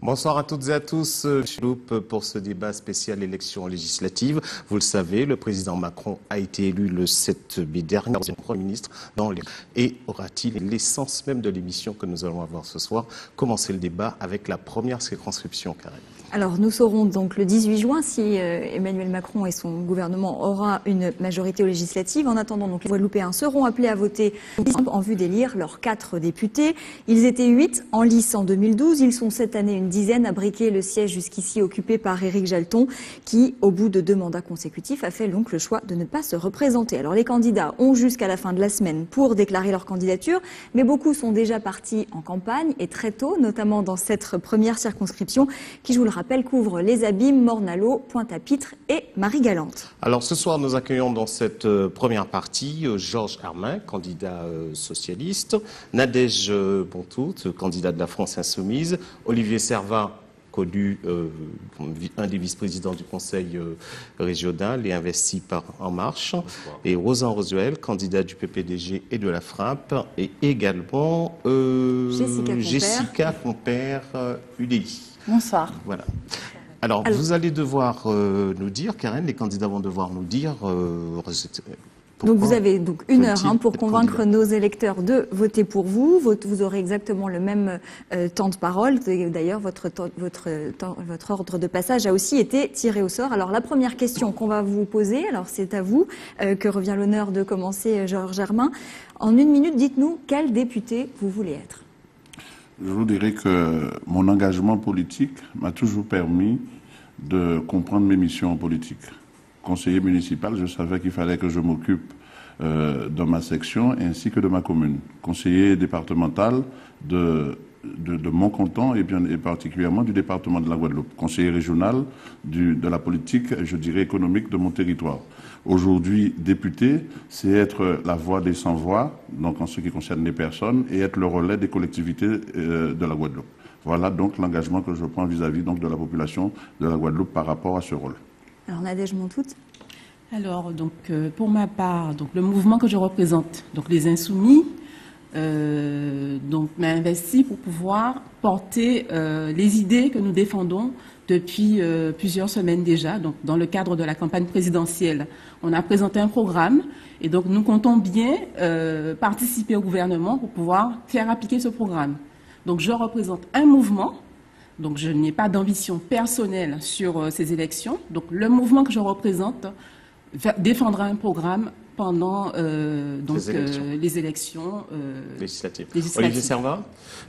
Bonsoir à toutes et à tous. Pour ce débat spécial élection législative. Vous le savez, le président Macron a été élu le 7 mai dernier, Premier ministre et aura-t-il l'essence même de l'émission que nous allons avoir ce soir? Commencer le débat avec la première circonscription, Karen. Alors nous saurons donc le 18 juin si Emmanuel Macron et son gouvernement aura une majorité législative. En attendant, donc, les Guadeloupéens seront appelés à voter en vue d'élire leurs 4 députés. Ils étaient 8 en lice en 2012. Ils sont cette année une dizaine à briquer le siège jusqu'ici occupé par Éric Jalton qui, au bout de 2 mandats consécutifs, a fait donc le choix de ne pas se représenter. Alors les candidats ont jusqu'à la fin de la semaine pour déclarer leur candidature, mais beaucoup sont déjà partis en campagne et très tôt, notamment dans cette première circonscription qui, je vous le rappelle, couvre les Abîmes, Morne-à-l'Eau, Pointe-à-Pitre et Marie-Galante. Alors ce soir, nous accueillons dans cette première partie Georges Hermin, candidat socialiste, Nadège Bontout, candidat de la France Insoumise, Olivier Servat, connu un des vice-présidents du conseil régional et investi par En Marche, et Rosan Rosuel, candidat du PPDG et de la Frappe, et également Jessica Compère, UDI. Bonsoir. Voilà. Alors, vous allez devoir nous dire, Karen, les candidats vont devoir nous dire... donc vous avez donc 1 heure pour convaincre nos électeurs de voter pour vous. Vous aurez exactement le même temps de parole. D'ailleurs, votre ordre de passage a aussi été tiré au sort. Alors la première question qu'on va vous poser, alors c'est à vous que revient l'honneur de commencer, Georges Hermin. En 1 minute, dites-nous quel député vous voulez être. Je vous dirais que mon engagement politique m'a toujours permis de comprendre mes missions politiques. Conseiller municipal, je savais qu'il fallait que je m'occupe de ma section ainsi que de ma commune. Conseiller départemental de mon canton et particulièrement du département de la Guadeloupe. Conseiller régional de la politique, je dirais, économique de mon territoire. Aujourd'hui, député, c'est être la voix des sans-voix, donc en ce qui concerne les personnes, et être le relais des collectivités de la Guadeloupe. Voilà donc l'engagement que je prends vis-à-vis donc de la population de la Guadeloupe par rapport à ce rôle. Alors Nadège Bontout. Alors donc pour ma part, donc le mouvement que je représente, donc les Insoumis, donc m'a investi pour pouvoir porter les idées que nous défendons depuis plusieurs semaines déjà. Donc dans le cadre de la campagne présidentielle, on a présenté un programme et donc nous comptons bien participer au gouvernement pour pouvoir faire appliquer ce programme. Donc je représente un mouvement. Donc je n'ai pas d'ambition personnelle sur ces élections. Donc le mouvement que je représente défendra un programme pendant les élections législatives. Olivier Servat.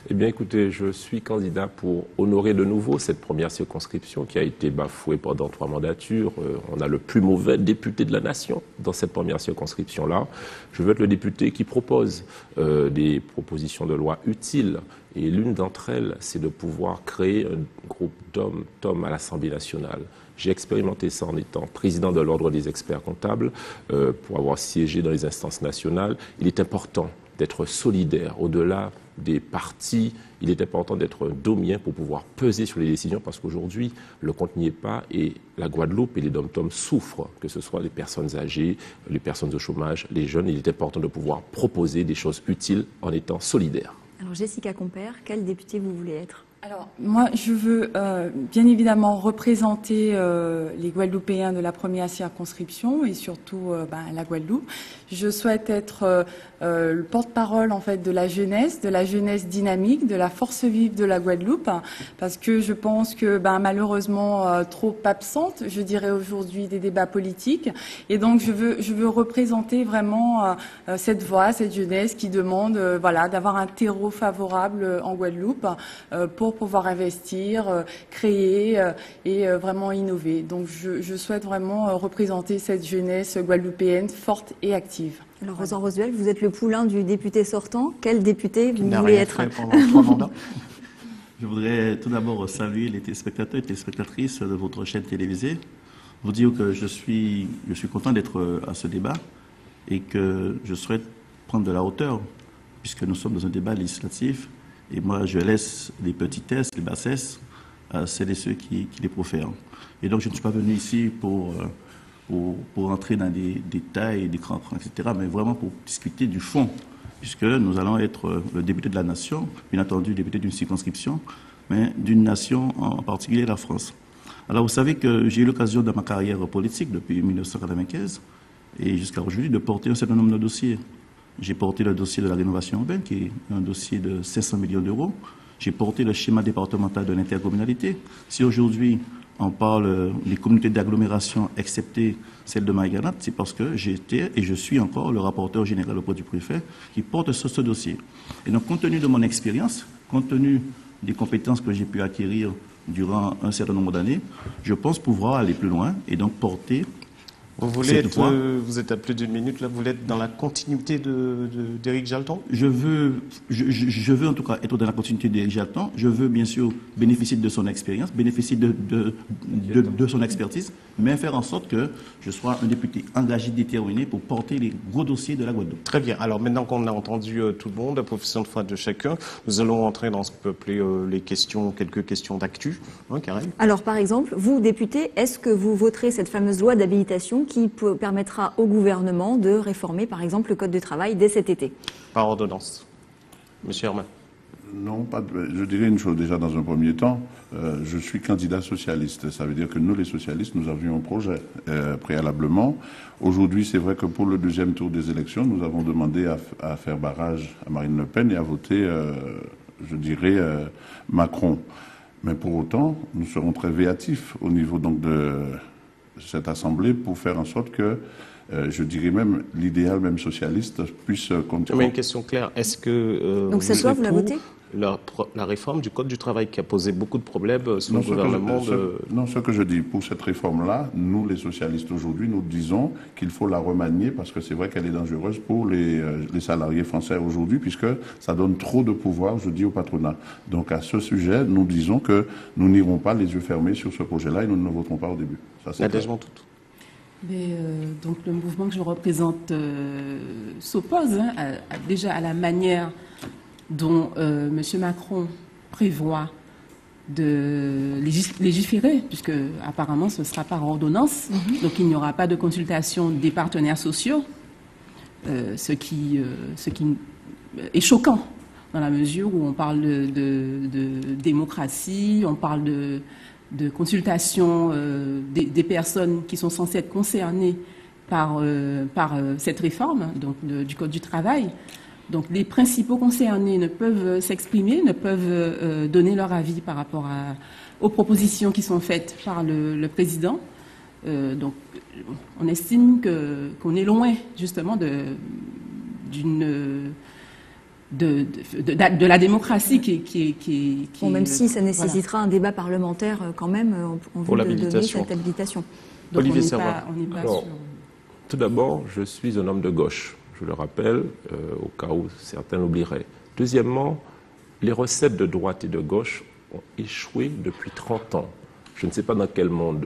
Eh bien écoutez, je suis candidat pour honorer de nouveau cette première circonscription qui a été bafouée pendant 3 mandatures. On a le plus mauvais député de la nation dans cette première circonscription-là. Je veux être le député qui propose des propositions de loi utiles. Et l'une d'entre elles, c'est de pouvoir créer un groupe d'hommes à l'Assemblée nationale. J'ai expérimenté ça en étant président de l'Ordre des experts comptables, pour avoir siégé dans les instances nationales. Il est important d'être solidaire au-delà des partis. Il est important d'être domien pour pouvoir peser sur les décisions parce qu'aujourd'hui, le compte n'y est pas et la Guadeloupe et les dom-toms souffrent, que ce soit les personnes âgées, les personnes au chômage, les jeunes. Il est important de pouvoir proposer des choses utiles en étant solidaire. Alors Jessica Compère, quel député vous voulez être ? Alors, moi, je veux bien évidemment représenter les Guadeloupéens de la première circonscription et surtout la Guadeloupe. Je souhaite être le porte-parole en fait de la jeunesse dynamique, de la force vive de la Guadeloupe, parce que je pense que malheureusement trop absente, je dirais aujourd'hui des débats politiques, et donc je veux représenter vraiment cette voix, cette jeunesse qui demande d'avoir un terreau favorable en Guadeloupe pour pouvoir investir, créer et vraiment innover. Donc je souhaite vraiment représenter cette jeunesse guadeloupéenne forte et active. Alors Rosan Rosuel, vous êtes le poulain du député sortant. Quel député vous voulez être? Pendant 3 mandats. Je voudrais tout d'abord saluer les téléspectateurs et téléspectatrices de votre chaîne télévisée, vous dire que je suis content d'être à ce débat et que je souhaite prendre de la hauteur puisque nous sommes dans un débat législatif. Et moi, je laisse les petitesses, les bassesses à celles et ceux qui les profèrent. Et donc, je ne suis pas venu ici pour entrer dans des détails, des grands crans, etc., mais vraiment pour discuter du fond, puisque nous allons être le député de la nation, bien entendu, député d'une circonscription, mais d'une nation, en particulier la France. Alors vous savez que j'ai eu l'occasion dans ma carrière politique depuis 1995 et jusqu'à aujourd'hui de porter un certain nombre de dossiers. J'ai porté le dossier de la rénovation urbaine, qui est un dossier de 500 millions d'euros. J'ai porté le schéma départemental de l'intercommunalité. Si aujourd'hui on parle des communautés d'agglomération, excepté celle de Maïganat, c'est parce que j'étais et je suis encore le rapporteur général auprès du préfet qui porte ce dossier. Et donc, compte tenu de mon expérience, compte tenu des compétences que j'ai pu acquérir durant un certain nombre d'années, je pense pouvoir aller plus loin et donc porter. Vous êtes à plus d'une minute, là, vous êtes dans la continuité d'Éric Jalton? Je veux en tout cas être dans la continuité d'Éric Jalton. Je veux bien sûr bénéficier de son expérience, bénéficier de son expertise, mais faire en sorte que je sois un député engagé, déterminé pour porter les gros dossiers de la Guadeloupe. Très bien. Alors maintenant qu'on a entendu tout le monde, la profession de foi de chacun, nous allons entrer dans ce qu'on peut appeler quelques questions d'actu. Hein, Karine? Alors par exemple, vous, député, est-ce que vous voterez cette fameuse loi d'habilitation qui permettra au gouvernement de réformer, par exemple, le Code du travail dès cet été? Par ordonnance. Monsieur Herman. Non, je dirais une chose déjà dans un premier temps. Je suis candidat socialiste. Ça veut dire que nous, les socialistes, nous avions un projet préalablement. Aujourd'hui, c'est vrai que pour le deuxième tour des élections, nous avons demandé à faire barrage à Marine Le Pen et à voter, je dirais, Macron. Mais pour autant, nous serons très véatifs au niveau donc de cette Assemblée pour faire en sorte que, je dirais même, l'idéal même socialiste puisse continuer. Mais une question claire, est-ce que donc cette loi, vous la votez? La réforme du Code du travail qui a posé beaucoup de problèmes sous le gouvernement Non, ce que je dis, pour cette réforme-là, nous, les socialistes, aujourd'hui, nous disons qu'il faut la remanier parce que c'est vrai qu'elle est dangereuse pour les salariés français aujourd'hui puisque ça donne trop de pouvoir, je dis, au patronat. Donc, à ce sujet, nous disons que nous n'irons pas les yeux fermés sur ce projet-là et nous ne le voterons pas au début. Nadège Bontout. Donc, le mouvement que je représente s'oppose déjà à la manière dont M. Macron prévoit de légiférer, puisque apparemment ce sera par ordonnance, donc il n'y aura pas de consultation des partenaires sociaux, ce qui est choquant dans la mesure où on parle de démocratie, on parle de consultation des personnes qui sont censées être concernées par cette réforme donc du Code du travail. Donc les principaux concernés ne peuvent s'exprimer, ne peuvent donner leur avis par rapport aux propositions qui sont faites par le président. Donc on estime qu'on est loin justement de la démocratie qui bon, même si ça nécessitera un débat parlementaire quand même en vue de donner cette habilitation. Donc Olivier Servat. Tout d'abord, je suis un homme de gauche. Je le rappelle, au cas où certains l'oublieraient. Deuxièmement, les recettes de droite et de gauche ont échoué depuis 30 ans. Je ne sais pas dans quel monde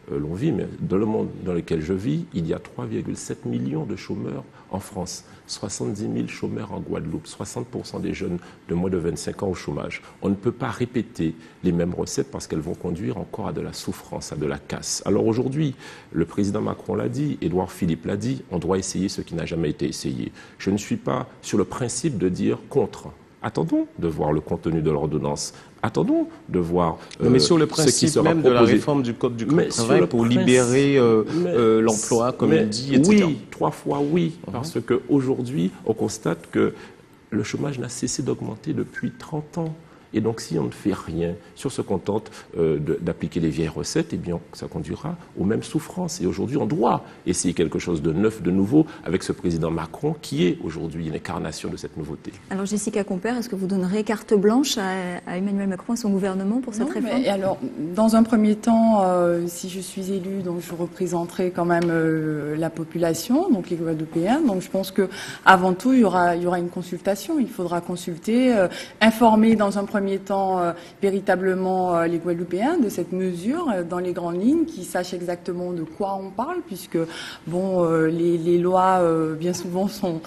l'on vit, mais dans le monde dans lequel je vis, il y a 3,7 millions de chômeurs en France, 70 000 chômeurs en Guadeloupe, 60% des jeunes de moins de 25 ans au chômage. On ne peut pas répéter les mêmes recettes parce qu'elles vont conduire encore à de la souffrance, à de la casse. Alors aujourd'hui, le président Macron l'a dit, Édouard Philippe l'a dit, on doit essayer ce qui n'a jamais été essayé. Je ne suis pas sur le principe de dire contre. Attendons de voir le contenu de l'ordonnance. Attendons de voir mais sur le principe ce qui même proposé. De la réforme du Code du travail pour libérer l'emploi, comme il dit, etc. Oui, 3 fois oui, parce qu'aujourd'hui, on constate que le chômage n'a cessé d'augmenter depuis 30 ans. Et donc, si on ne fait rien, si on se contente d'appliquer les vieilles recettes, eh bien, ça conduira aux mêmes souffrances. Et aujourd'hui, on doit essayer quelque chose de neuf, de nouveau, avec ce président Macron, qui est aujourd'hui une incarnation de cette nouveauté. Alors, Jessica Compère, est-ce que vous donnerez carte blanche à Emmanuel Macron et son gouvernement pour cette réforme? Alors, dans un premier temps, si je suis élue, donc je représenterai quand même la population, donc les Guadeloupéens. Donc, je pense que avant tout, il y aura une consultation. Il faudra consulter, informer dans un premier temps véritablement les Guadeloupéens de cette mesure dans les grandes lignes, qui sachent exactement de quoi on parle, puisque bon, les lois bien souvent sont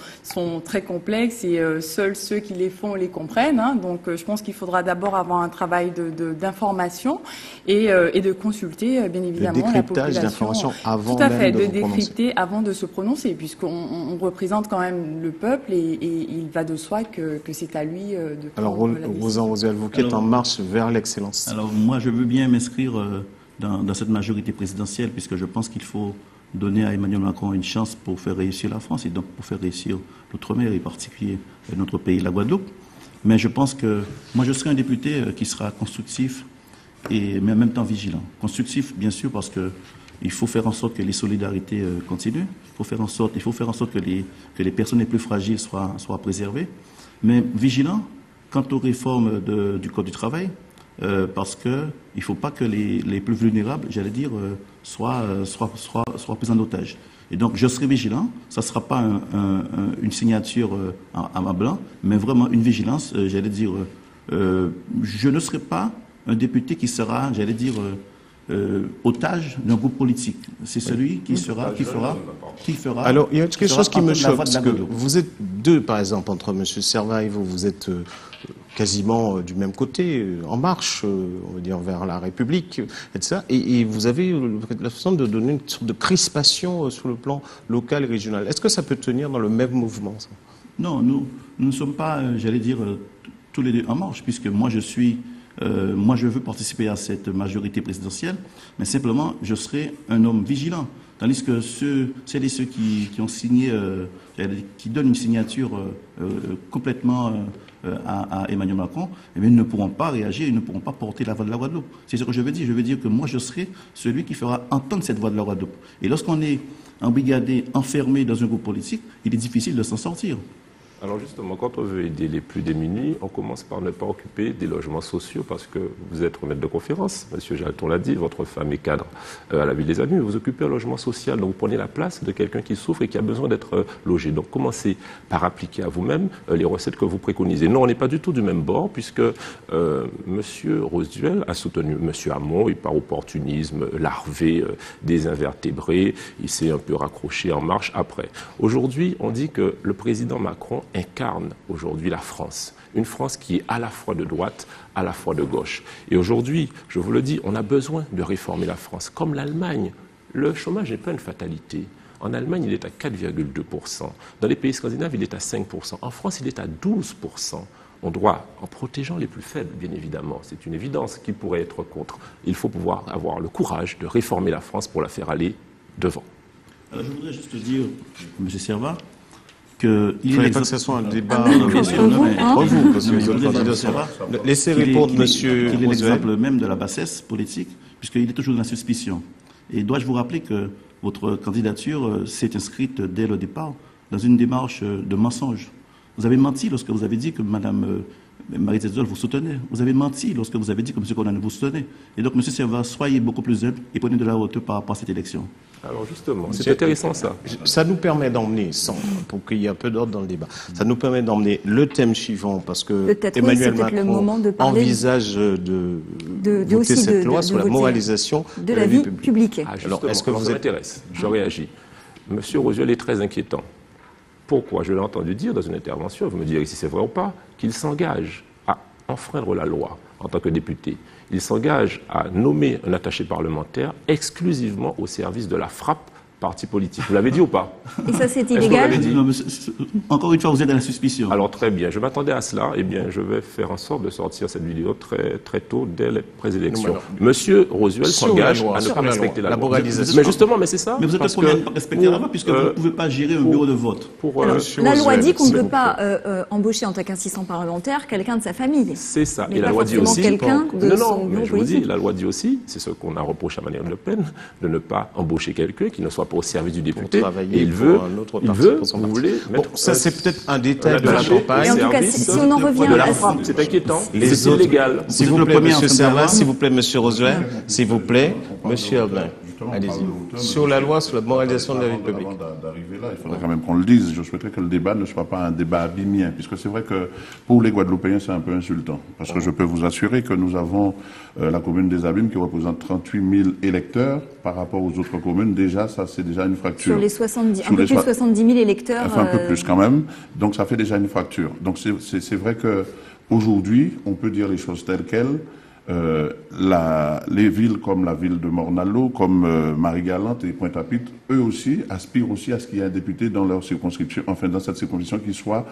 très complexes et seuls ceux qui les font les comprennent. Hein. Donc je pense qu'il faudra d'abord avoir un travail d'information et de consulter bien évidemment la population. D'information avant tout à fait, de décrypter avant de se prononcer, puisqu'on représente quand même le peuple et il va de soi que c'est à lui de prendre la décision. Rosuel, vous qui êtes en marche vers l'excellence. Alors moi, je veux bien m'inscrire dans cette majorité présidentielle, puisque je pense qu'il faut donner à Emmanuel Macron une chance pour faire réussir la France et donc pour faire réussir l'outre-mer et en particulier notre pays, la Guadeloupe. Mais je pense que moi, je serai un député qui sera constructif, mais en même temps vigilant. Constructif, bien sûr, parce qu'il faut faire en sorte que les solidarités continuent. Il faut faire en sorte que les personnes les plus fragiles soient préservées. Mais vigilant quant aux réformes du Code du travail, parce qu'il ne faut pas que les plus vulnérables, j'allais dire, soient pris en otage. Et donc, je serai vigilant. Ça ne sera pas une signature en blanc, mais vraiment une vigilance. J'allais dire, je ne serai pas un député qui sera, j'allais dire, otage d'un groupe politique. C'est celui qui fera. Alors, il y a quelque chose qui me choque, parce que vous êtes deux, par exemple, entre M. Servat et vous êtes quasiment du même côté, en marche, on va dire, vers la République, etc. Et vous avez la façon de donner une sorte de crispation sur le plan local et régional. Est-ce que ça peut tenir dans le même mouvement, ça? Non, nous ne sommes pas, j'allais dire, tous les deux en marche, puisque moi je veux participer à cette majorité présidentielle, mais simplement je serai un homme vigilant. Tandis que celles et ceux qui ont signé, qui donnent une signature complètement à Emmanuel Macron, eh bien, ils ne pourront pas réagir, ils ne pourront pas porter la voix de la Guadeloupe. C'est ce que je veux dire. Je veux dire que moi, je serai celui qui fera entendre cette voix de la Guadeloupe. Et lorsqu'on est embrigadé, enfermé dans un groupe politique, il est difficile de s'en sortir. Alors justement, quand on veut aider les plus démunis, on commence par ne pas occuper des logements sociaux parce que vous êtes maître de conférence, M. Jalton l'a dit, votre femme est cadre à la Ville des Amis, vous occupez un logement social, donc vous prenez la place de quelqu'un qui souffre et qui a besoin d'être logé. Donc commencez par appliquer à vous-même les recettes que vous préconisez. Non, on n'est pas du tout du même bord puisque M. Rosuel a soutenu M. Hamon, et par opportunisme larvé des invertébrés, il s'est un peu raccroché en marche après. Aujourd'hui, on dit que le président Macron incarne aujourd'hui la France. Une France qui est à la fois de droite, à la fois de gauche. Et aujourd'hui, je vous le dis, on a besoin de réformer la France. Comme l'Allemagne, le chômage n'est pas une fatalité. En Allemagne, il est à 4,2%. Dans les pays scandinaves, il est à 5%. En France, il est à 12%. On doit, en protégeant les plus faibles, bien évidemment, c'est une évidence qui pourrait être contre. Il faut pouvoir avoir le courage de réformer la France pour la faire aller devant. Alors, je voudrais juste dire, M. Servat, il ne fallait pas que ce soit un débat entre vous, parce que les autres candidats sont là. Laissez répondre M. Rosuel. Il est l'exemple même de la bassesse politique, puisqu'il est toujours dans la suspicion. Et dois-je vous rappeler que votre candidature s'est inscrite dès le départ dans une démarche de mensonge. Vous avez menti lorsque vous avez dit que Mme Marie-Thésole vous soutenait. Vous avez menti lorsque vous avez dit que M. Konane vous soutenait. Et donc, M. Servat, soyez beaucoup plus humble et prenez de la hauteur par rapport à cette élection. Alors justement, c'est intéressant ça. Ça nous permet d'emmener, pour qu'il y ait un peu d'ordre dans le débat, ça nous permet d'emmener le thème suivant, parce que Emmanuel Macron envisage de voter cette loi sur la moralisation de la vie publique. Alors, est-ce que vous m'intéresse? Je réagis. Monsieur Rosuel est très inquiétant. Pourquoi? Je l'ai entendu dire dans une intervention, vous me direz si c'est vrai ou pas, qu'il s'engage à enfreindre la loi en tant que député. Il s'engage à nommer un attaché parlementaire exclusivement au service de la frappe parti politique. Vous l'avez dit ou pas? Et ça, c'est illégal? Non, encore une fois, vous êtes dans la suspicion. Alors très bien, je m'attendais à cela. Eh bien, je vais faire en sorte de sortir cette vidéo très, très tôt, dès les présélections. Monsieur Rosuel s'engage à ne pas respecter la loi. Mais justement, mais c'est ça. Mais vous êtes le premier à ne pas respecter la loi, puisque vous ne pouvez pas gérer un bureau de vote. Alors, la loi dit qu'on ne peut pas embaucher en tant qu'assistant parlementaire quelqu'un de sa famille. C'est ça. Et la loi dit aussi... quelqu'un de son bureau je vous dis, la loi dit aussi, c'est ce qu'on a reproché à Marine Le Pen, de ne pas embaucher quelqu'un qui ne soit pas au service du député. Et il veut, vous voulez mettre... Ça, c'est peut-être un détail de la campagne. En tout cas, si on en revient à la frappe, c'est inquiétant, c'est illégal. S'il vous plaît, M. Servat, s'il vous plaît, M. Rosuel, s'il vous plaît, M. Herbin. Allez-y. Sur la loi, sur la moralisation de la vie publique. Avant d'arriver là, il faudrait quand même qu'on le dise. Je souhaiterais que le débat ne soit pas un débat abîmien, puisque c'est vrai que pour les Guadeloupéens, c'est un peu insultant. Parce que je peux vous assurer que nous avons la commune des Abîmes qui représente 38 000 électeurs par rapport aux autres communes. Déjà, ça, c'est déjà une fracture. Sur les 70, un peu plus de 70 000 électeurs. Enfin, un peu plus quand même. Donc, ça fait déjà une fracture. Donc, c'est vrai que aujourd'hui, on peut dire les choses telles quelles. les villes comme la ville de Morne-à-l'Eau, comme Marie-Galante et Pointe-à-Pitre, eux aussi aspirent aussi à ce qu'il y ait un député dans leur circonscription, enfin dans cette circonscription qui soit,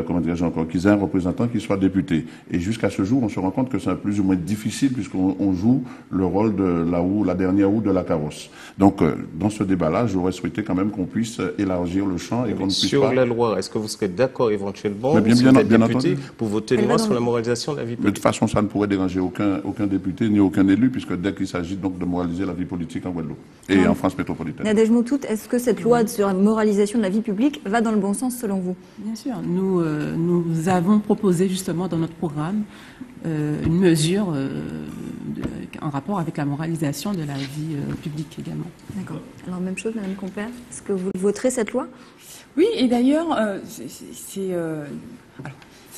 comment dirais-je encore, qu'ils aient un représentant qui soit député. Et jusqu'à ce jour, on se rend compte que c'est plus ou moins difficile puisqu'on joue le rôle de la dernière roue de la carrosse. Donc, dans ce débat-là, j'aurais souhaité quand même qu'on puisse élargir le champ et qu'on ne puisse sur pas... la loi, est-ce que vous serez d'accord éventuellement, Mais bien député, entendu. pour voter une loi sur la moralisation de la vie politique? Mais de toute façon, ça ne pourrait déranger aucun député ni aucun élu, puisque dès qu'il s'agit donc de moraliser la vie politique en Guadeloupe et en France métropolitaine. Nadège Moutout, est-ce que cette loi sur la moralisation de la vie publique va dans le bon sens selon vous? Bien sûr. Nous avons proposé justement dans notre programme une mesure en rapport avec la moralisation de la vie publique également. D'accord. Alors même chose, Madame Compère, est-ce que vous voterez cette loi? Oui, et d'ailleurs,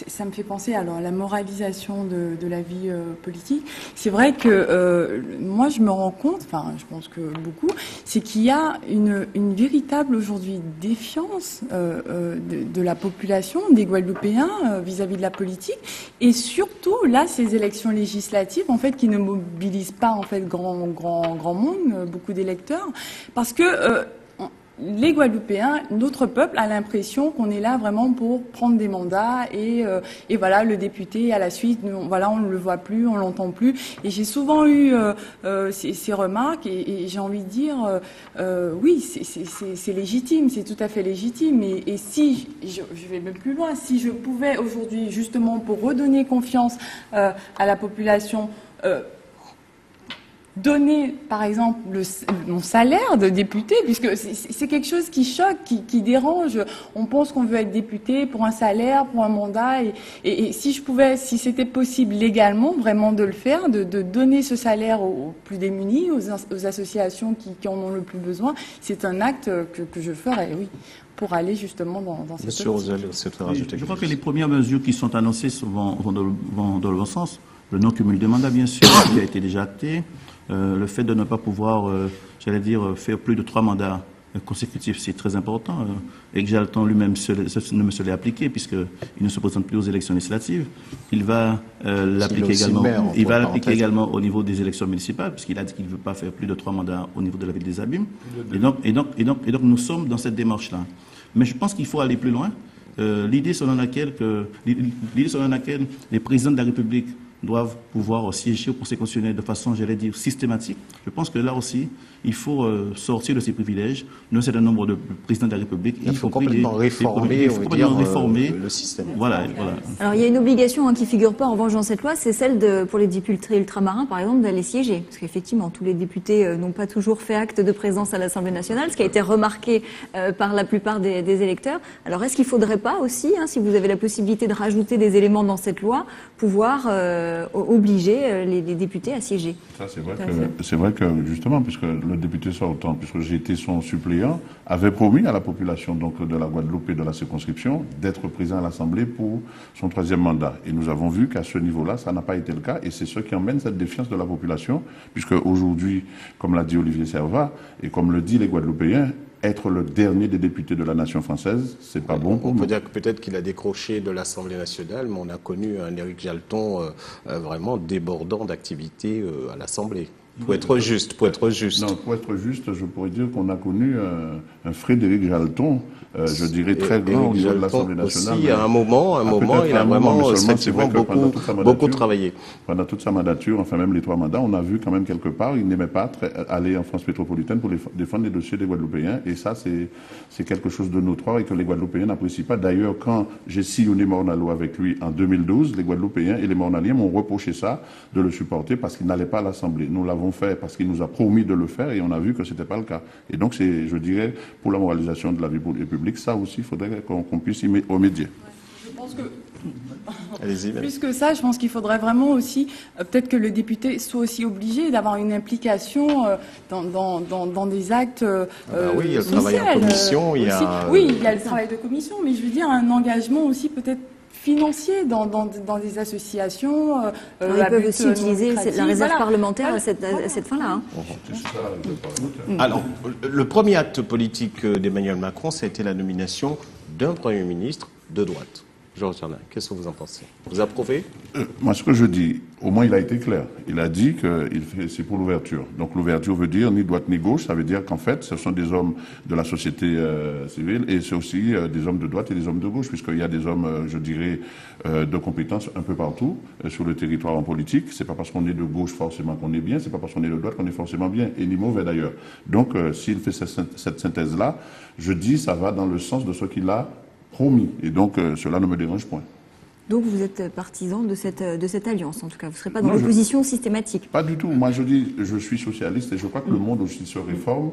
ça me fait penser alors à la moralisation de la vie politique. C'est vrai que moi je me rends compte, enfin je pense que beaucoup, c'est qu'il y a une véritable aujourd'hui défiance de la population, des Guadeloupéens vis-à-vis de la politique, et surtout là ces élections législatives en fait qui ne mobilisent pas en fait grand monde, beaucoup d'électeurs, parce que les Guadeloupéens, notre peuple a l'impression qu'on est là vraiment pour prendre des mandats et voilà, le député à la suite, on ne le voit plus, on l'entend plus. Et j'ai souvent eu ces remarques et j'ai envie de dire, oui, c'est légitime, c'est tout à fait légitime. Et si, je vais même plus loin, si je pouvais aujourd'hui, justement, pour redonner confiance à la population, donner, par exemple, mon salaire de député, puisque c'est quelque chose qui choque, qui dérange. On pense qu'on veut être député pour un salaire, pour un mandat, et si je pouvais, si c'était possible légalement, vraiment de le faire, de donner ce salaire aux plus démunis, aux associations qui en ont le plus besoin, c'est un acte que je ferais, oui, pour aller justement dans cette Monsieur Rosel, je crois que les premières mesures qui sont annoncées vont dans le bon sens. Le non-cumul de mandats, bien sûr, qui a été déjà acté. Le fait de ne pas pouvoir, faire plus de 3 mandats consécutifs, c'est très important. Et que Jalton lui-même ne me se l'est appliqué, puisqu'il ne se présente plus aux élections législatives. Il va l'appliquer également au niveau des élections municipales, puisqu'il a dit qu'il ne veut pas faire plus de 3 mandats au niveau de la ville des Abîmes. Et donc nous sommes dans cette démarche-là. Mais je pense qu'il faut aller plus loin. L'idée selon laquelle les présidents de la République doivent pouvoir siéger au Conseil constitutionnel de façon, systématique. Je pense que là aussi, il faut sortir de ces privilèges. Nous, c'est un nombre de présidents de la République. Il faut complètement réformer le système. Voilà. Alors, il y a une obligation qui ne figure pas en revanche dans cette loi, c'est celle pour les députés ultramarins, par exemple, d'aller siéger. Parce qu'effectivement, tous les députés n'ont pas toujours fait acte de présence à l'Assemblée nationale, ce qui a été remarqué par la plupart des électeurs. Alors, est-ce qu'il ne faudrait pas aussi, si vous avez la possibilité de rajouter des éléments dans cette loi, pouvoir obliger les députés à siéger? Ça, c'est vrai que justement, puisque le député sortant, puisque j'ai été son suppléant, avait promis à la population donc de la Guadeloupe et de la circonscription d'être présent à l'Assemblée pour son 3e mandat. Et nous avons vu qu'à ce niveau-là, ça n'a pas été le cas, et c'est ce qui emmène cette défiance de la population, puisque aujourd'hui, comme l'a dit Olivier Servat, et comme le dit les Guadeloupéens, être le dernier des députés de la nation française, c'est pas bon pour nous. On peut dire que peut-être qu'il a décroché de l'Assemblée nationale, mais on a connu un Éric Jalton vraiment débordant d'activités à l'Assemblée. Pour être juste. Non, pour être juste, je pourrais dire qu'on a connu un Frédéric Jalton, je dirais très grand au niveau de l'Assemblée nationale. Aussi, à un moment, il a vraiment effectivement beaucoup travaillé. Pendant toute sa mandature, enfin même les 3 mandats, on a vu quand même quelque part, il n'aimait pas aller en France métropolitaine pour défendre les dossiers des Guadeloupéens. Et ça, c'est quelque chose de notoire et que les Guadeloupéens n'apprécient pas. D'ailleurs, quand j'ai sillonné Morne-à-l'Eau avec lui en 2012, les Guadeloupéens et les Mornaliens m'ont reproché ça, de le supporter parce qu'il n'allait pas à l'Assemblée. Nous l'avons fait parce qu'il nous a promis de le faire et on a vu que c'était pas le cas. Et donc c'est, je dirais, pour la moralisation de la vie publique, ça aussi, il faudrait qu'on puisse y remédier. Je pense que Allez-y, plus que ça, je pense qu'il faudrait vraiment aussi, peut-être que le député soit aussi obligé d'avoir une implication dans des actes. Oui, il y a le travail en commission. Oui, il y a le travail de commission, mais je veux dire un engagement aussi peut-être financier dans des associations. Ils peuvent aussi utiliser la réserve parlementaire à cette fin-là. Alors, le premier acte politique d'Emmanuel Macron, ça a été la nomination d'un Premier ministre de droite. Georges Armin, qu'est-ce que vous en pensez? Vous approuvez? Moi, ce que je dis, au moins, il a été clair. Il a dit que c'est pour l'ouverture. Donc, l'ouverture veut dire ni droite ni gauche. Ça veut dire qu'en fait, ce sont des hommes de la société civile et c'est aussi des hommes de droite et des hommes de gauche, puisqu'il y a des hommes, je dirais, de compétences un peu partout sur le territoire en politique. C'est pas parce qu'on est de gauche forcément qu'on est bien, c'est pas parce qu'on est de droite qu'on est forcément bien, et ni mauvais d'ailleurs. Donc, s'il fait cette synthèse-là, je dis, ça va dans le sens de ce qu'il a promis. Et donc, cela ne me dérange point. Donc vous êtes partisan de cette alliance, en tout cas. Vous ne serez pas dans l'opposition systématique. Pas du tout. Moi, je dis, je suis socialiste et je crois que le monde aussi se réforme.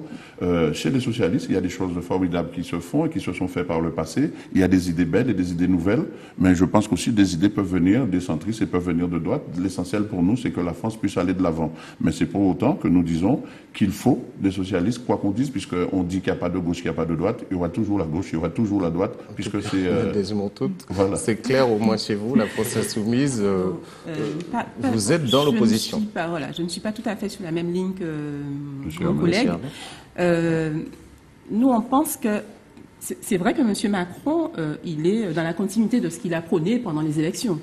Chez les socialistes, il y a des choses formidables qui se font et qui se sont faites par le passé. Il y a des idées belles et des idées nouvelles. Mais je pense qu'aussi des idées peuvent venir des centristes et peuvent venir de droite. L'essentiel pour nous, c'est que la France puisse aller de l'avant. Mais c'est pour autant que nous disons qu'il faut des socialistes, quoi qu'on dise, puisqu'on dit qu'il n'y a pas de gauche, qu'il n'y a pas de droite. Il y aura toujours la gauche, il y aura toujours la droite, puisque c'est... Voilà. C'est clair au moins chez vous, la France insoumise, vous êtes dans l'opposition. Je ne suis pas tout à fait sur la même ligne que mon collègue. Nous, on pense que c'est vrai que M. Macron, il est dans la continuité de ce qu'il a prôné pendant les élections.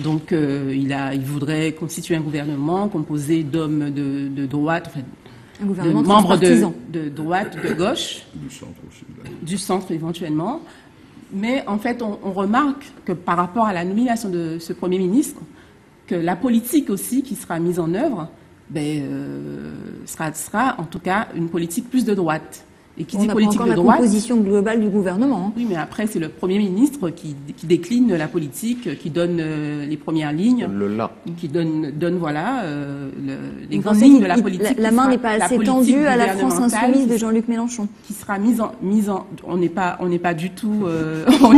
Donc, il voudrait constituer un gouvernement composé d'hommes de droite, enfin, de membres de droite, de gauche, du centre éventuellement. Mais en fait, on remarque que par rapport à la nomination de ce Premier ministre, que la politique aussi qui sera mise en œuvre sera en tout cas une politique plus de droite. Et qui dit politique de droite, la composition globale du gouvernement. Oui, mais après, c'est le Premier ministre qui décline la politique, qui donne les premières lignes, qui donne voilà, les grandes lignes de la politique. La main n'est pas assez tendue à la France insoumise de Jean-Luc Mélenchon. Qui sera mise en on n'est pas du tout pour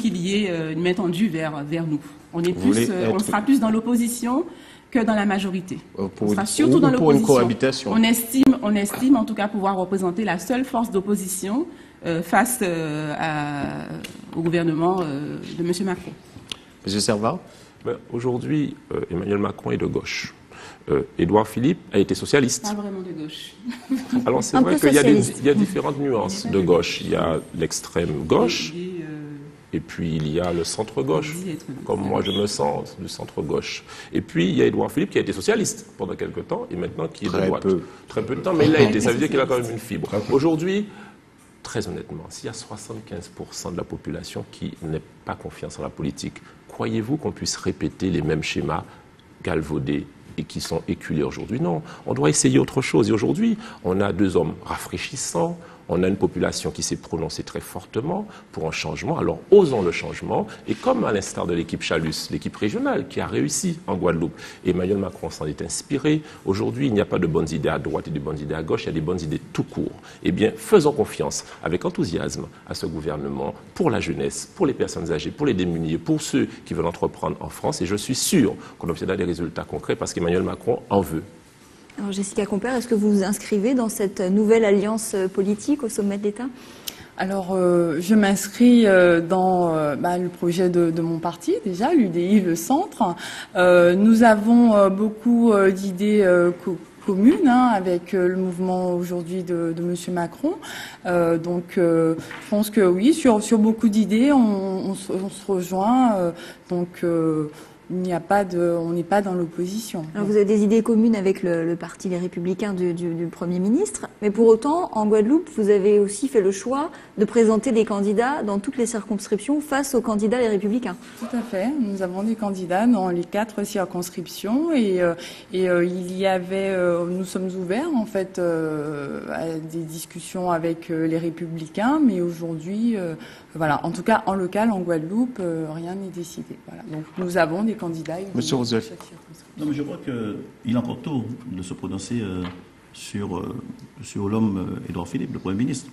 qu'il y ait une main tendue vers nous. On sera plus dans l'opposition que dans la majorité. On sera surtout dans l'opposition. Pour une cohabitation. On estime en tout cas pouvoir représenter la seule force d'opposition face au gouvernement de M. Macron. M. Servat? Aujourd'hui, Emmanuel Macron est de gauche. Édouard Philippe a été socialiste. Pas vraiment de gauche. Alors c'est vrai qu'il y a différentes nuances de gauche. Il y a l'extrême gauche. Et puis, il y a le centre-gauche, comme moi je me sens du centre-gauche. Et puis, il y a Édouard Philippe qui a été socialiste pendant quelques temps et maintenant qui est de droite. Très peu de temps, mais il l'a été. Ça veut dire qu'il a quand même une fibre. Aujourd'hui, très honnêtement, s'il y a 75% de la population qui n'a pas confiance en la politique, croyez-vous qu'on puisse répéter les mêmes schémas galvaudés et qui sont éculés aujourd'hui? Non, on doit essayer autre chose. Et aujourd'hui, on a deux hommes rafraîchissants. On a une population qui s'est prononcée très fortement pour un changement. Alors, osons le changement. Et comme à l'instar de l'équipe Chalus, l'équipe régionale qui a réussi en Guadeloupe, Emmanuel Macron s'en est inspiré. Aujourd'hui, il n'y a pas de bonnes idées à droite et de bonnes idées à gauche. Il y a des bonnes idées tout court. Eh bien, faisons confiance avec enthousiasme à ce gouvernement pour la jeunesse, pour les personnes âgées, pour les démunis, pour ceux qui veulent entreprendre en France. Et je suis sûr qu'on obtiendra des résultats concrets parce qu'Emmanuel Macron en veut. Alors Jessica Compère, est-ce que vous vous inscrivez dans cette nouvelle alliance politique au sommet de l'État? Alors, je m'inscris dans le projet de mon parti, déjà, l'UDI, le Centre. Nous avons beaucoup d'idées communes avec le mouvement aujourd'hui de M. Macron. Donc, je pense que oui, sur beaucoup d'idées, on se rejoint. On n'est pas dans l'opposition. Alors vous avez des idées communes avec le parti Les Républicains du Premier ministre, mais pour autant, en Guadeloupe, vous avez aussi fait le choix de présenter des candidats dans toutes les circonscriptions face aux candidats Les Républicains. Tout à fait. Nous avons des candidats dans les 4 circonscriptions et nous sommes ouverts en fait à des discussions avec les Républicains, mais aujourd'hui, en tout cas en local, en Guadeloupe, rien n'est décidé. Voilà. Donc nous avons des candidats. Monsieur Rosel. Non, mais je crois qu'il est encore tôt de se prononcer sur l'homme Édouard Philippe, le Premier ministre.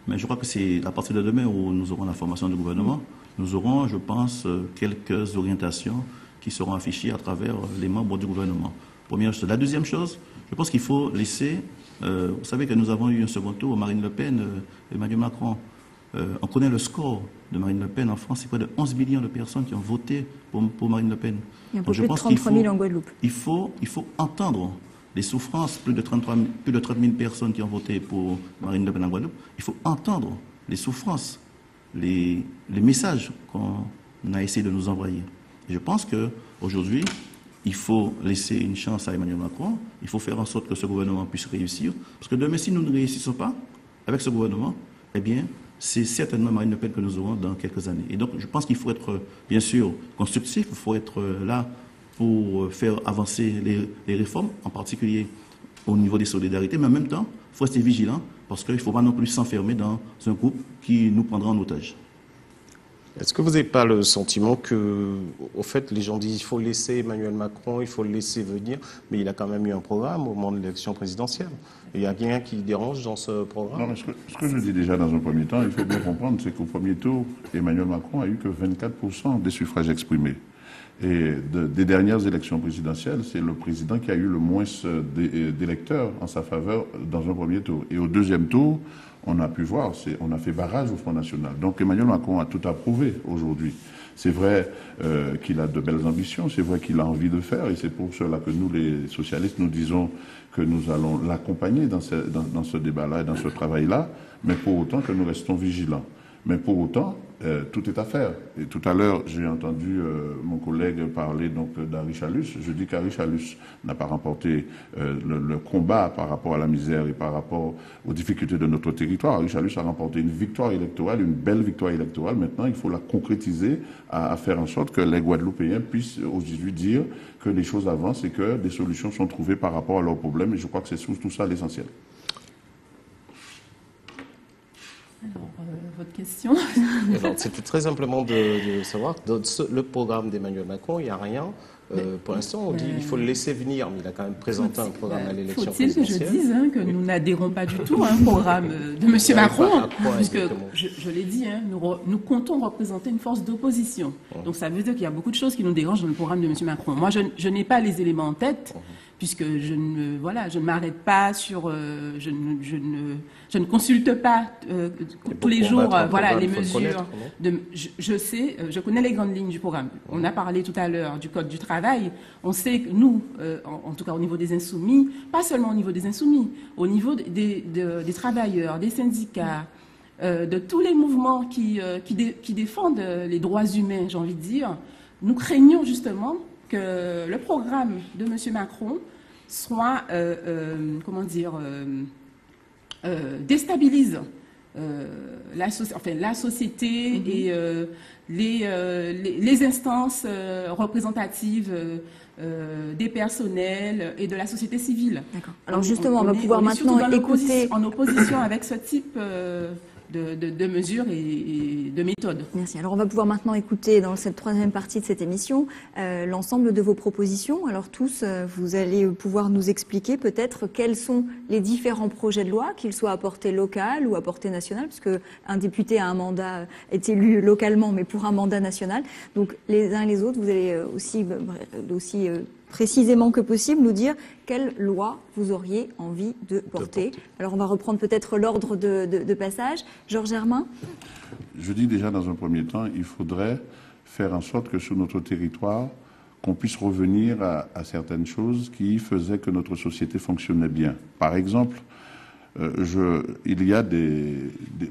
Mais je crois que c'est à partir de demain où nous aurons la formation du gouvernement, nous aurons, je pense, quelques orientations qui seront affichées à travers les membres du gouvernement. Première chose. La deuxième chose, je pense qu'il faut laisser... vous savez que nous avons eu un second tour, Marine Le Pen, Emmanuel Macron. On connaît le score de Marine Le Pen en France, c'est près de 11 millions de personnes qui ont voté pour Marine Le Pen. Il y a un peu plus de 33 000 en Guadeloupe. Il faut entendre les souffrances, plus de 30 000 personnes qui ont voté pour Marine Le Pen en Guadeloupe. Il faut entendre les souffrances les messages qu'on a essayé de nous envoyer. Et je pense qu'aujourd'hui, il faut laisser une chance à Emmanuel Macron, il faut faire en sorte que ce gouvernement puisse réussir, parce que demain, si nous ne réussissons pas avec ce gouvernement, eh bien, c'est certainement Marine Le Pen que nous aurons dans quelques années. Et donc, je pense qu'il faut être, bien sûr, constructif, il faut être là pour faire avancer les réformes, en particulier au niveau des solidarités, mais en même temps, il faut rester vigilant, parce qu'il ne faut pas non plus s'enfermer dans un groupe qui nous prendra en otage. Est-ce que vous n'avez pas le sentiment que, au fait, les gens disent qu'il faut laisser Emmanuel Macron, il faut le laisser venir, mais il a quand même eu un programme au moment de l'élection présidentielle. Il y a rien qui dérange dans ce programme? Non, mais ce que je dis déjà dans un premier temps, il faut bien comprendre, c'est qu'au premier tour, Emmanuel Macron a eu que 24% des suffrages exprimés. Et des dernières élections présidentielles, c'est le président qui a eu le moins d'électeurs en sa faveur dans un premier tour. Et au deuxième tour, on a pu voir, on a fait barrage au Front National. Donc Emmanuel Macron a tout approuvé aujourd'hui. C'est vrai qu'il a de belles ambitions, c'est vrai qu'il a envie de faire, et c'est pour cela que nous, les socialistes, nous disons que nous allons l'accompagner dans ce débat-là et dans ce travail-là, mais pour autant que nous restons vigilants. Mais pour autant, tout est à faire. Et tout à l'heure, j'ai entendu mon collègue parler donc d'Harry Chalus. Je dis qu'Harry Chalus n'a pas remporté le combat par rapport à la misère et par rapport aux difficultés de notre territoire. Harry Chalus a remporté une victoire électorale, une belle victoire électorale. Maintenant, il faut la concrétiser à faire en sorte que les Guadeloupéens puissent aujourd'hui dire que les choses avancent et que des solutions sont trouvées par rapport à leurs problèmes. Et je crois que c'est surtout ça l'essentiel. Alors, votre question. C'était très simplement de savoir, dans le programme d'Emmanuel Macron, il n'y a rien. Pour l'instant, on dit qu'il faut le laisser venir, mais il a quand même présenté un programme à l'élection présidentielle. Faut-il que je dise que nous n'adhérons pas du tout à un programme de M. Macron, puisque, je l'ai dit, nous comptons représenter une force d'opposition. Donc ça veut dire qu'il y a beaucoup de choses qui nous dérangent dans le programme de M. Macron. Moi, je n'ai pas les éléments en tête, puisque je ne m'arrête pas sur... je ne consulte pas tous les jours les mesures. Je sais, je connais les grandes lignes du programme. On a parlé tout à l'heure du Code du travail. On sait que nous, en tout cas au niveau des insoumis, pas seulement au niveau des insoumis, au niveau des travailleurs, des syndicats, de tous les mouvements qui défendent les droits humains, j'ai envie de dire, nous craignons justement que le programme de M. Macron soit, déstabilise la société et les instances représentatives des personnels et de la société civile. D'accord. Alors justement, on va pouvoir maintenant écouter... en opposition avec ce type de mesures et de méthodes. Merci. Alors on va pouvoir maintenant écouter dans cette troisième partie de cette émission l'ensemble de vos propositions. Alors tous, vous allez pouvoir nous expliquer peut-être quels sont les différents projets de loi, qu'ils soient à portée locale ou à portée nationale, puisque un député a un mandat, est élu localement, mais pour un mandat national. Donc les uns et les autres, vous allez aussi précisément que possible nous dire quelle loi vous auriez envie de porter. Alors on va reprendre peut-être l'ordre de passage. Georges Hermin. Je dis déjà dans un premier temps, il faudrait faire en sorte que sur notre territoire, qu'on puisse revenir à certaines choses qui faisaient que notre société fonctionnait bien. Par exemple, il y a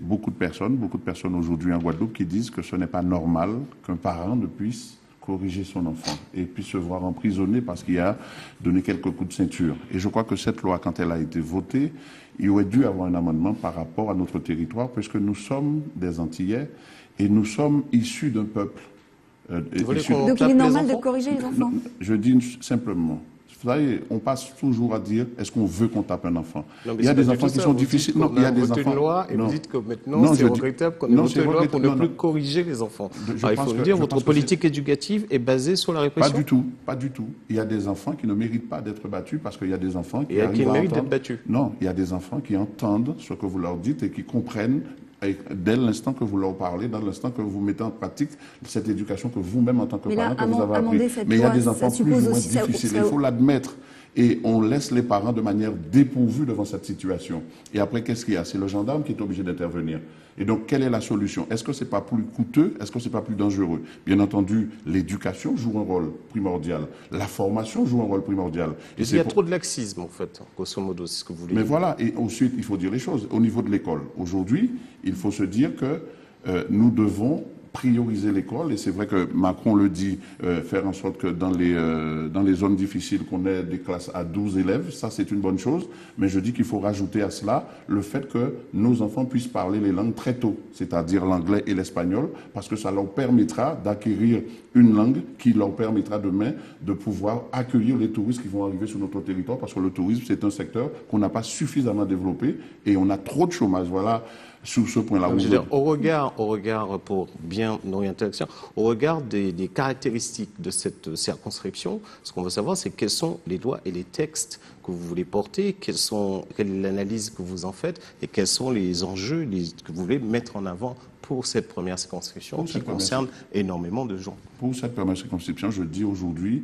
beaucoup de personnes aujourd'hui en Guadeloupe qui disent que ce n'est pas normal qu'un parent ne puisse corriger son enfant et puis se voir emprisonné parce qu'il a donné quelques coups de ceinture. Et je crois que cette loi, quand elle a été votée, il aurait dû avoir un amendement par rapport à notre territoire, puisque nous sommes des Antillais et nous sommes issus d'un peuple. Donc il est normal de corriger les enfants? Non, je dis simplement. Vous savez, on passe toujours à dire est-ce qu'on veut qu'on tape un enfant? Non, il y a des enfants qui sont difficiles. Non, il y a des enfants. Une loi et vous dites que maintenant c'est regrettable qu'on ait voté une loi pour ne plus corriger les enfants. Il faut le dire, votre politique éducative est basée sur la répression? Pas du tout. Il y a des enfants qui ne méritent pas d'être battus parce qu'il y a des enfants qui méritent d'être battus. Non, il y a des enfants qui entendent ce que vous leur dites et qui comprennent dès l'instant que vous leur parlez, dans l'instant que vous mettez en pratique cette éducation que vous-même, en tant que parent, que vous avez appris. Mais il y a des enfants plus ou moins difficiles, il faut l'admettre. Et on laisse les parents de manière dépourvue devant cette situation. Et après, qu'est-ce qu'il y a? C'est le gendarme qui est obligé d'intervenir. Et donc, quelle est la solution? Est-ce que c'est pas plus coûteux? Est-ce que c'est pas plus dangereux? Bien entendu, l'éducation joue un rôle primordial. La formation joue un rôle primordial. Et il y a trop de laxisme, en fait, grosso modo, c'est ce que vous voulez dire. Mais voilà, et ensuite, il faut dire les choses. Au niveau de l'école, aujourd'hui, il faut se dire que nous devons prioriser l'école, et c'est vrai que Macron le dit, faire en sorte que dans les zones difficiles qu'on ait des classes à 12 élèves, ça c'est une bonne chose, mais je dis qu'il faut rajouter à cela le fait que nos enfants puissent parler les langues très tôt, c'est-à-dire l'anglais et l'espagnol, parce que ça leur permettra d'acquérir une langue qui leur permettra demain de pouvoir accueillir les touristes qui vont arriver sur notre territoire, parce que le tourisme c'est un secteur qu'on n'a pas suffisamment développé et on a trop de chômage. Voilà. Sur ce point-là. Au regard, pour bien orienter l'action, au regard des caractéristiques de cette circonscription, ce qu'on veut savoir, c'est quels sont les lois et les textes que vous voulez porter, quelle est l'analyse que vous en faites et quels sont les enjeux que vous voulez mettre en avant pour cette première circonscription qui concerne énormément de gens. Pour cette première circonscription, je dis aujourd'hui,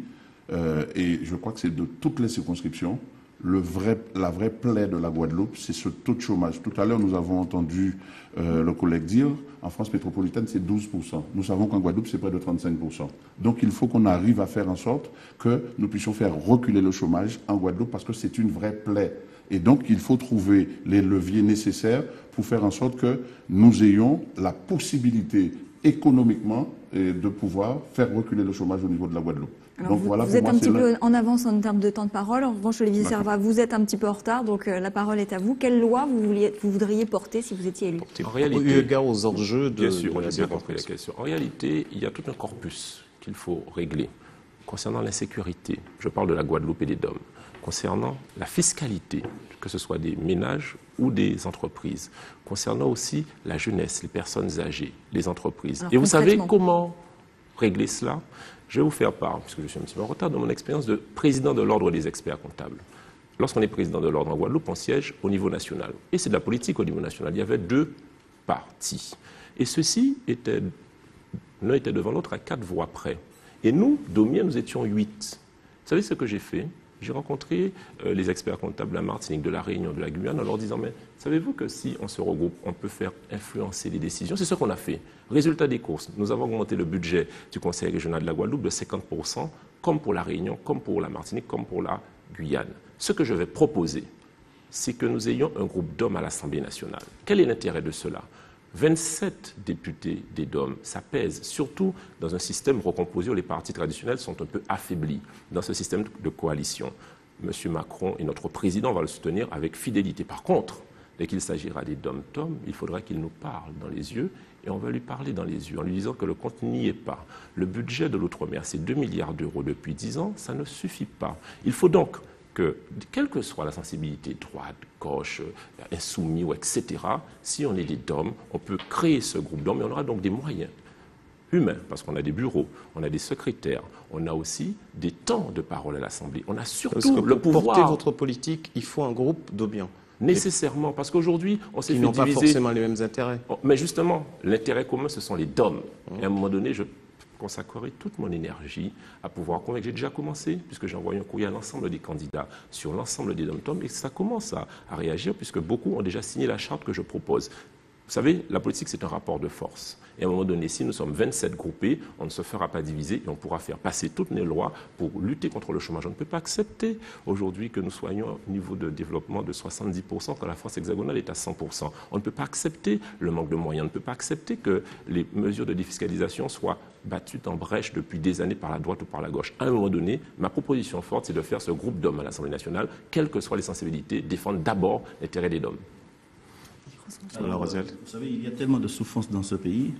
et je crois que c'est de toutes les circonscriptions, la vraie plaie de la Guadeloupe, c'est ce taux de chômage. Tout à l'heure, nous avons entendu le collègue dire, en France métropolitaine, c'est 12%. Nous savons qu'en Guadeloupe, c'est près de 35%. Donc, il faut qu'on arrive à faire en sorte que nous puissions faire reculer le chômage en Guadeloupe parce que c'est une vraie plaie. Et donc, il faut trouver les leviers nécessaires pour faire en sorte que nous ayons la possibilité économiquement de pouvoir faire reculer le chômage au niveau de la Guadeloupe. Alors donc, vous êtes un petit peu en avance en termes de temps de parole. En revanche, Olivier Serva, vous êtes un petit peu en retard, donc la parole est à vous. Quelle loi vous voudriez porter si vous étiez élu? En réalité, égard aux enjeux de... Bien sûr, on a bien compris la question. En réalité, il y a tout un corpus qu'il faut régler. Concernant l'insécurité, je parle de la Guadeloupe et des DOM. Concernant la fiscalité, que ce soit des ménages ou des entreprises. Concernant aussi la jeunesse, les personnes âgées, les entreprises. Alors, et vous savez comment régler cela? Je vais vous faire part, puisque je suis un petit peu en retard, de mon expérience de président de l'Ordre des experts comptables. Lorsqu'on est président de l'Ordre en Guadeloupe, on siège au niveau national. Et c'est de la politique au niveau national. Il y avait 2 partis. Et ceux-ci l'un était devant l'autre à 4 voix près. Et nous, Domiens, nous étions 8. Vous savez ce que j'ai fait? J'ai rencontré les experts comptables de la Martinique, de la Réunion, de la Guyane, en leur disant, mais savez-vous que si on se regroupe, on peut faire influencer les décisions? C'est ce qu'on a fait. Résultat des courses, nous avons augmenté le budget du Conseil régional de la Guadeloupe de 50%, comme pour la Réunion, comme pour la Martinique, comme pour la Guyane. Ce que je vais proposer, c'est que nous ayons un groupe d'hommes à l'Assemblée nationale. Quel est l'intérêt de cela? 27 députés des DOM, ça pèse, surtout dans un système recomposé où les partis traditionnels sont un peu affaiblis dans ce système de coalition. M. Macron et notre président vont le soutenir avec fidélité. Par contre, dès qu'il s'agira des DOM-TOM, il faudra qu'il nous parle dans les yeux et on va lui parler dans les yeux en lui disant que le compte n'y est pas. Le budget de l'outre-mer, c'est 2 milliards d'euros depuis 10 ans, ça ne suffit pas. Il faut donc que, quelle que soit la sensibilité, droite, gauche, insoumis, ou etc., si on est des DOM, on peut créer ce groupe d'hommes et on aura donc des moyens humains, parce qu'on a des bureaux, on a des secrétaires, on a aussi des temps de parole à l'Assemblée. On a surtout le pouvoir. Pour porter votre politique, il faut un groupe d'Obiens. Nécessairement, parce qu'aujourd'hui, on s'est fait diviser. Ils n'ont pas forcément les mêmes intérêts. Mais justement, l'intérêt commun, ce sont les DOM. Et à un moment donné, je consacrerai toute mon énergie à pouvoir convaincre. J'ai déjà commencé, puisque j'ai envoyé un courrier à l'ensemble des candidats sur l'ensemble des DOM-TOM, et ça commence à réagir, puisque beaucoup ont déjà signé la charte que je propose. Vous savez, la politique, c'est un rapport de force. Et à un moment donné, si nous sommes 27 groupés, on ne se fera pas diviser et on pourra faire passer toutes les lois pour lutter contre le chômage. On ne peut pas accepter aujourd'hui que nous soyons au niveau de développement de 70% quand la France hexagonale est à 100%. On ne peut pas accepter le manque de moyens. On ne peut pas accepter que les mesures de défiscalisation soient battues en brèche depuis des années par la droite ou par la gauche. À un moment donné, ma proposition forte, c'est de faire ce groupe d'hommes à l'Assemblée nationale, quelles que soient les sensibilités, défendre d'abord l'intérêt des DOM. Alors, vous savez, il y a tellement de souffrance dans ce pays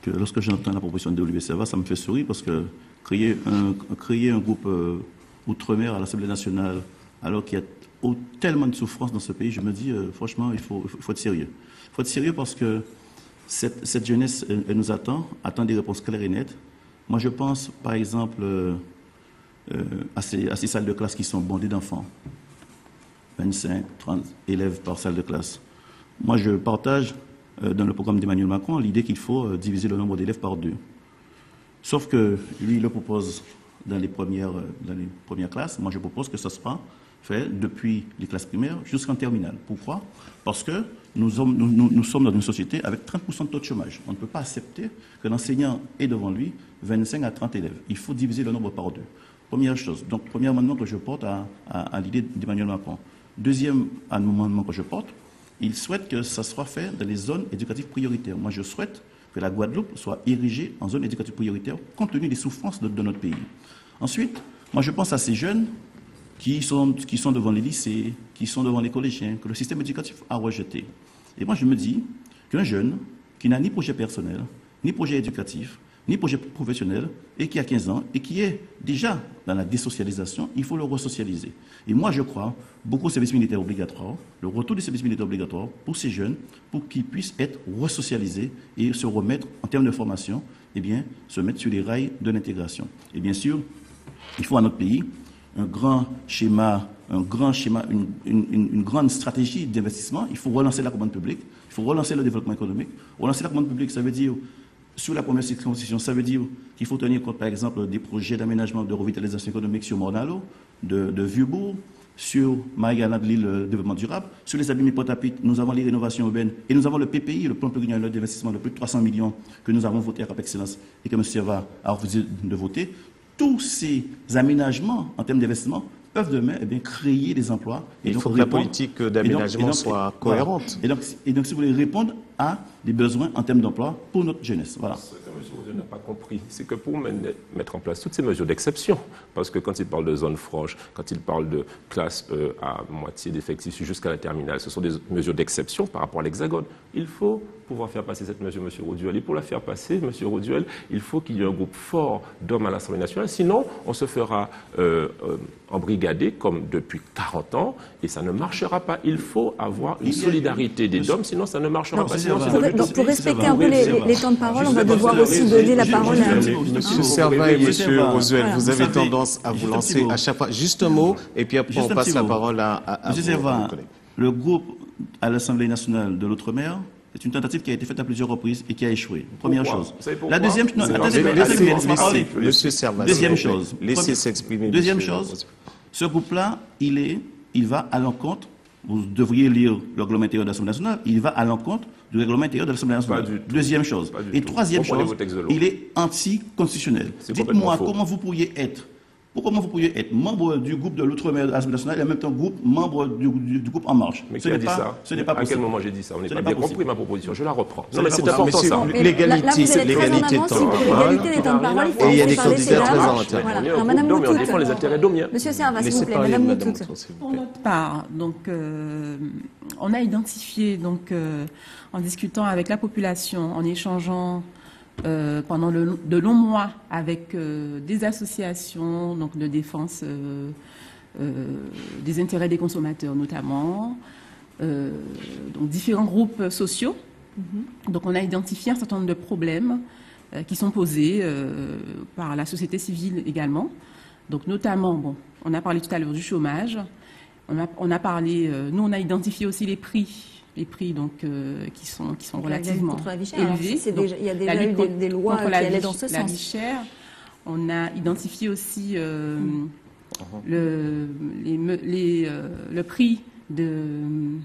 que lorsque j'entends la proposition d'Olivier Serva, ça me fait sourire parce que créer un groupe outre-mer à l'Assemblée nationale, alors qu'il y a tellement de souffrance dans ce pays, je me dis, franchement, il faut être sérieux. Il faut être sérieux parce que cette jeunesse, elle nous attend des réponses claires et nettes. Moi, je pense, par exemple, à ces salles de classe qui sont bondées d'enfants. 25, 30 élèves par salle de classe. Moi, je partage dans le programme d'Emmanuel Macron l'idée qu'il faut diviser le nombre d'élèves par 2. Sauf que lui, il le propose dans les premières classes. Moi, je propose que ça sera fait depuis les classes primaires jusqu'en terminale. Pourquoi? Parce que nous sommes dans une société avec 30% de taux de chômage. On ne peut pas accepter que l'enseignant ait devant lui 25 à 30 élèves. Il faut diviser le nombre par 2. Première chose. Donc, premier amendement que je porte à l'idée d'Emmanuel Macron. Deuxième amendement que je porte, ils souhaitent que ça soit fait dans les zones éducatives prioritaires. Moi, je souhaite que la Guadeloupe soit érigée en zone éducative prioritaire compte tenu des souffrances de notre pays. Ensuite, moi, je pense à ces jeunes qui sont devant les lycées, qui sont devant les collégiens, que le système éducatif a rejeté. Et moi, je me dis qu'un jeune qui n'a ni projet personnel, ni projet éducatif, ni projet professionnel, et qui a 15 ans, et qui est déjà dans la désocialisation, il faut le resocialiser. Et moi, je crois beaucoup au service militaire obligatoire, le retour du service militaire obligatoire pour ces jeunes, pour qu'ils puissent être resocialisés et se remettre, en termes de formation, eh bien, se mettre sur les rails de l'intégration. Et bien sûr, il faut à notre pays un grand schéma, une grande stratégie d'investissement. Il faut relancer la commande publique, il faut relancer le développement économique. Relancer la commande publique, ça veut dire, sur la première circonscription, ça veut dire qu'il faut tenir compte, par exemple, des projets d'aménagement de revitalisation économique sur Mornalo, de Vieux-Bourg, sur Marie-Galante, l'île de développement durable. Sur les abîmés Port-à-Pitre, nous avons les rénovations urbaines et nous avons le PPI, le plan pluriannuel d'investissement de plus de 300 millions que nous avons voté à Cap Excellence et que M. Servat a refusé de voter. Tous ces aménagements en termes d'investissement peuvent demain créer des emplois. Il faut que la politique d'aménagement soit cohérente. Voilà. Et donc, si vous voulez répondre à des besoins en termes d'emploi pour notre jeunesse. Voilà. Ce que M. Roduel n'a pas compris, c'est que pour mettre en place toutes ces mesures d'exception, parce que quand il parle de zone franche, quand il parle de classe à moitié d'effectifs jusqu'à la terminale, ce sont des mesures d'exception par rapport à l'Hexagone. Il faut pouvoir faire passer cette mesure, M. Roduel. Et pour la faire passer, M. Roduel, il faut qu'il y ait un groupe fort d'hommes à l'Assemblée nationale. Sinon, on se fera embrigader comme depuis 40 ans et ça ne marchera pas. Il faut avoir une solidarité des hommes, sinon ça ne marchera pas. Pour respecter un peu les temps de parole, on va devoir aussi donner la parole à... Monsieur Servat et Monsieur Roduel, vous avez tendance à vous lancer à chaque fois. Juste un mot, et puis après on passe la parole à Monsieur Servat, le groupe à l'Assemblée nationale de l'Outre-mer, c'est une tentative qui a été faite à plusieurs reprises et qui a échoué. Première chose. La deuxième... Monsieur Servat, deuxième chose. Laissez s'exprimer. Deuxième chose, ce groupe-là, il va à l'encontre, vous devriez lire le règlement intérieur de l'Assemblée nationale, il va à l'encontre du règlement intérieur de l'Assemblée nationale. Deuxième chose. Et troisième chose, il est anticonstitutionnel. Dites-moi comment vous pourriez être membre du groupe de l'Outre-mer de l'Assemblée nationale et en même temps membre du groupe En Marche. Mais qui a dit ça? Ce n'est pas possible. À quel moment j'ai dit ça? On n'est pas bien compris ma proposition. Je la reprends. Non, mais c'est important ça. L'égalité de temps de parole. Et il y a des candidats très en intérêt. Mais on défend les intérêts d'Omiens. Monsieur Servat, s'il vous plaît, Madame Moutout. Pour notre part, donc, on a identifié, donc, en discutant avec la population, en échangeant pendant de longs mois avec des associations donc de défense des intérêts des consommateurs notamment, donc différents groupes sociaux. Donc on a identifié un certain nombre de problèmes qui sont posés par la société civile également. Donc notamment, bon, on a parlé tout à l'heure du chômage, on a parlé, nous on a identifié aussi les prix donc qui sont relativement élevés. Il y a déjà eu des lois qui allaient dans ce sens. La vie chère. On a identifié aussi le prix de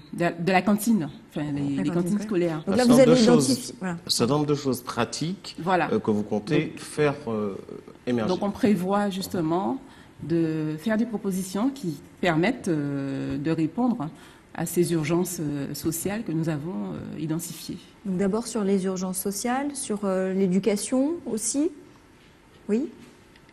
la cantine, enfin les cantines scolaires. Donc là, vous avez identifié un certain nombre de choses pratiques que vous comptez faire émerger. Donc on prévoit justement de faire des propositions qui permettent de répondre à ces urgences sociales que nous avons identifiées. Donc d'abord sur les urgences sociales, sur l'éducation aussi. Oui.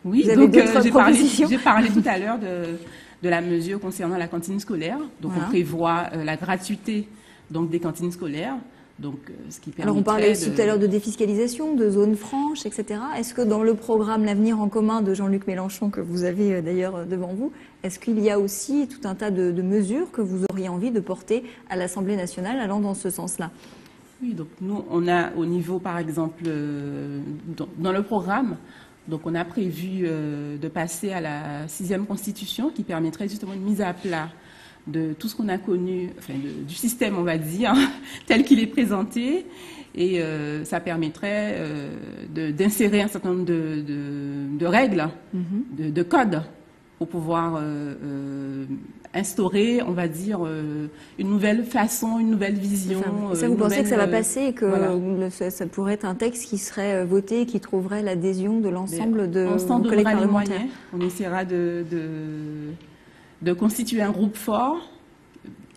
Oui, donc j'ai parlé tout à l'heure de la mesure concernant la cantine scolaire. Donc on prévoit la gratuité donc des cantines scolaires. Donc, ce qui permettrait. Alors on parlait aussi tout à l'heure de défiscalisation, de zones franches, etc. Est-ce que dans le programme L'Avenir en commun de Jean-Luc Mélenchon, que vous avez d'ailleurs devant vous, est-ce qu'il y a aussi tout un tas de mesures que vous auriez envie de porter à l'Assemblée nationale allant dans ce sens-là? Oui, donc nous, on a au niveau, par exemple, dans le programme, donc on a prévu de passer à la 6e constitution qui permettrait justement une mise à plat de tout ce qu'on a connu, enfin du système, on va dire, tel qu'il est présenté. Et ça permettrait d'insérer un certain nombre de règles, de codes, pour pouvoir instaurer, on va dire, une nouvelle façon, une nouvelle vision. Et ça, vous pensez que ça va passer et que ça pourrait être un texte qui serait voté et qui trouverait l'adhésion de l'ensemble de nos collègues parlementaires? On essaiera de constituer un groupe fort,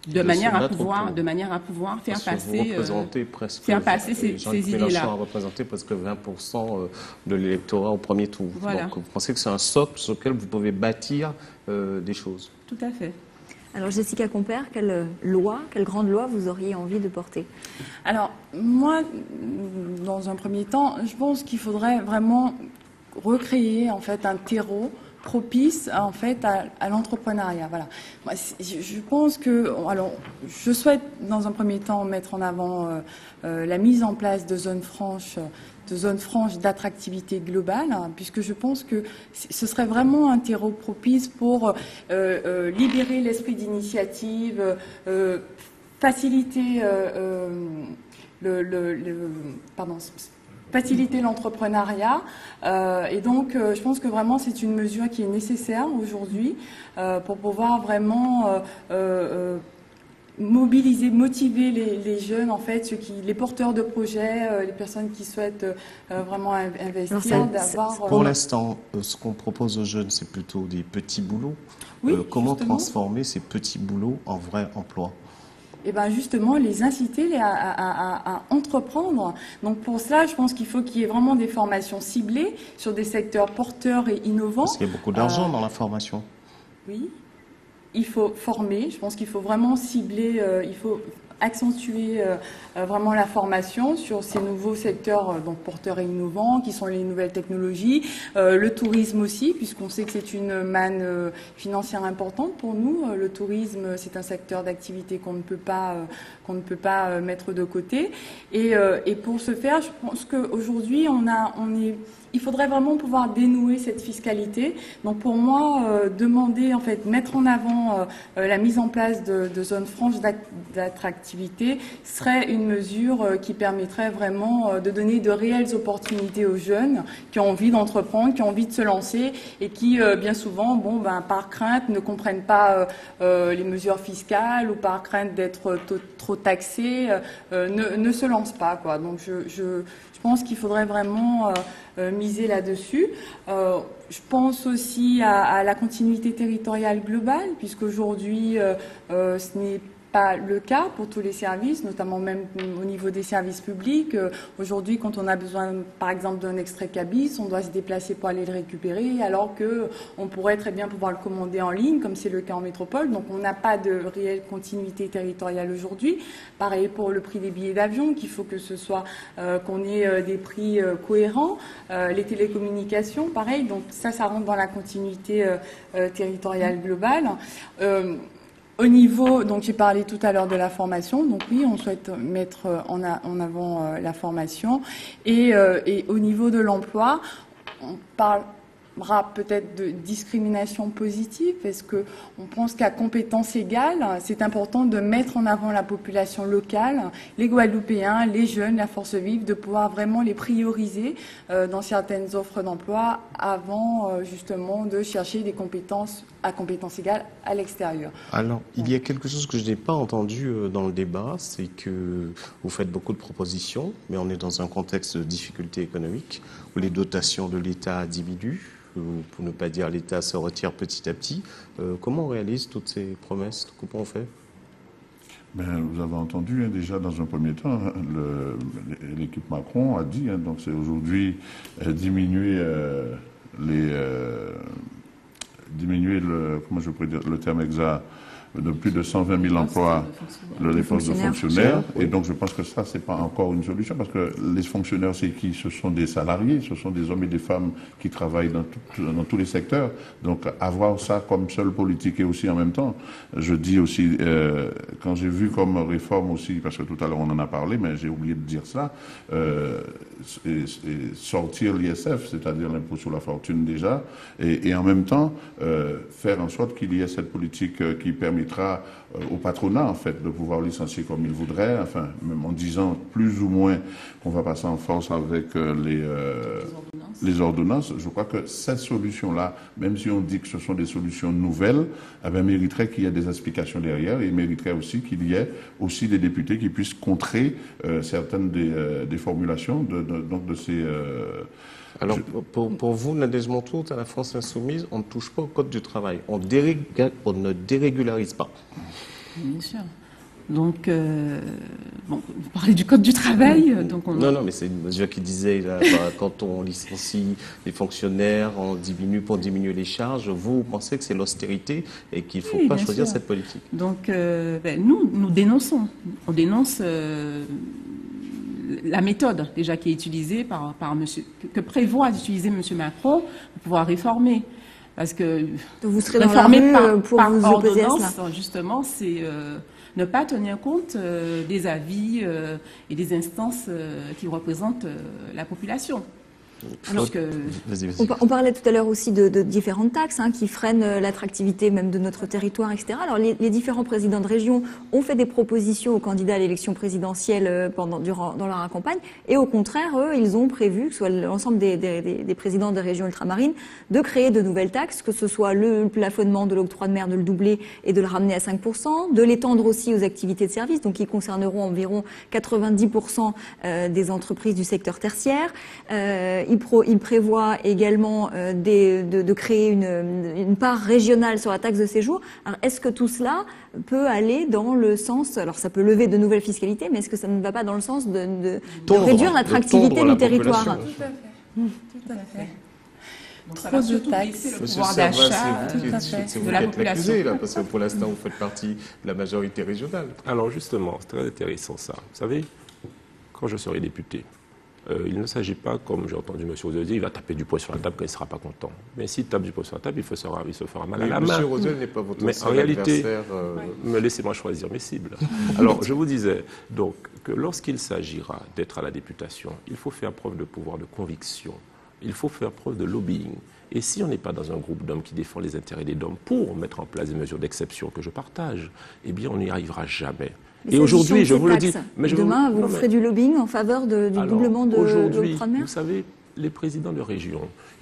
de manière à pouvoir faire passer ces idées-là. a représenté presque 20% de l'électorat au premier tour. Voilà. Donc vous pensez que c'est un socle sur lequel vous pouvez bâtir des choses? Tout à fait. Alors Jessica Compère, quelle grande loi vous auriez envie de porter? Alors moi, dans un premier temps, je pense qu'il faudrait vraiment recréer en fait un terreau propice en fait à l'entrepreneuriat. Voilà. Moi, je pense que, alors, je souhaite dans un premier temps mettre en avant la mise en place de zones franches d'attractivité globale, hein, puisque je pense que ce serait vraiment un terreau propice pour libérer l'esprit d'initiative, faciliter faciliter l'entrepreneuriat. Et donc, je pense que vraiment, c'est une mesure qui est nécessaire aujourd'hui pour pouvoir vraiment motiver les jeunes, en fait, les porteurs de projets, les personnes qui souhaitent vraiment investir. Pour l'instant, ce qu'on propose aux jeunes, c'est plutôt des petits boulots. Oui, comment justement transformer ces petits boulots en vrais emplois? Et ben justement, les inciter à entreprendre. Donc pour cela, je pense qu'il faut qu'il y ait vraiment des formations ciblées sur des secteurs porteurs et innovants. Parce qu'il y a beaucoup d'argent dans la formation. Oui, il faut former. Je pense qu'il faut vraiment cibler, il faut accentuer vraiment la formation sur ces nouveaux secteurs donc porteurs et innovants qui sont les nouvelles technologies, le tourisme aussi, puisqu'on sait que c'est une manne financière importante pour nous. Le tourisme, c'est un secteur d'activité qu'on ne peut pas mettre de côté. Et pour ce faire, je pense qu'aujourd'hui, il faudrait vraiment pouvoir dénouer cette fiscalité. Donc pour moi, mettre en avant la mise en place de zones franches d'attractivité serait une mesure qui permettrait vraiment de donner de réelles opportunités aux jeunes qui ont envie d'entreprendre, qui ont envie de se lancer et qui, bien souvent, par crainte, ne comprennent pas les mesures fiscales ou par crainte d'être trop taxés, ne se lancent pas, quoi. Donc je pense qu'il faudrait vraiment miser là-dessus. Je pense aussi à la continuité territoriale globale, puisqu'aujourd'hui, ce n'est pas le cas pour tous les services, notamment même au niveau des services publics. Aujourd'hui, quand on a besoin, par exemple, d'un extrait cabis, on doit se déplacer pour aller le récupérer, alors que on pourrait très bien pouvoir le commander en ligne, comme c'est le cas en métropole. Donc, on n'a pas de réelle continuité territoriale aujourd'hui. Pareil pour le prix des billets d'avion, qu'il faut que ce soit qu'on ait des prix cohérents. Les télécommunications, pareil. Donc, ça rentre dans la continuité territoriale globale. Au niveau, donc j'ai parlé tout à l'heure de la formation, donc oui, on souhaite mettre en avant la formation. Et au niveau de l'emploi, on parlera peut-être de discrimination positive, parce que on pense qu'à compétences égales, c'est important de mettre en avant la population locale, les Guadeloupéens, les jeunes, la force vive, de pouvoir vraiment les prioriser dans certaines offres d'emploi avant justement de chercher des compétences à compétences égales à l'extérieur. Alors, il y a quelque chose que je n'ai pas entendu dans le débat, c'est que vous faites beaucoup de propositions, mais on est dans un contexte de difficulté économique où les dotations de l'État diminuent, pour ne pas dire l'État se retire petit à petit. Comment on réalise toutes ces promesses? Comment on fait? Vous avez entendu déjà dans un premier temps, l'équipe Macron a dit, donc c'est aujourd'hui diminuer comment je pourrais dire, le terme exact, de plus de 120 000 emplois les postes de fonctionnaires. Et donc, je pense que ça, c'est pas encore une solution, parce que les fonctionnaires, c'est qui? Ce sont des salariés, ce sont des hommes et des femmes qui travaillent dans tous les secteurs. Donc, avoir ça comme seule politique et aussi en même temps, je dis aussi, quand j'ai vu comme réforme aussi, parce que tout à l'heure on en a parlé, mais j'ai oublié de dire ça, sortir l'ISF, c'est-à-dire l'impôt sur la fortune déjà, et en même temps, faire en sorte qu'il y ait cette politique qui permettra au patronat, en fait, de pouvoir licencier comme il voudrait, enfin, même en disant plus ou moins qu'on va passer en force avec les ordonnances. Je crois que cette solution-là, même si on dit que ce sont des solutions nouvelles, mériterait qu'il y ait des explications derrière, et mériterait aussi qu'il y ait aussi des députés qui puissent contrer certaines des formulations de ces... Alors, pour vous, Nadège Montoute, à la France Insoumise, on ne touche pas au Code du travail. On ne dérégularise pas. Bien sûr. Donc, bon, vous parlez du Code du travail. Donc Non, mais c'est une mesure qui disait, là, quand on licencie les fonctionnaires, on diminue pour diminuer les charges. Vous pensez que c'est l'austérité et qu'il ne faut pas choisir cette politique? Donc, nous dénonçons. On dénonce la méthode déjà qui est utilisée par monsieur, que prévoit d'utiliser M. Macron pour pouvoir réformer. Parce que vous serez dans la rue pour par vous opposer à ordonnance, cela. justement, c'est ne pas tenir compte des avis et des instances qui représentent la population. Alors, Vas-y. on parlait tout à l'heure aussi de différentes taxes qui freinent l'attractivité même de notre territoire, etc. Alors les différents présidents de région ont fait des propositions aux candidats à l'élection présidentielle dans leur campagne, et au contraire, eux, ils ont prévu, que ce soit l'ensemble des présidents des régions ultramarines, de créer de nouvelles taxes, que ce soit le plafonnement de l'octroi de mer, de le doubler et de le ramener à 5%, de l'étendre aussi aux activités de services, donc qui concerneront environ 90% des entreprises du secteur tertiaire. Il prévoit également de créer une part régionale sur la taxe de séjour. Alors, est-ce que tout cela peut aller dans le sens... Alors, ça peut lever de nouvelles fiscalités, mais est-ce que ça ne va pas dans le sens de réduire l'attractivité du territoire? Tout à fait. Tout à fait. Donc, Trop de taxes. Le pouvoir d'achat C'est vous de la qui êtes population. l'accusé, là, parce que pour l'instant, vous faites partie de la majorité régionale. Alors justement, c'est très intéressant ça. Vous savez, quand je serai député, il ne s'agit pas, comme j'ai entendu M. Rosel dire, il va taper du poing sur la table quand il ne sera pas content. Mais s'il tape du poing sur la table, il se fera mal à la main. M. Rosel n'est pas votre Mais en réalité, adversaire. laissez-moi choisir mes cibles. Alors, je vous disais donc que lorsqu'il s'agira d'être à la députation, il faut faire preuve de pouvoir de conviction. Il faut faire preuve de lobbying. Et si on n'est pas dans un groupe d'hommes qui défend les intérêts des hommes pour mettre en place des mesures d'exception que je partage, eh bien, on n'y arrivera jamais. Mais et aujourd'hui, je vous le dis... Demain, vous ferez du lobbying en faveur du doublement de l'octroi de mer? Vous savez, les présidents de région,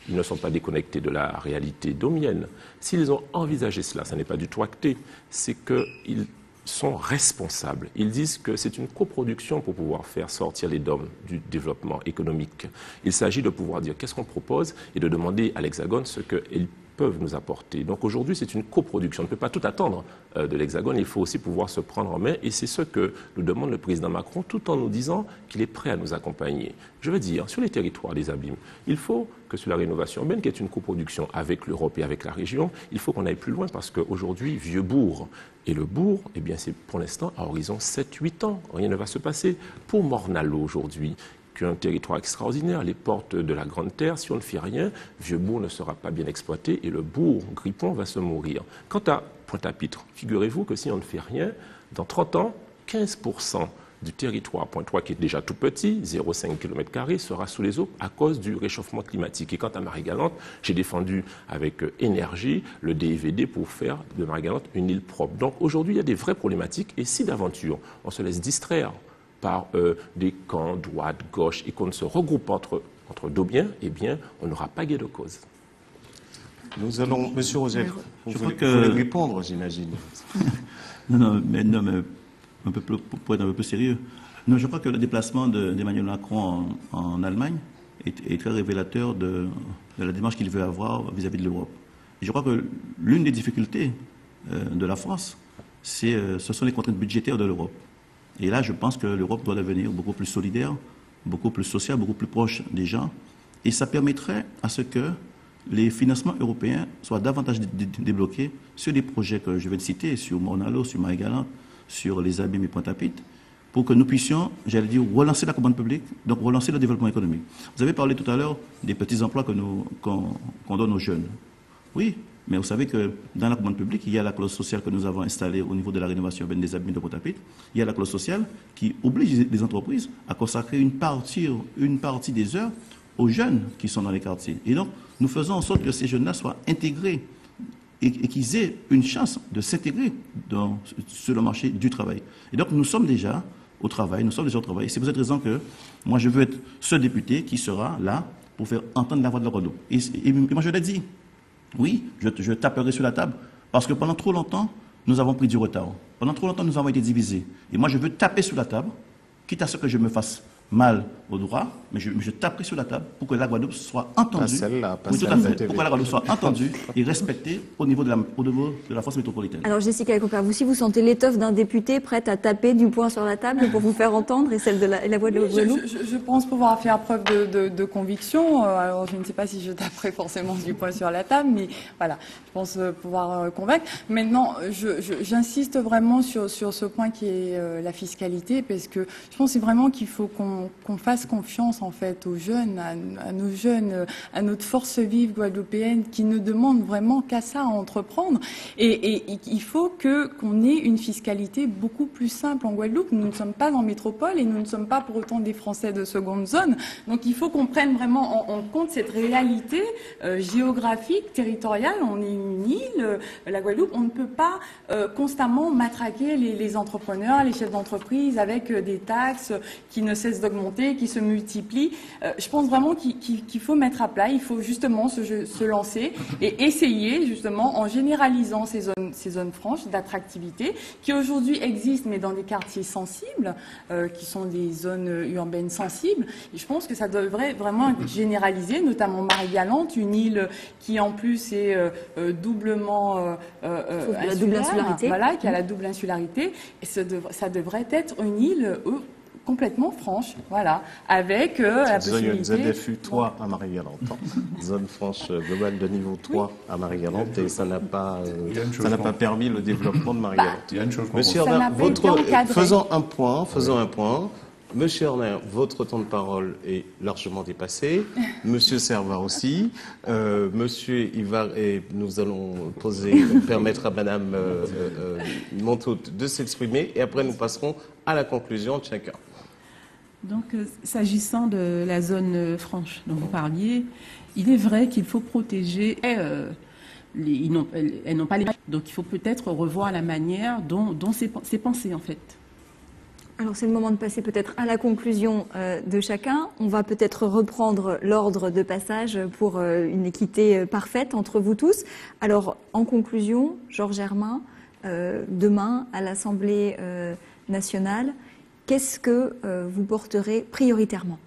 ils ne sont pas déconnectés de la réalité domienne. S'ils ont envisagé cela, ça n'est pas du tout acté, c'est qu'ils sont responsables. Ils disent que c'est une coproduction pour pouvoir faire sortir les DOM du développement économique. Il s'agit de pouvoir dire qu'est-ce qu'on propose et de demander à l'Hexagone ce qu'ils peuvent nous apporter. Donc aujourd'hui, c'est une coproduction. On ne peut pas tout attendre de l'Hexagone. Il faut aussi pouvoir se prendre en main. Et c'est ce que nous demande le président Macron, tout en nous disant qu'il est prêt à nous accompagner. Je veux dire, sur les territoires des abîmes, il faut que sur la rénovation urbaine, qui est une coproduction avec l'Europe et avec la région, il faut qu'on aille plus loin parce qu'aujourd'hui, Vieux-Bourg, et le bourg, eh bien, c'est pour l'instant à horizon 7-8 ans. Rien ne va se passer. Pour Morne-à-l'Eau aujourd'hui, qui est un territoire extraordinaire, les portes de la Grande Terre, si on ne fait rien, Vieux-Bourg ne sera pas bien exploité et le bourg Grippon va se mourir. Quant à Pointe-à-Pitre, figurez-vous que si on ne fait rien, dans 30 ans, 15% du territoire pointois, qui est déjà tout petit, 0,5 km², sera sous les eaux à cause du réchauffement climatique. Et quant à Marie-Galante, j'ai défendu avec énergie le DVD pour faire de Marie-Galante une île propre. Donc aujourd'hui, il y a des vraies problématiques et si d'aventure, on se laisse distraire par des camps, droite, gauche, et qu'on ne se regroupe entre Daubiens, eh bien, on n'aura pas gain de cause. Nous allons, Monsieur Rosel, vous voulez répondre, j'imagine. Non, mais pour être un peu plus sérieux, non, je crois que le déplacement d'Emmanuel Macron en Allemagne est très révélateur de la démarche qu'il veut avoir vis-à-vis de l'Europe. Et je crois que l'une des difficultés de la France, ce sont les contraintes budgétaires de l'Europe. Et là, je pense que l'Europe doit devenir beaucoup plus solidaire, beaucoup plus sociale, beaucoup plus proche des gens. Et ça permettrait à ce que les financements européens soient davantage débloqués sur des projets que je vais citer, sur Morne-à-l'Eau, sur Marie-Galante, sur les Abîmes et Pointe-à-Pitre, pour que nous puissions, j'allais dire, relancer la commande publique, donc relancer le développement économique. Vous avez parlé tout à l'heure des petits emplois qu'on donne aux jeunes. Oui, mais vous savez que dans la commande publique, il y a la clause sociale que nous avons installée au niveau de la rénovation urbaine des Abîmes de Pointe-à-Pitre. Il y a la clause sociale qui oblige les entreprises à consacrer une partie des heures aux jeunes qui sont dans les quartiers. Et donc, nous faisons en sorte que ces jeunes-là soient intégrés et qu'ils aient une chance de s'intégrer sur le marché du travail. Et donc, nous sommes déjà au travail, C'est pour cette raison que moi, je veux être ce député qui sera là pour faire entendre la voix de la Guadeloupe. Et moi, je l'ai dit. Oui, je taperai sur la table parce que pendant trop longtemps, nous avons pris du retard. Pendant trop longtemps, nous avons été divisés. Et moi, je veux taper sur la table, quitte à ce que je me fasse mal au droit, mais je taperai sur la table pour que la Guadeloupe soit entendue. Pas celle-là, pas Oui, tout à celle-là, fait. Pour que la Guadeloupe soit entendue et respectée au niveau de la France métropolitaine. Alors Jessica Compère, vous aussi, vous sentez l'étoffe d'un député prête à taper du poing sur la table pour vous faire entendre et celle de la voix de la Guadeloupe? Je pense pouvoir faire preuve de conviction. Alors je ne sais pas si je taperai forcément du poing sur la table, mais voilà, je pense pouvoir convaincre. Maintenant, j'insiste vraiment sur ce point qui est la fiscalité, parce que je pense vraiment qu'il faut qu'on fasse confiance en fait aux jeunes, à nos jeunes, à notre force vive guadeloupéenne qui ne demande vraiment qu'à ça, à entreprendre. Et il faut qu'on ait une fiscalité beaucoup plus simple en Guadeloupe. Nous ne sommes pas en métropole et nous ne sommes pas pour autant des Français de seconde zone. Donc il faut qu'on prenne vraiment en compte cette réalité géographique, territoriale. On est une île, la Guadeloupe. On ne peut pas constamment matraquer les entrepreneurs, les chefs d'entreprise avec des taxes qui ne cessent d'augmenter, qui se multiplient. Je pense vraiment qu'il faut mettre à plat, il faut justement se lancer et essayer justement en généralisant ces zones franches d'attractivité qui aujourd'hui existent mais dans des quartiers sensibles, qui sont des zones urbaines sensibles. Et je pense que ça devrait vraiment être généralisé, notamment Marie-Galante, une île qui en plus est doublement la double insularité. Voilà, qui a la double insularité. Et ça devrait être une île complètement franche, voilà, avec la possibilité... ZFU 3 à Marie-Galante. Zone franche globale de niveau 3 à Marie-Galante, et ça n'a pas permis le développement de Marie-Galante. Il y a une chose Monsieur Horner, faisons un point. Monsieur Horner, votre temps de parole est largement dépassé. Monsieur Servat aussi. Monsieur Ivar, et nous allons permettre à Madame Montaut de s'exprimer, et après nous passerons à la conclusion de chacun. Donc, s'agissant de la zone franche dont vous parliez, il est vrai qu'il faut protéger. Elles n'ont pas les. Donc, il faut peut-être revoir la manière dont c'est pensé, en fait. Alors, c'est le moment de passer peut-être à la conclusion de chacun. On va peut-être reprendre l'ordre de passage pour une équité parfaite entre vous tous. Alors, en conclusion, Georges Hermin, demain, à l'Assemblée nationale, qu'est-ce que vous porterez prioritairement?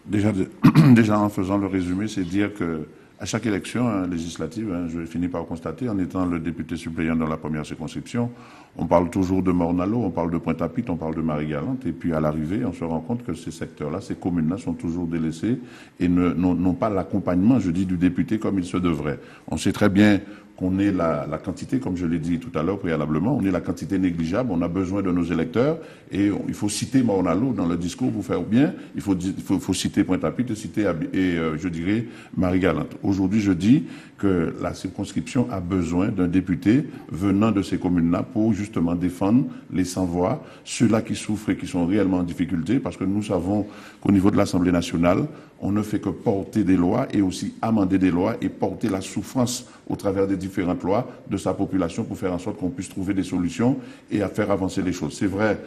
Déjà en faisant le résumé, c'est dire que à chaque élection législative, je finis par constater, en étant le député suppléant dans la première circonscription, on parle toujours de Morne-à-l'Eau, on parle de Pointe-à-Pitre, on parle de Marie-Galante, et puis à l'arrivée, on se rend compte que ces secteurs-là, ces communes-là sont toujours délaissées et n'ont pas l'accompagnement, je dis, du député comme il se devrait. On sait très bien qu'on est la quantité, comme je l'ai dit tout à l'heure préalablement, on est la quantité négligeable, on a besoin de nos électeurs, et il faut citer Morne-à-l'Eau dans le discours pour faire bien, il faut citer Pointe-à-Pitre, je dirais Marie-Galante. Aujourd'hui, je dis que la circonscription a besoin d'un député venant de ces communes-là pour justement défendre les sans-voix, ceux-là qui souffrent et qui sont réellement en difficulté, parce que nous savons qu'au niveau de l'Assemblée nationale, on ne fait que porter des lois et aussi amender des lois et porter la souffrance au travers des différentes lois de sa population pour faire en sorte qu'on puisse trouver des solutions et à faire avancer les choses. C'est vrai,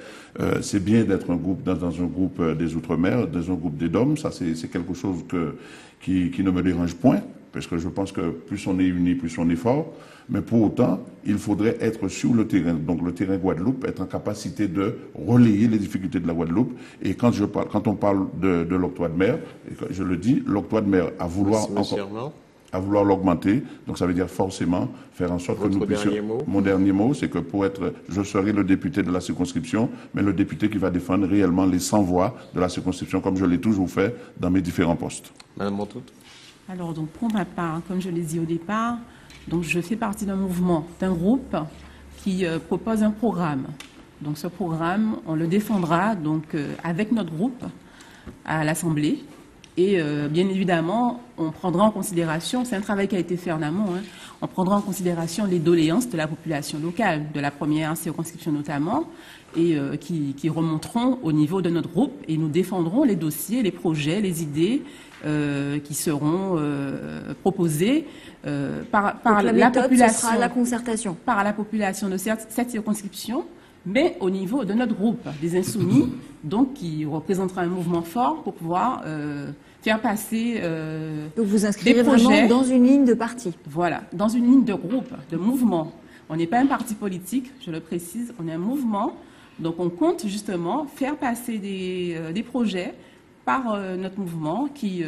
c'est bien d'être dans un groupe des Outre-mer, dans un groupe des DOM, ça c'est quelque chose qui ne me dérange point, parce que je pense que plus on est unis, plus on est fort. Mais pour autant, il faudrait être sur le terrain, donc le terrain Guadeloupe, être en capacité de relayer les difficultés de la Guadeloupe. Et quand on parle de l'octroi de mer, je le dis, l'octroi de mer à vouloir l'augmenter, donc ça veut dire forcément faire en sorte que nous puissions... Mon dernier mot, c'est que je serai le député de la circonscription, mais le député qui va défendre réellement les sans-voix de la circonscription, comme je l'ai toujours fait dans mes différents postes. Madame Montaut. Alors, donc, pour ma part, comme je l'ai dit au départ, donc je fais partie d'un groupe qui propose un programme. Donc, ce programme, on le défendra donc avec notre groupe à l'Assemblée. Et bien évidemment, on prendra en considération, c'est un travail qui a été fait en amont, on prendra en considération les doléances de la population locale, de la première circonscription notamment, et qui remonteront au niveau de notre groupe, et nous défendrons les dossiers, les projets, les idées qui seront proposés par la population. Ce sera la concertation. Par la population de cette circonscription, mais au niveau de notre groupe des Insoumis, donc qui représentera un mouvement fort pour pouvoir faire passer donc vous inscrivez vraiment dans une ligne de parti. Voilà, dans une ligne de groupe, de mouvement. On n'est pas un parti politique, je le précise, on est un mouvement Donc on compte justement faire passer des projets par notre mouvement qui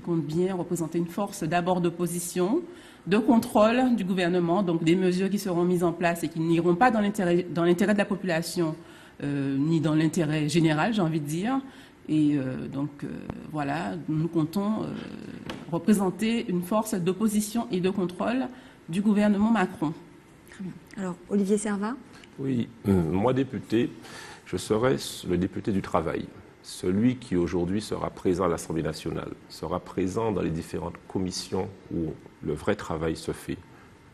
compte bien représenter une force d'abord d'opposition, de contrôle du gouvernement, donc des mesures qui seront mises en place et qui n'iront pas dans l'intérêt de la population ni dans l'intérêt général, j'ai envie de dire. Et voilà, nous comptons représenter une force d'opposition et de contrôle du gouvernement Macron. Très bien. Alors, Olivier Servat? Oui, moi député, je serai le député du travail. Celui qui aujourd'hui sera présent à l'Assemblée nationale, sera présent dans les différentes commissions où le vrai travail se fait,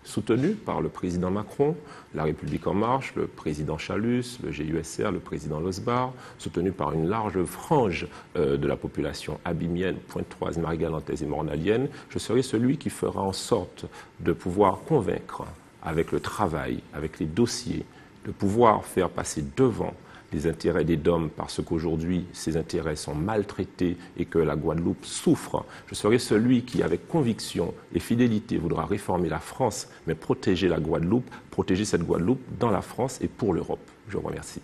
soutenu par le président Macron, la République En Marche, le président Chalus, le GUSR, le président Losbar, soutenu par une large frange de la population abimienne, pointoise, marie-galantaise et mornalienne. Je serai celui qui fera en sorte de pouvoir convaincre avec le travail, avec les dossiers, de pouvoir faire passer devant les intérêts des DOM parce qu'aujourd'hui, ces intérêts sont maltraités et que la Guadeloupe souffre. Je serai celui qui, avec conviction et fidélité, voudra réformer la France, mais protéger la Guadeloupe, protéger cette Guadeloupe dans la France et pour l'Europe. Je vous remercie.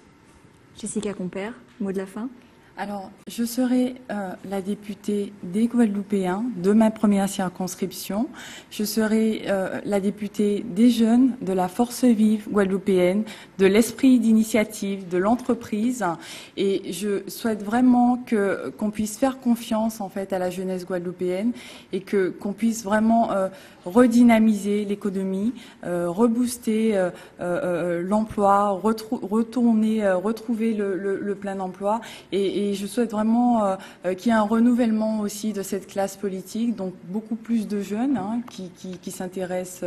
Jessica Compère, mot de la fin? Alors, je serai la députée des Guadeloupéens de ma première circonscription. Je serai la députée des jeunes, de la force vive guadeloupéenne, de l'esprit d'initiative, de l'entreprise. Et je souhaite vraiment qu'on puisse faire confiance en fait à la jeunesse guadeloupéenne et qu'on puisse vraiment redynamiser l'économie, rebooster l'emploi, retrouver le plein emploi et je souhaite vraiment qu'il y ait un renouvellement aussi de cette classe politique, donc beaucoup plus de jeunes qui s'intéressent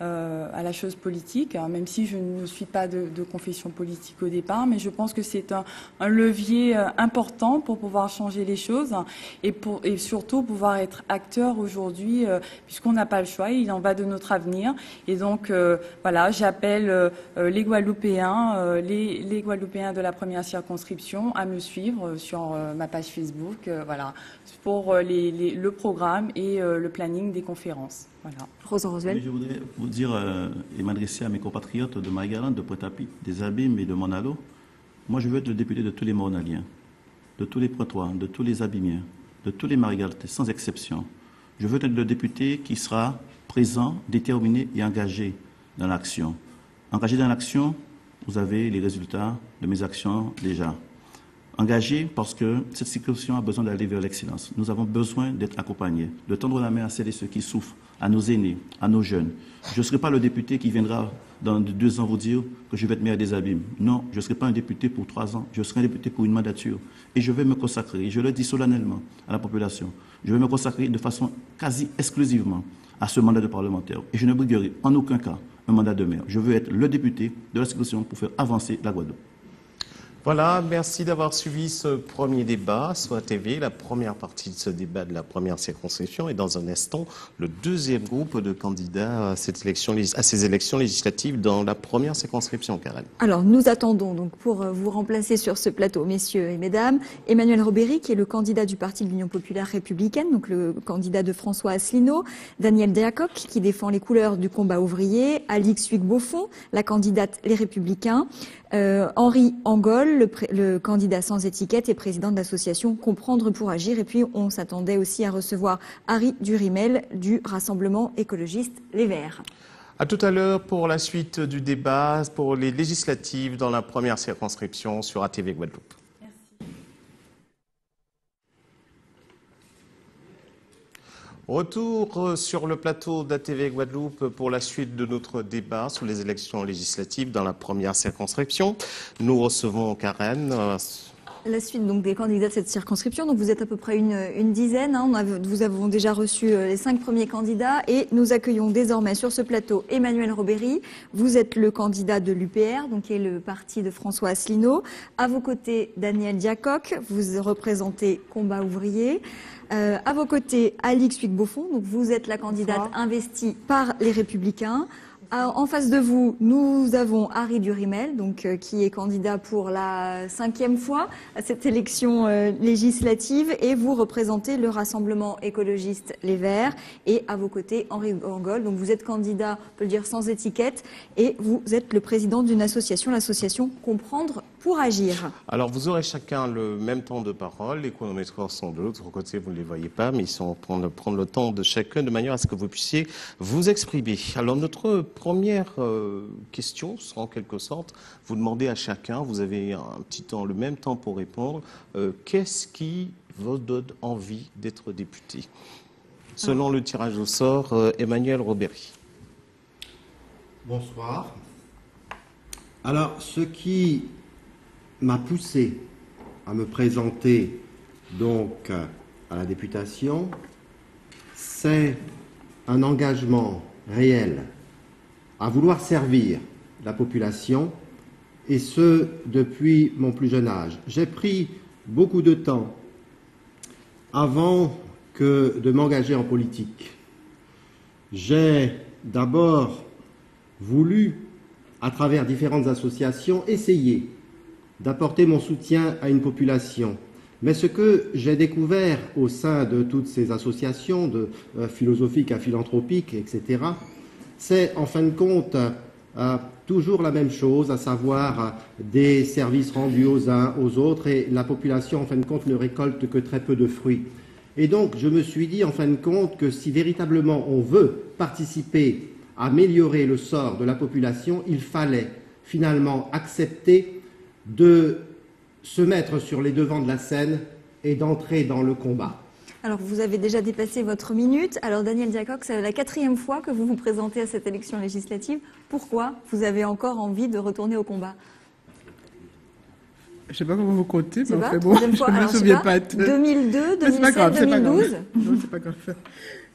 à la chose politique, même si je ne suis pas de confession politique au départ, mais je pense que c'est un levier important pour pouvoir changer les choses et surtout pouvoir être acteur aujourd'hui, puisqu'on n'a pas le choix, il en va de notre avenir. Et donc voilà, j'appelle les Guadeloupéens, les Guadeloupéens de la première circonscription à me suivre sur ma page Facebook, voilà, pour le programme et le planning des conférences. Voilà. Roswell. Je voudrais vous dire et m'adresser à mes compatriotes de Marie-Galante, de Pointe-à-Pitre, des Abîmes et de Monalo. Moi, je veux être le député de tous les Mornaliens, de tous les Pointois, de tous les Abimiens, de tous les Marie-Galantais, sans exception. Je veux être le député qui sera présent, déterminé et engagé dans l'action. Engagé dans l'action, vous avez les résultats de mes actions déjà. Engagé parce que cette circonscription a besoin d'aller vers l'excellence. Nous avons besoin d'être accompagnés, de tendre la main à celles et ceux qui souffrent, à nos aînés, à nos jeunes. Je ne serai pas le député qui viendra dans 2 ans vous dire que je vais être maire des Abîmes. Non, je ne serai pas un député pour 3 ans, je serai un député pour une mandature. Et je vais me consacrer, je le dis solennellement à la population, je vais me consacrer de façon quasi exclusivement à ce mandat de parlementaire. Et je ne briguerai en aucun cas un mandat de maire. Je veux être le député de la circonscription pour faire avancer la Guadeloupe. Voilà, merci d'avoir suivi ce premier débat sur la TV, la première partie de ce débat de la première circonscription et dans un instant, le deuxième groupe de candidats à ces élections législatives dans la première circonscription, Karen. Alors, nous attendons donc pour vous remplacer sur ce plateau, messieurs et mesdames, Emmanuel Robéry, qui est le candidat du Parti de l'Union populaire républicaine, donc le candidat de François Asselineau, Daniel Deacok, qui défend les couleurs du combat ouvrier, Alix Huyghe-Beaufond, la candidate Les Républicains, Henri Angol, le candidat sans étiquette et président de l'association Comprendre pour agir. Et puis, on s'attendait aussi à recevoir Harry Durimel du Rassemblement écologiste Les Verts. À tout à l'heure pour la suite du débat pour les législatives dans la première circonscription sur ATV Guadeloupe. Retour sur le plateau d'ATV Guadeloupe pour la suite de notre débat sur les élections législatives dans la première circonscription. Nous recevons Karen. La suite donc des candidats de cette circonscription. Donc vous êtes à peu près une dizaine. Nous avons déjà reçu les 5 premiers candidats et nous accueillons désormais sur ce plateau Emmanuel Robéry. Vous êtes le candidat de l'UPR, donc qui est le parti de François Asselineau. À vos côtés, Daniel Deacok. Vous représentez Combat ouvrier. À vos côtés, Alix Huyghe-Beaufond. Donc vous êtes la candidate investie par les Républicains. En face de vous, nous avons Harry Durimel, donc qui est candidat pour la 5e fois à cette élection législative, et vous représentez le Rassemblement écologiste Les Verts. Et à vos côtés, Henri Angol. Donc vous êtes candidat, on peut le dire sans étiquette, et vous êtes le président d'une association, l'association Comprendre pour agir. Alors, vous aurez chacun le même temps de parole. Les chronométreurs sont de l'autre côté, vous ne les voyez pas, mais ils sont en train de prendre le temps de chacun de manière à ce que vous puissiez vous exprimer. Alors, notre première question sera en quelque sorte, vous demandez à chacun, vous avez un petit temps, le même temps pour répondre, qu'est-ce qui vous donne envie d'être député? Selon le tirage au sort, Emmanuel Robéry. Bonsoir. Alors, ce qui m'a poussé à me présenter donc à la députation, c'est un engagement réel à vouloir servir la population, et ce depuis mon plus jeune âge. J'ai pris beaucoup de temps avant que de m'engager en politique. J'ai d'abord voulu, à travers différentes associations, essayer d'apporter mon soutien à une population. Mais ce que j'ai découvert au sein de toutes ces associations, philosophiques à philanthropiques, etc., c'est en fin de compte toujours la même chose, à savoir des services rendus aux uns, aux autres, et la population, en fin de compte, ne récolte que très peu de fruits. Et donc, je me suis dit, en fin de compte, que si véritablement on veut participer à améliorer le sort de la population, il fallait finalement accepter de se mettre sur les devants de la scène et d'entrer dans le combat. Alors, vous avez déjà dépassé votre minute. Alors, Daniel Diacoq, c'est la 4e fois que vous vous présentez à cette élection législative. Pourquoi vous avez encore envie de retourner au combat? Je ne sais pas comment vous comptez, mais enfin bon, je ne me souviens pas. 2002, 2007, 2012 Non, c'est pas grave.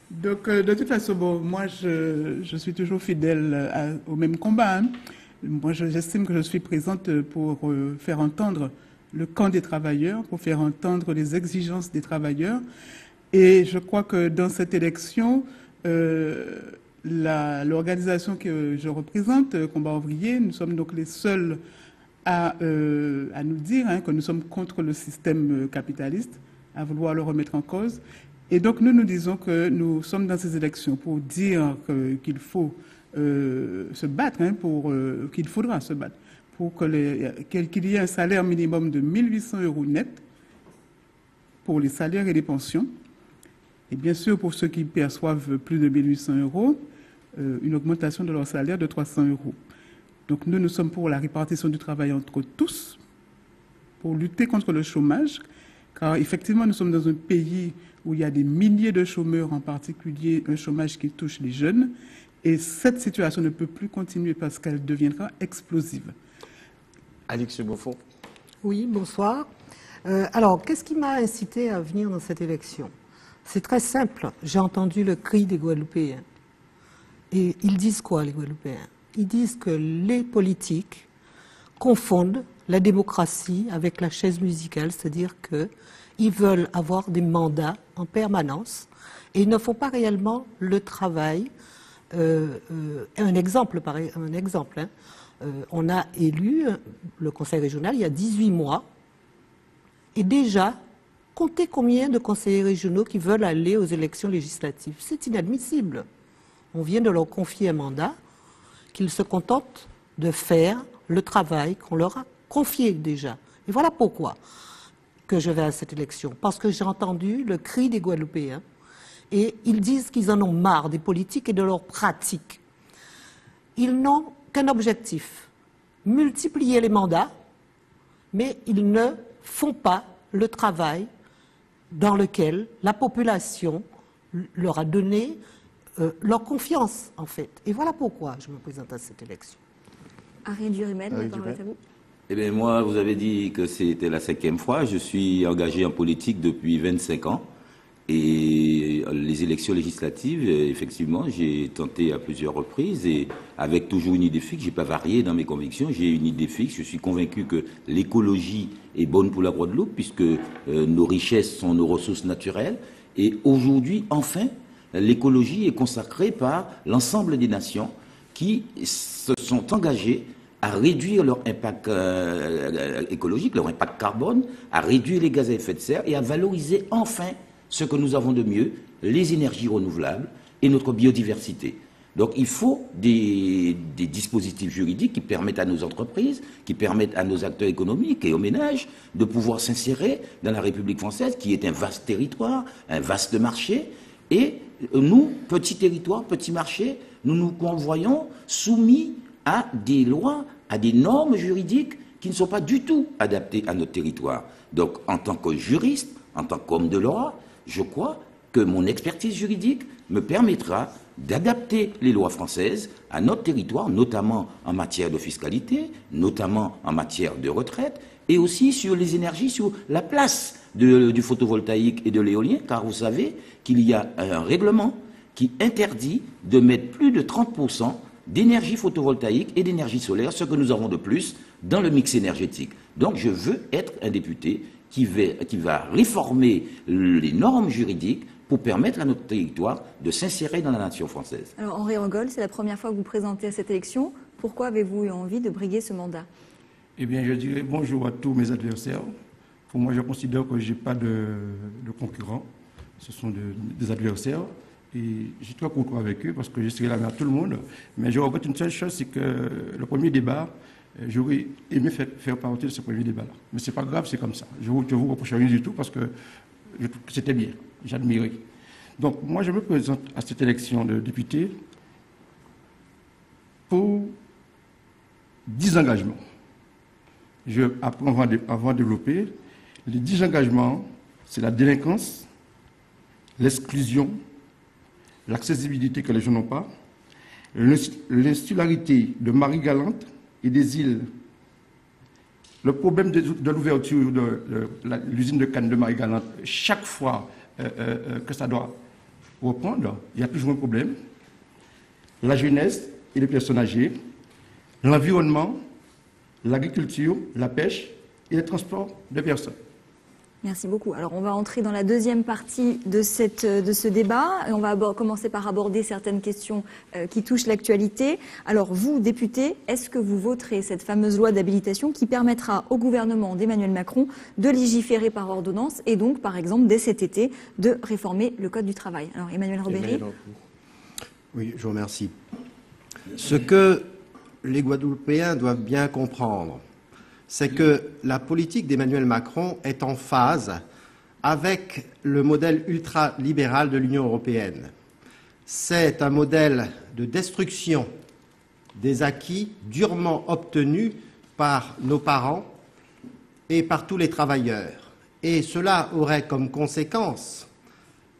Donc, de toute façon, bon, moi, je suis toujours fidèle au même combat. Hein. Moi, j'estime que je suis présente pour faire entendre le camp des travailleurs, pour faire entendre les exigences des travailleurs. Et je crois que dans cette élection, l'organisation que je représente, Combat ouvrier, nous sommes donc les seuls à nous dire que nous sommes contre le système capitaliste, à vouloir le remettre en cause. Et donc nous disons que nous sommes dans ces élections pour dire qu'il faut se battre, qu'il faudra se battre pour qu'il y ait un salaire minimum de 1 800 € net pour les salaires et les pensions. Et bien sûr, pour ceux qui perçoivent plus de 1 800 €, une augmentation de leur salaire de 300 €. Donc nous sommes pour la répartition du travail entre tous, pour lutter contre le chômage, car effectivement nous sommes dans un pays où il y a des milliers de chômeurs, en particulier un chômage qui touche les jeunes, et cette situation ne peut plus continuer parce qu'elle deviendra explosive. Alix Beaufort. Oui, bonsoir. Alors, qu'est-ce qui m'a incité à venir dans cette élection? C'est très simple. J'ai entendu le cri des Guadeloupéens. Et ils disent quoi, les Guadeloupéens? Ils disent que les politiques confondent la démocratie avec la chaise musicale, c'est-à-dire qu'ils veulent avoir des mandats en permanence et ils ne font pas réellement le travail. Un exemple. On a élu le conseil régional il y a 18 mois et déjà, comptez combien de conseillers régionaux qui veulent aller aux élections législatives. C'est inadmissible. On vient de leur confier un mandat qu'ils se contentent de faire le travail qu'on leur a confié déjà. Et voilà pourquoi que je vais à cette élection. Parce que j'ai entendu le cri des Guadeloupéens et ils disent qu'ils en ont marre des politiques et de leurs pratiques. Ils n'ont qu'un objectif, multiplier les mandats, mais ils ne font pas le travail dans lequel la population leur a donné leur confiance, en fait. Et voilà pourquoi je me présente à cette élection. Ariel Durimel, la parole est à vous. Eh bien, moi, vous avez dit que c'était la 5e fois. Je suis engagé en politique depuis 25 ans. Et les élections législatives, effectivement, j'ai tenté à plusieurs reprises et avec toujours une idée fixe. Je n'ai pas varié dans mes convictions. J'ai une idée fixe. Je suis convaincu que l'écologie est bonne pour la Guadeloupe puisque nos richesses sont nos ressources naturelles. Et aujourd'hui, enfin, l'écologie est consacrée par l'ensemble des nations qui se sont engagées à réduire leur impact écologique, leur impact carbone, à réduire les gaz à effet de serre et à valoriser enfin ce que nous avons de mieux, les énergies renouvelables et notre biodiversité. Donc il faut des dispositifs juridiques qui permettent à nos entreprises, qui permettent à nos acteurs économiques et aux ménages de pouvoir s'insérer dans la République française, qui est un vaste territoire, un vaste marché. Et nous, petit territoire, petit marché, nous nous voyons soumis à des lois, à des normes juridiques qui ne sont pas du tout adaptées à notre territoire. Donc en tant que juriste, en tant qu'homme de loi, je crois que mon expertise juridique me permettra d'adapter les lois françaises à notre territoire, notamment en matière de fiscalité, notamment en matière de retraite, et aussi sur les énergies, sur la place du photovoltaïque et de l'éolien, car vous savez qu'il y a un règlement qui interdit de mettre plus de 30% d'énergie photovoltaïque et d'énergie solaire, ce que nous avons de plus dans le mix énergétique. Donc je veux être un député qui va réformer les normes juridiques pour permettre à notre territoire de s'insérer dans la nation française. Alors Henri Rogol, c'est la première fois que vous présentez à cette élection. Pourquoi avez-vous eu envie de briguer ce mandat? Eh bien, je dirais bonjour à tous mes adversaires. Pour moi, je considère que je n'ai pas de concurrents. Ce sont des adversaires. Et je suis très content avec eux parce que je serai là vers tout le monde. Mais je regrette une seule chose, c'est que le premier débat, j'aurais aimé faire partie de ce premier débat-là. Mais ce n'est pas grave, c'est comme ça. Je ne vous reproche rien du tout parce que je trouve que c'était bien. J'admirais. Donc, moi, je me présente à cette élection de député pour 10 engagements. Avant de développer, les 10 engagements, c'est la délinquance, l'exclusion, l'accessibilité que les gens n'ont pas, l'insularité de Marie-Galante et des îles, le problème de l'ouverture de l'usine de canne de Marie-Galante, chaque fois que ça doit reprendre, il y a toujours un problème, la jeunesse et les personnes âgées, l'environnement, l'agriculture, la pêche et le transport de personnes. Merci beaucoup. Alors, on va entrer dans la deuxième partie de ce débat. Et on va commencer par aborder certaines questions qui touchent l'actualité. Alors, vous, député, est-ce que vous voterez cette fameuse loi d'habilitation qui permettra au gouvernement d'Emmanuel Macron de légiférer par ordonnance et donc, par exemple, dès cet été, de réformer le Code du travail? Alors, Emmanuel Robéry. Oui, je vous remercie. Ce que les Guadeloupéens doivent bien comprendre, c'est que la politique d'Emmanuel Macron est en phase avec le modèle ultralibéral de l'Union européenne. C'est un modèle de destruction des acquis durement obtenus par nos parents et par tous les travailleurs. Et cela aurait comme conséquence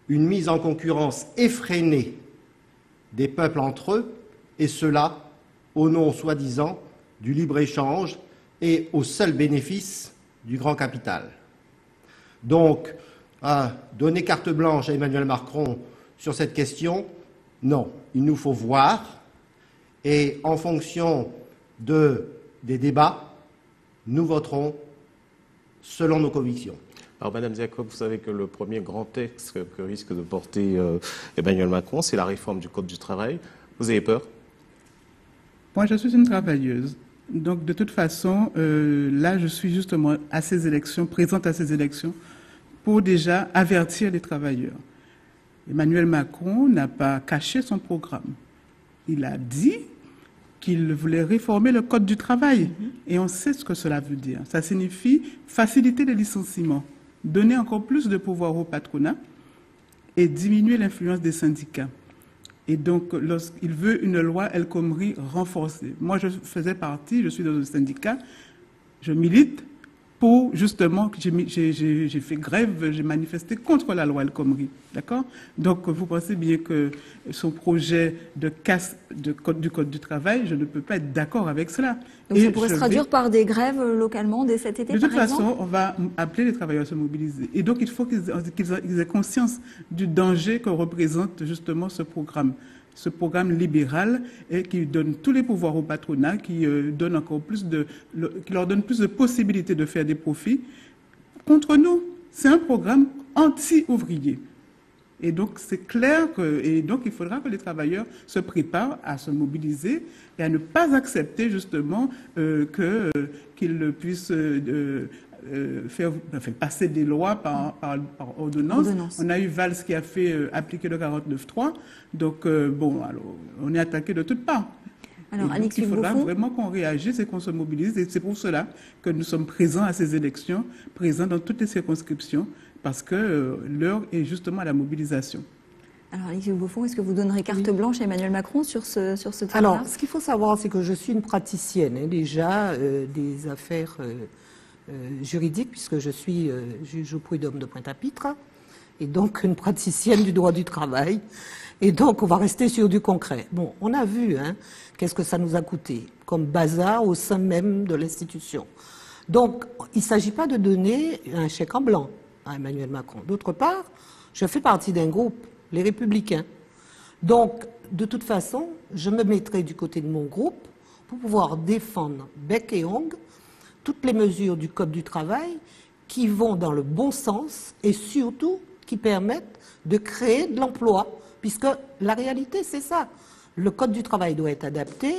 une mise en concurrence effrénée des peuples entre eux, et cela au nom, soi-disant, du libre-échange et au seul bénéfice du grand capital. Donc, donner carte blanche à Emmanuel Macron sur cette question, non. Il nous faut voir, et en fonction des débats, nous voterons selon nos convictions. Alors, Madame Jacob, vous savez que le premier grand texte que risque de porter Emmanuel Macron, c'est la réforme du Code du travail. Vous avez peur? Moi, je suis une travailleuse. Donc, de toute façon, là, je suis justement à ces élections, présente à ces élections, pour déjà avertir les travailleurs. Emmanuel Macron n'a pas caché son programme. Il a dit qu'il voulait réformer le Code du travail. Et on sait ce que cela veut dire. Ça signifie faciliter les licenciements, donner encore plus de pouvoir au patronat et diminuer l'influence des syndicats. Et donc, lorsqu'il veut une loi El Khomri renforcée. Moi, je suis dans un syndicat, je milite pour, justement, j'ai fait grève, j'ai manifesté contre la loi El Khomri. D'accord? Donc, vous pensez bien que son projet de casse du Code du travail, je ne peux pas être d'accord avec cela. Donc, ça pourrait se traduire par des grèves localement dès cet été, par exemple? De toute façon, on va appeler les travailleurs à se mobiliser. Et donc, il faut qu'ils aient conscience du danger que représente justement ce programme libéral et qui donne tous les pouvoirs au patronat, qui leur donne plus de possibilités de faire des profits. Contre nous, c'est un programme anti-ouvrier. Et donc, c'est clair il faudra que les travailleurs se préparent à se mobiliser et à ne pas accepter justement qu'ils puissent faire passer des lois par ordonnance. On a eu Valls qui a fait appliquer le 49.3. Donc, alors, on est attaqué de toutes parts. Alors, Alix, il faudra vraiment qu'on réagisse et qu'on se mobilise. Et c'est pour cela que nous sommes présents à ces élections, présents dans toutes les circonscriptions, parce que l'heure est justement à la mobilisation. Alors, Alix Beaufond, est-ce que vous donnerez carte blanche à Emmanuel Macron sur ce terrain-là? Alors, ce qu'il faut savoir, c'est que je suis une praticienne, déjà, des affaires juridiques, puisque je suis juge au prud'homme de Pointe-à-Pitre, et donc une praticienne du droit du travail. Et donc, on va rester sur du concret. Bon, on a vu qu'est-ce que ça nous a coûté comme bazar au sein même de l'institution. Donc, il ne s'agit pas de donner un chèque en blanc à Emmanuel Macron. D'autre part, je fais partie d'un groupe, les Républicains. Donc, de toute façon, je me mettrai du côté de mon groupe pour pouvoir défendre bec et ongles toutes les mesures du Code du travail qui vont dans le bon sens et surtout qui permettent de créer de l'emploi. Puisque la réalité, c'est ça. Le Code du travail doit être adapté,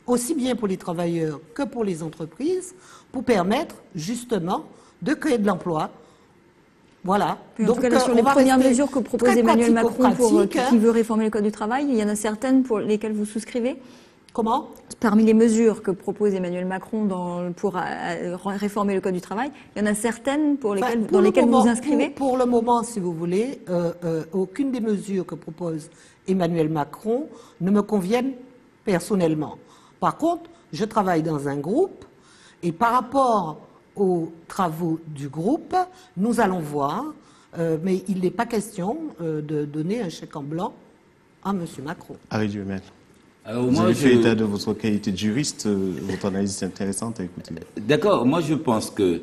aussi bien pour les travailleurs que pour les entreprises, pour permettre justement de créer de l'emploi. Voilà. Donc, en tout cas, sur les premières mesures que propose Emmanuel Macron qui veut réformer le Code du travail, il y en a certaines pour lesquelles vous souscrivez? Comment? Parmi les mesures que propose Emmanuel Macron pour réformer le Code du travail, il y en a certaines dans lesquelles vous vous inscrivez? Pour le moment, si vous voulez, aucune des mesures que propose Emmanuel Macron ne me conviennent personnellement. Par contre, je travaille dans un groupe et par rapport aux travaux du groupe, nous allons voir, mais il n'est pas question de donner un chèque en blanc à M. Macron. Harry Duhamel. Vous avez fait état de votre qualité de juriste, votre analyse est intéressante à écouter. D'accord, moi je pense que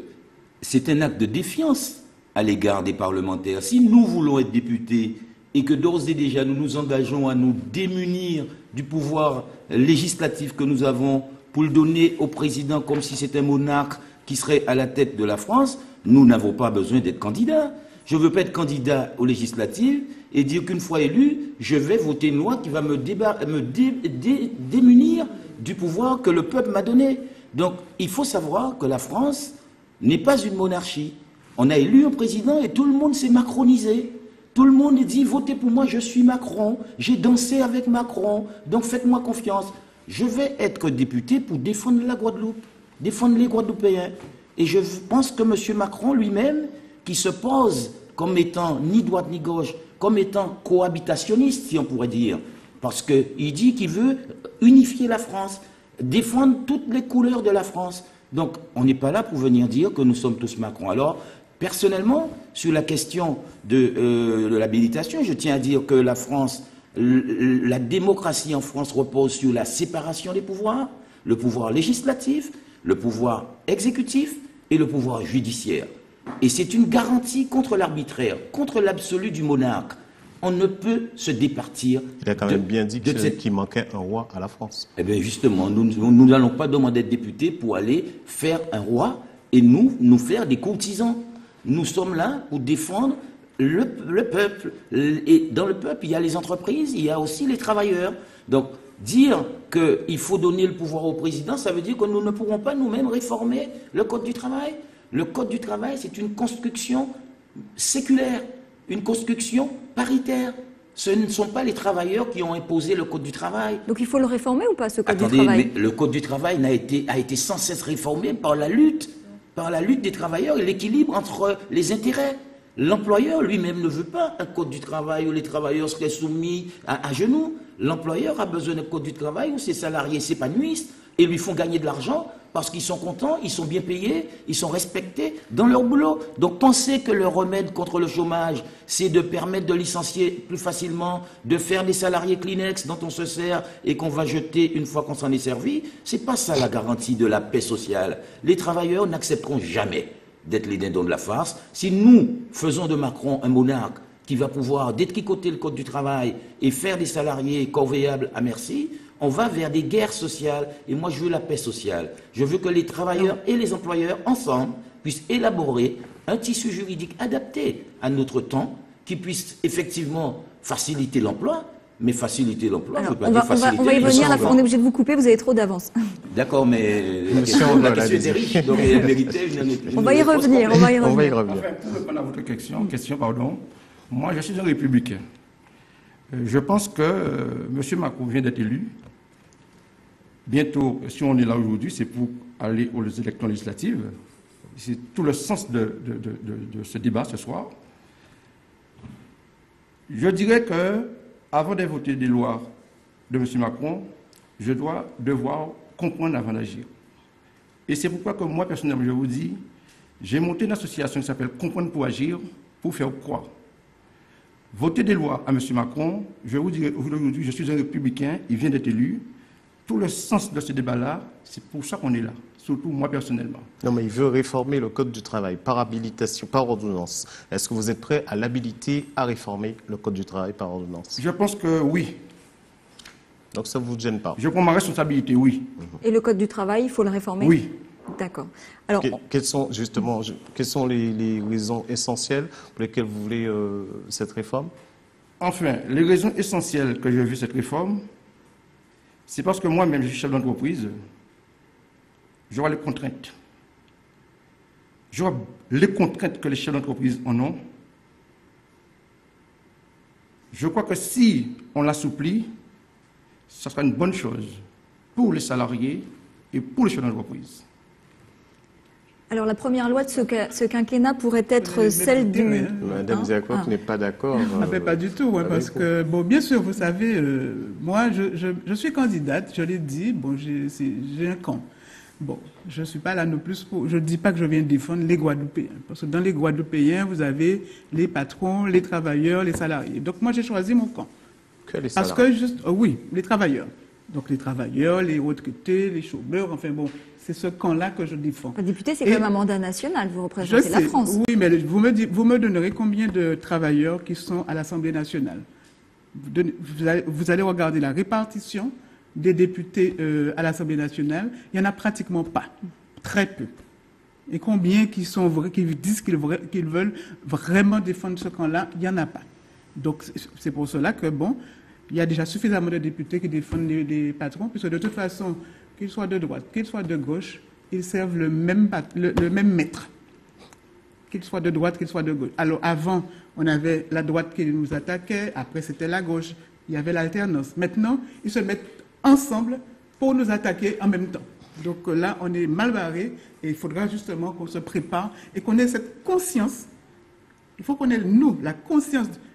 c'est un acte de défiance à l'égard des parlementaires. Si nous voulons être députés et que d'ores et déjà nous nous engageons à nous démunir du pouvoir législatif que nous avons pour le donner au président comme si c'était un monarque qui serait à la tête de la France, nous n'avons pas besoin d'être candidats. Je ne veux pas être candidat aux législatives et dire qu'une fois élu, je vais voter une loi qui va me démunir du pouvoir que le peuple m'a donné. Donc, il faut savoir que la France n'est pas une monarchie. On a élu un président et tout le monde s'est macronisé. Tout le monde dit, votez pour moi, je suis Macron, j'ai dansé avec Macron, donc faites-moi confiance. Je vais être député pour défendre la Guadeloupe, défendre les Guadeloupéens. Et je pense que M. Macron lui-même, qui se pose comme étant ni droite ni gauche, comme étant cohabitationniste, si on pourrait dire, parce qu'il dit qu'il veut unifier la France, défendre toutes les couleurs de la France. Donc, on n'est pas là pour venir dire que nous sommes tous Macron. Alors, personnellement, sur la question de l'habilitation, je tiens à dire que la France, la démocratie en France repose sur la séparation des pouvoirs, le pouvoir législatif, le pouvoir exécutif et le pouvoir judiciaire. Et c'est une garantie contre l'arbitraire, contre l'absolu du monarque. On ne peut se départir. Il a quand même bien dit qu'il manquait un roi à la France. Eh bien justement, nous n'allons pas demander d'être députés pour aller faire un roi et nous faire des courtisans. Nous sommes là pour défendre le peuple. Et dans le peuple, il y a les entreprises, il y a aussi les travailleurs. Donc, dire qu'il faut donner le pouvoir au président, ça veut dire que nous ne pourrons pas nous-mêmes réformer le Code du travail. Le Code du travail, c'est une construction séculaire, une construction paritaire. Ce ne sont pas les travailleurs qui ont imposé le Code du travail. Donc il faut le réformer ou pas, ce Code du travail? Mais le Code du travail a été sans cesse réformé par la lutte des travailleurs et l'équilibre entre les intérêts. L'employeur lui-même ne veut pas un Code du travail où les travailleurs seraient soumis à genoux. L'employeur a besoin d'un Code du travail où ses salariés s'épanouissent et lui font gagner de l'argent parce qu'ils sont contents, ils sont bien payés, ils sont respectés dans leur boulot. Donc penser que le remède contre le chômage, c'est de permettre de licencier plus facilement, de faire des salariés Kleenex dont on se sert et qu'on va jeter une fois qu'on s'en est servi, c'est pas ça la garantie de la paix sociale. Les travailleurs n'accepteront jamais d'être les dindons de la farce. Si nous faisons de Macron un monarque qui va pouvoir détricoter le Code du travail et faire des salariés corvéables à merci, on va vers des guerres sociales. Et moi, je veux la paix sociale. Je veux que les travailleurs et les employeurs, ensemble, puissent élaborer un tissu juridique adapté à notre temps qui puisse effectivement faciliter l'emploi. Mais faciliter l'emploi, Alors, veut pas dire faciliter on va y venir, là, l'emploi. on est obligé de vous couper, vous avez trop d'avance. D'accord, mais la question était riche, donc elle méritait une On va y revenir, on va y revenir. Enfin, pour répondre à votre question, moi je suis un républicain. Je pense que M. Macron vient d'être élu. Bientôt, si on est là aujourd'hui, c'est pour aller aux élections législatives. C'est tout le sens de ce débat ce soir. Je dirais que, avant de voter des lois de M. Macron, je dois devoir comprendre avant d'agir. Et c'est pourquoi que moi, personnellement, je vous dis, j'ai monté une association qui s'appelle Comprendre pour agir, pour faire croire. Voter des lois à M. Macron, je vous dirais aujourd'hui, je suis un républicain, il vient d'être élu. Tout le sens de ce débat-là, c'est pour ça qu'on est là, surtout moi personnellement. Non, mais il veut réformer le Code du travail par habilitation, par ordonnance. Est-ce que vous êtes prêt à l'habiliter à réformer le Code du travail par ordonnance? Je pense que oui. Donc ça ne vous gêne pas? Je prends ma responsabilité, oui. Et le Code du travail, il faut le réformer? Oui. D'accord. Alors, quelles sont les raisons essentielles pour lesquelles vous voulez cette réforme? Enfin, les raisons essentielles que je veux cette réforme, c'est parce que moi-même, je suis chef d'entreprise, j'aurai les contraintes. J'aurai les contraintes que les chefs d'entreprise en ont. Je crois que si on l'assouplit, ce sera une bonne chose pour les salariés et pour les chefs d'entreprise. alors, la première loi de ce quinquennat pourrait être celle du... Madame Diacon n'est pas d'accord. Pas du tout, parce que, bon, bien sûr, vous savez, moi, je suis candidate, je l'ai dit, bon, j'ai un camp. Bon, je ne suis pas là non plus pour... Je ne dis pas que je viens défendre les Guadeloupéens, parce que dans les Guadeloupéens, vous avez les patrons, les travailleurs, les salariés. Donc, moi, j'ai choisi mon camp. Que les parce salariés? que, oui, les travailleurs. Donc, les travailleurs, les retraités, les chômeurs, enfin bon... C'est ce camp-là que je défends. Le député, c'est quand même un mandat national, vous représentez la France. Oui, mais vous me donnerez combien de travailleurs qui sont à l'Assemblée nationale? Vous allez regarder la répartition des députés à l'Assemblée nationale. Il n'y en a pratiquement pas, très peu. Et combien qui disent qu'ils veulent vraiment défendre ce camp-là? Il n'y en a pas. Donc, c'est pour cela que, bon, il y a déjà suffisamment de députés qui défendent les patrons, puisque de toute façon... qu'ils soient de droite, qu'ils soient de gauche, ils servent le même maître. Qu'ils soient de droite, qu'ils soient de gauche. Alors avant, on avait la droite qui nous attaquait, après c'était la gauche, il y avait l'alternance. Maintenant, ils se mettent ensemble pour nous attaquer en même temps. Donc là, on est mal barré et il faudra justement qu'on se prépare et qu'on ait cette conscience. Il faut qu'on ait, nous,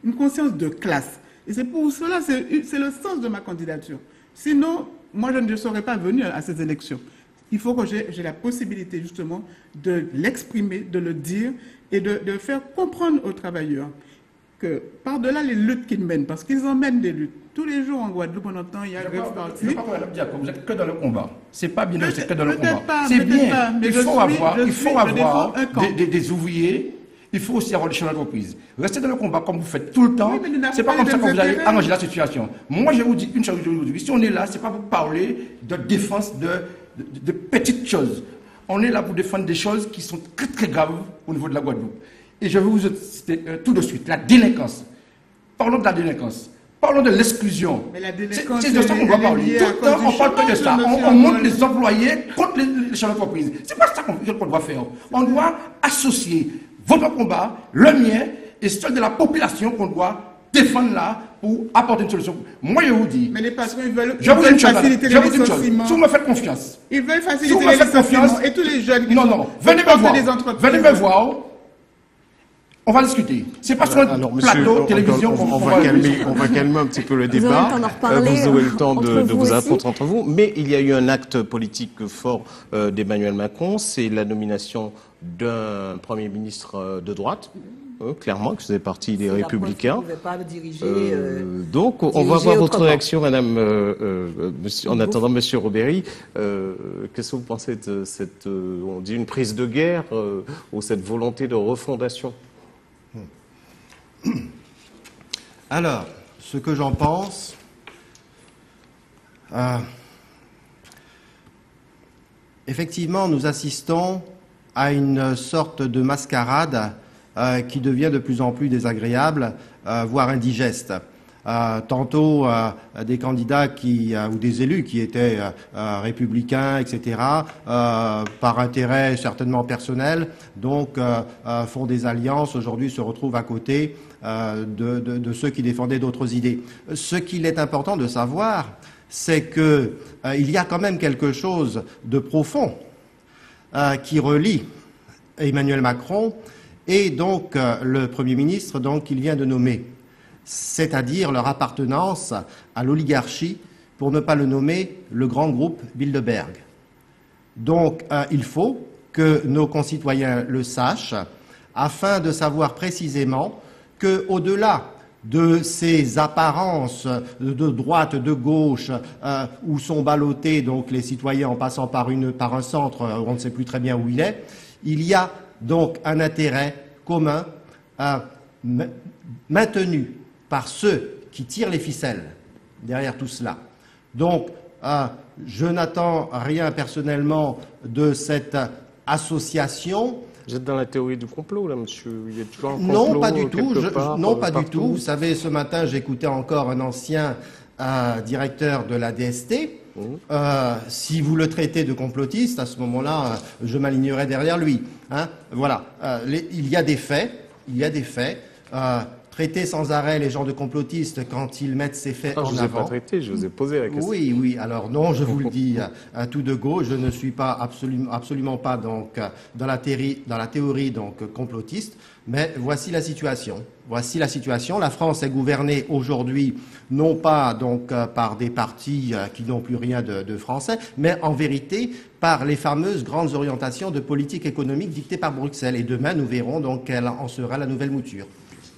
une conscience de classe. Et c'est pour cela, c'est le sens de ma candidature. Sinon, moi, je ne serais pas venu à ces élections. Il faut que j'ai la possibilité, justement, de l'exprimer, de le dire et de faire comprendre aux travailleurs que, par-delà les luttes qu'ils mènent, parce qu'ils en mènent des luttes. Tous les jours en Guadeloupe, on entend, il y a grève partie. Je crois que vous êtes que dans le combat. C'est pas bien de rester que dans le combat. Pas, c'est bien. Pas, mais il faut avoir des ouvriers. Il faut aussi avoir des chefs d'entreprise. Restez dans le combat comme vous faites tout le temps. Oui, c'est pas comme ça que vous allez arranger la situation. Moi, je vous dis une chose aujourd'hui. Si on est là, c'est pas pour parler de défense de petites choses. On est là pour défendre des choses qui sont très très graves au niveau de la Guadeloupe. Et je vais vous citer tout de suite la délinquance. Parlons de la délinquance. Parlons de l'exclusion. C'est de ça qu'on doit parler. Tout le temps, on parle que de ça. On monte les employés contre les chefs d'entreprise. C'est pas ça qu'on doit faire. On doit associer votre combat, le mien, et celui de la population qu'on doit défendre là pour apporter une solution. Moi, je vous dis... Mais les patrons, ils veulent faciliter les licenciements. Si vous me faites confiance... Ils veulent faciliter les licenciements. Et tous les jeunes qui venez me voir. On va discuter. C'est pas sur un plateau télévision qu'on va calmer un petit peu le débat. Vous aurez le temps de vous affronter entre vous. Mais il y a eu un acte politique fort d'Emmanuel Macron. C'est la nomination d'un Premier ministre de droite. Clairement, que vous êtes parti des Républicains. Donc, on va voir votre réaction, Madame, en attendant, Monsieur Robéry. Qu'est-ce que vous pensez de cette, on dit une prise de guerre ou cette volonté de refondation? Alors, ce que j'en pense, effectivement, nous assistons à une sorte de mascarade qui devient de plus en plus désagréable, voire indigeste. Tantôt des candidats ou des élus qui étaient républicains, etc., par intérêt certainement personnel, donc font des alliances, aujourd'hui se retrouvent à côté de ceux qui défendaient d'autres idées. Ce qu'il est important de savoir, c'est que il y a quand même quelque chose de profond qui relie Emmanuel Macron et donc le Premier ministre qu'il vient de nommer, c'est-à-dire leur appartenance à l'oligarchie, pour ne pas le nommer, le grand groupe Bilderberg. Donc il faut que nos concitoyens le sachent, afin de savoir précisément qu'au-delà de ces apparences de droite, de gauche, où sont ballottés donc les citoyens en passant par un centre où on ne sait plus très bien où il y a donc un intérêt commun maintenu par ceux qui tirent les ficelles derrière tout cela. Donc, je n'attends rien personnellement de cette association. Vous êtes dans la théorie du complot, là, monsieur? Il y a toujours un complot? Non, pas du tout. Non, pas du tout. Vous savez, ce matin, j'écoutais encore un ancien directeur de la DST. Si vous le traitez de complotiste, à ce moment-là, je m'alignerai derrière lui. Hein, voilà. Il y a des faits. Traiter sans arrêt les gens de complotistes quand ils mettent ces faits en avant. Je ne vous ai pas traité, je vous ai posé la question. Oui. Alors non, je vous le dis tout de go, je ne suis pas absolument pas donc dans la théorie donc complotiste. Mais voici la situation. La France est gouvernée aujourd'hui non pas donc par des partis qui n'ont plus rien de français, mais en vérité par les fameuses grandes orientations de politique économique dictées par Bruxelles. Et demain, nous verrons donc quelle en sera la nouvelle mouture.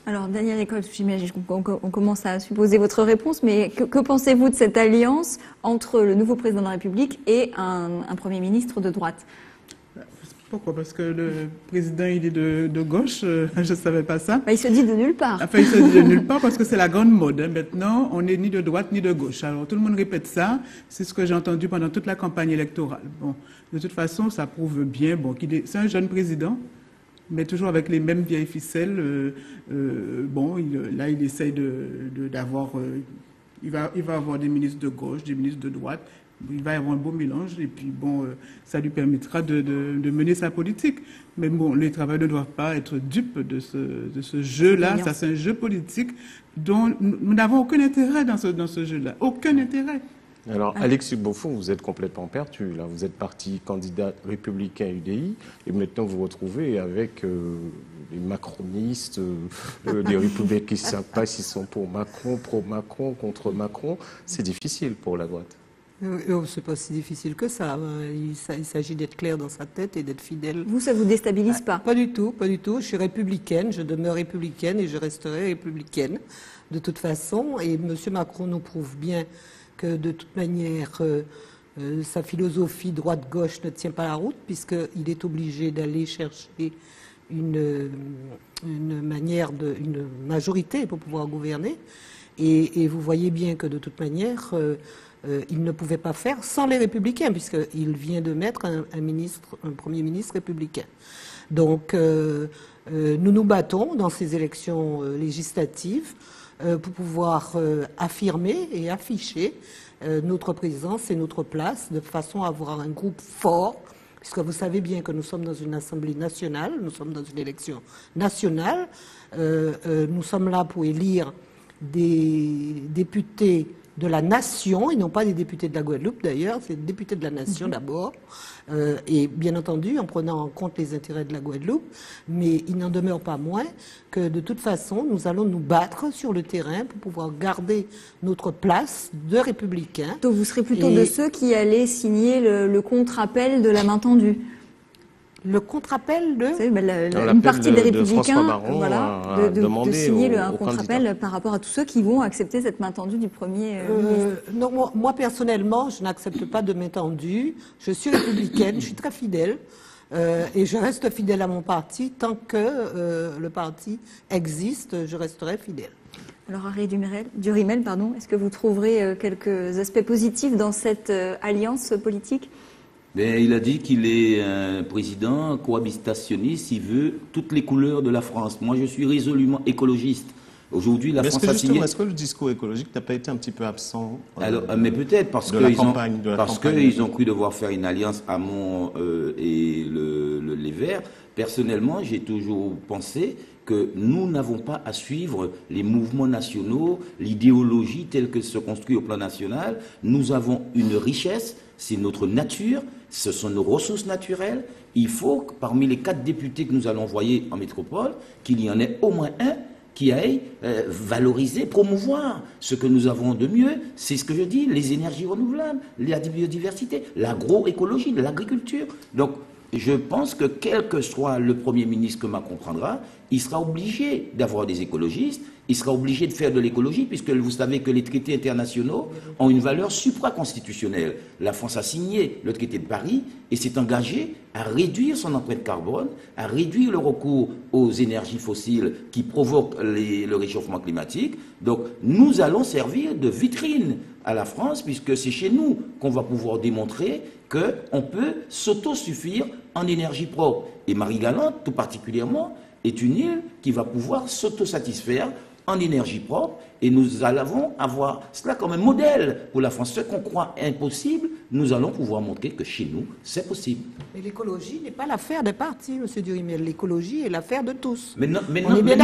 Alors, Daniel Eccles, j'imagine qu'on commence à supposer votre réponse, mais que pensez-vous de cette alliance entre le nouveau président de la République et un Premier ministre de droite? Pourquoi? Parce que le président, il est de gauche, je ne savais pas ça. Il se dit de nulle part. Enfin, il se dit de nulle part parce que c'est la grande mode. Hein. Maintenant, on n'est ni de droite ni de gauche. Alors, tout le monde répète ça. C'est ce que j'ai entendu pendant toute la campagne électorale. Bon, de toute façon, ça prouve bien c'est un jeune président, mais toujours avec les mêmes vieilles ficelles. Il essaye d'avoir... il va avoir des ministres de gauche, des ministres de droite. Il va y avoir un beau mélange et puis ça lui permettra de mener sa politique. Mais bon, les travailleurs ne doivent pas être dupes de ce jeu-là. Ça, c'est un jeu politique dont nous n'avons aucun intérêt dans ce jeu-là. Aucun intérêt. Alors, Alexis Beaufond, vous êtes complètement perdu. Là, vous êtes parti candidat républicain UDI et maintenant vous vous retrouvez avec les macronistes, les républicains qui ne savent pas s'ils sont pour Macron, pro-Macron, contre Macron. C'est difficile pour la droite. C'est pas si difficile que ça. Il s'agit d'être clair dans sa tête et d'être fidèle. Vous, ça vous déstabilise pas? Pas du tout, pas du tout. Je suis républicaine, je demeure républicaine et je resterai républicaine de toute façon. Et M. Macron nous prouve bien que de toute manière, sa philosophie droite-gauche ne tient pas la route puisqu'il est obligé d'aller chercher une majorité pour pouvoir gouverner. Et vous voyez bien que de toute manière, il ne pouvait pas faire sans les républicains, puisqu'il vient de mettre un Premier ministre républicain. Donc, nous nous battons dans ces élections législatives pour pouvoir affirmer et afficher notre présence et notre place, de façon à avoir un groupe fort, puisque vous savez bien que nous sommes dans une assemblée nationale, nous sommes dans une élection nationale, nous sommes là pour élire des députés de la nation, et non pas des députés de la Guadeloupe d'ailleurs, c'est des députés de la nation d'abord, et bien entendu en prenant en compte les intérêts de la Guadeloupe, mais il n'en demeure pas moins que de toute façon nous allons nous battre sur le terrain pour pouvoir garder notre place de républicains. Donc vous serez plutôt de ceux qui allaient signer le contre-appel de la main tendue? Le contre-appel de... une partie des Républicains de signer un contre-appel par rapport à tous ceux qui vont accepter cette main tendue du Premier ministre. Non, moi personnellement, je n'accepte pas de main tendue. Je suis républicaine, je suis très fidèle. Et je reste fidèle à mon parti. Tant que le parti existe, je resterai fidèle. Alors, Harry Durimel, est-ce que vous trouverez quelques aspects positifs dans cette alliance politique ? Mais il a dit qu'il est un président cohabitationniste, il veut toutes les couleurs de la France. Moi, je suis résolument écologiste. Aujourd'hui, la France a signé... Est-ce que le discours écologique n'a pas été un petit peu absent Alors, mais peut-être parce qu'ils ont cru devoir faire une alliance Hamon et les Verts. Personnellement, j'ai toujours pensé que nous n'avons pas à suivre les mouvements nationaux, l'idéologie telle que se construit au plan national. Nous avons une richesse, c'est notre nature, ce sont nos ressources naturelles. Il faut que parmi les 4 députés que nous allons envoyer en métropole, qu'il y en ait au moins un qui aille valoriser, promouvoir ce que nous avons de mieux. C'est ce que je dis, les énergies renouvelables, la biodiversité, l'agroécologie, l'agriculture. Donc, je pense que quel que soit le Premier ministre que Macron prendra, il sera obligé d'avoir des écologistes, il sera obligé de faire de l'écologie, puisque vous savez que les traités internationaux ont une valeur supraconstitutionnelle. La France a signé le traité de Paris et s'est engagée à réduire son empreinte carbone, à réduire le recours aux énergies fossiles qui provoquent le réchauffement climatique. Donc nous allons servir de vitrine à la France, puisque c'est chez nous qu'on va pouvoir démontrer qu'on peut s'autosuffire en énergie propre. Et Marie-Galante, tout particulièrement, est une île qui va pouvoir s'autosatisfaire en énergie propre, et nous allons avoir cela comme un modèle pour la France. Ce qu'on croit impossible, nous allons pouvoir montrer que chez nous, c'est possible. Mais l'écologie n'est pas l'affaire des partis, M. Durimel. L'écologie est l'affaire de tous. Maintenant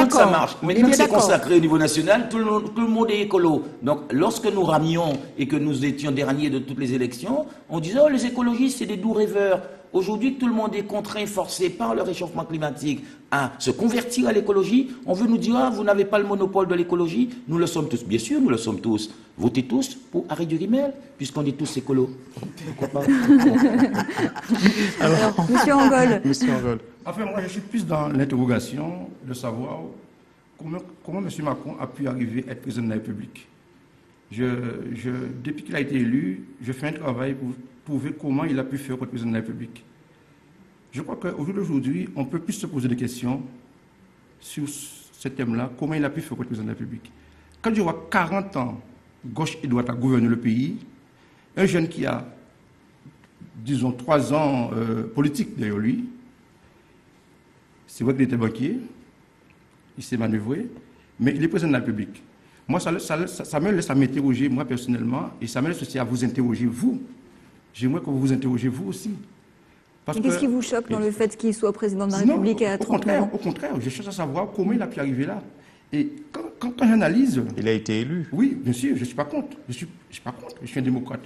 que ça marche, maintenant que c'est consacré au niveau national, tout le monde est écolo. Donc, lorsque nous ramions et que nous étions derniers de toutes les élections, on disait « Oh, les écologistes, c'est des doux rêveurs ». Aujourd'hui, tout le monde est contraint, forcé par le réchauffement climatique à se convertir à l'écologie. On veut nous dire, ah, vous n'avez pas le monopole de l'écologie. Nous le sommes tous. Bien sûr, nous le sommes tous. Votez tous pour Harry Durimel, puisqu'on est tous écolos. Pourquoi pas? Alors, Monsieur Angol. Enfin, moi, je suis plus dans l'interrogation de savoir comment M. Macron a pu arriver à être président de la République. Depuis qu'il a été élu, je fais un travail pour trouver comment il a pu faire pour être président de la République. Je crois qu'au jour d'aujourd'hui, on peut plus se poser des questions sur ce thème-là, comment il a pu faire pour être président de la République. Quand je vois 40 ans, gauche et droite à gouverner le pays, un jeune qui a, disons, 3 ans politique derrière lui, c'est vrai qu'il était banquier, il s'est manœuvré, mais il est président de la République. Moi, ça me laisse à m'interroger, moi personnellement, et ça me laisse aussi à vous interroger, vous. J'aimerais que vous vous interrogez, vous aussi. Qu'est-ce qui vous choque dans le fait qu'il soit président de la République à 39 ans? Au contraire, je cherche à savoir comment il a pu arriver là. Et quand j'analyse... Il a été élu. Oui, bien sûr, je ne suis pas contre. Je suis pas contre, je suis un démocrate.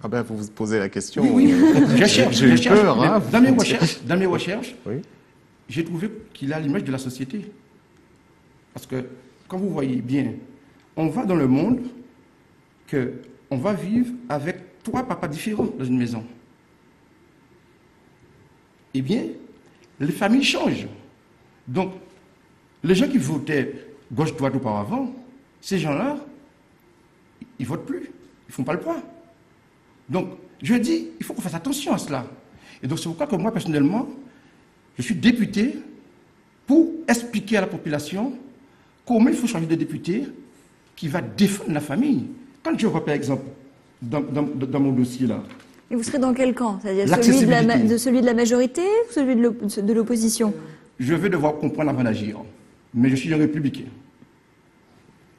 Ah ben, vous vous posez la question. Oui, j'ai eu peur. Hein, dans mes recherches, oui, j'ai trouvé qu'il a l'image de la société. Parce que, quand vous voyez bien, on va dans le monde qu'on va vivre avec 3 papas différents dans une maison. Eh bien, les familles changent. Donc, les gens qui votaient gauche-droite auparavant, ces gens-là, ils ne votent plus. Ils ne font pas le poids. Donc, je dis, il faut qu'on fasse attention à cela. Et donc, c'est pourquoi que moi, personnellement, je suis député pour expliquer à la population comment il faut changer de député qui va défendre la famille. Quand je vois, par exemple, dans mon dossier là... Et vous serez dans quel camp? C'est-à-dire celui de la majorité ou celui de l'opposition? Je vais devoir comprendre avant d'agir. Mais je suis un républicain.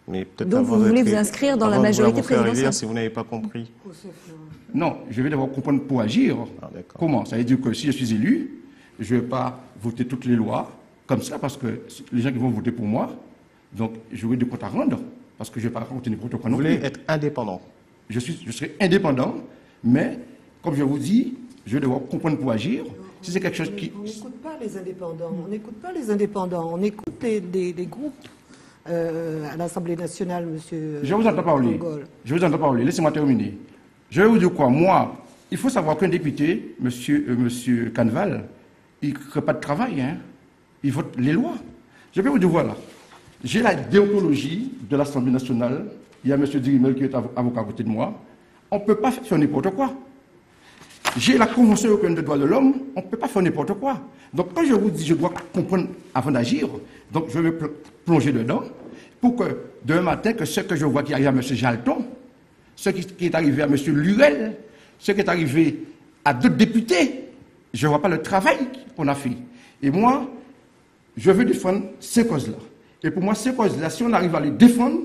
Mais donc vous voulez vous inscrire dans la majorité présidentielle? Si vous n'avez pas compris. Non, je vais devoir comprendre pour agir. Ah, comment? Ça veut dire que si je suis élu, je ne vais pas voter toutes les lois comme ça, parce que les gens qui vont voter pour moi, donc j'aurai des comptes à rendre, parce que je ne vais pas raconter n'importe quoi non plus. Vous voulez être indépendant? Je serai indépendant, mais, comme je vous dis, je vais devoir comprendre pour agir. Si c'est quelque chose qui... On n'écoute pas les indépendants, on écoute des groupes à l'Assemblée nationale, monsieur... Je vous entends parler, laissez-moi terminer. Je vais vous dire quoi, moi, il faut savoir qu'un député, monsieur Canval, il ne crée pas de travail, hein. Il vote les lois. Je vais vous dire, voilà, j'ai la déontologie de l'Assemblée nationale, il y a M. Durimel qui est avocat à côté de moi, on ne peut pas faire n'importe quoi. J'ai la Convention européenne des droits de l'homme, on ne peut pas faire n'importe quoi. Donc quand je vous dis je dois comprendre avant d'agir, donc je vais me plonger dedans, pour que demain matin, que ce que je vois qui arrive à M. Jalton, ce qui est arrivé à M. Lurel, ce qui est arrivé à d'autres députés. Je ne vois pas le travail qu'on a fait. Et moi, je veux défendre ces causes-là. Et pour moi, ces causes-là, si on arrive à les défendre,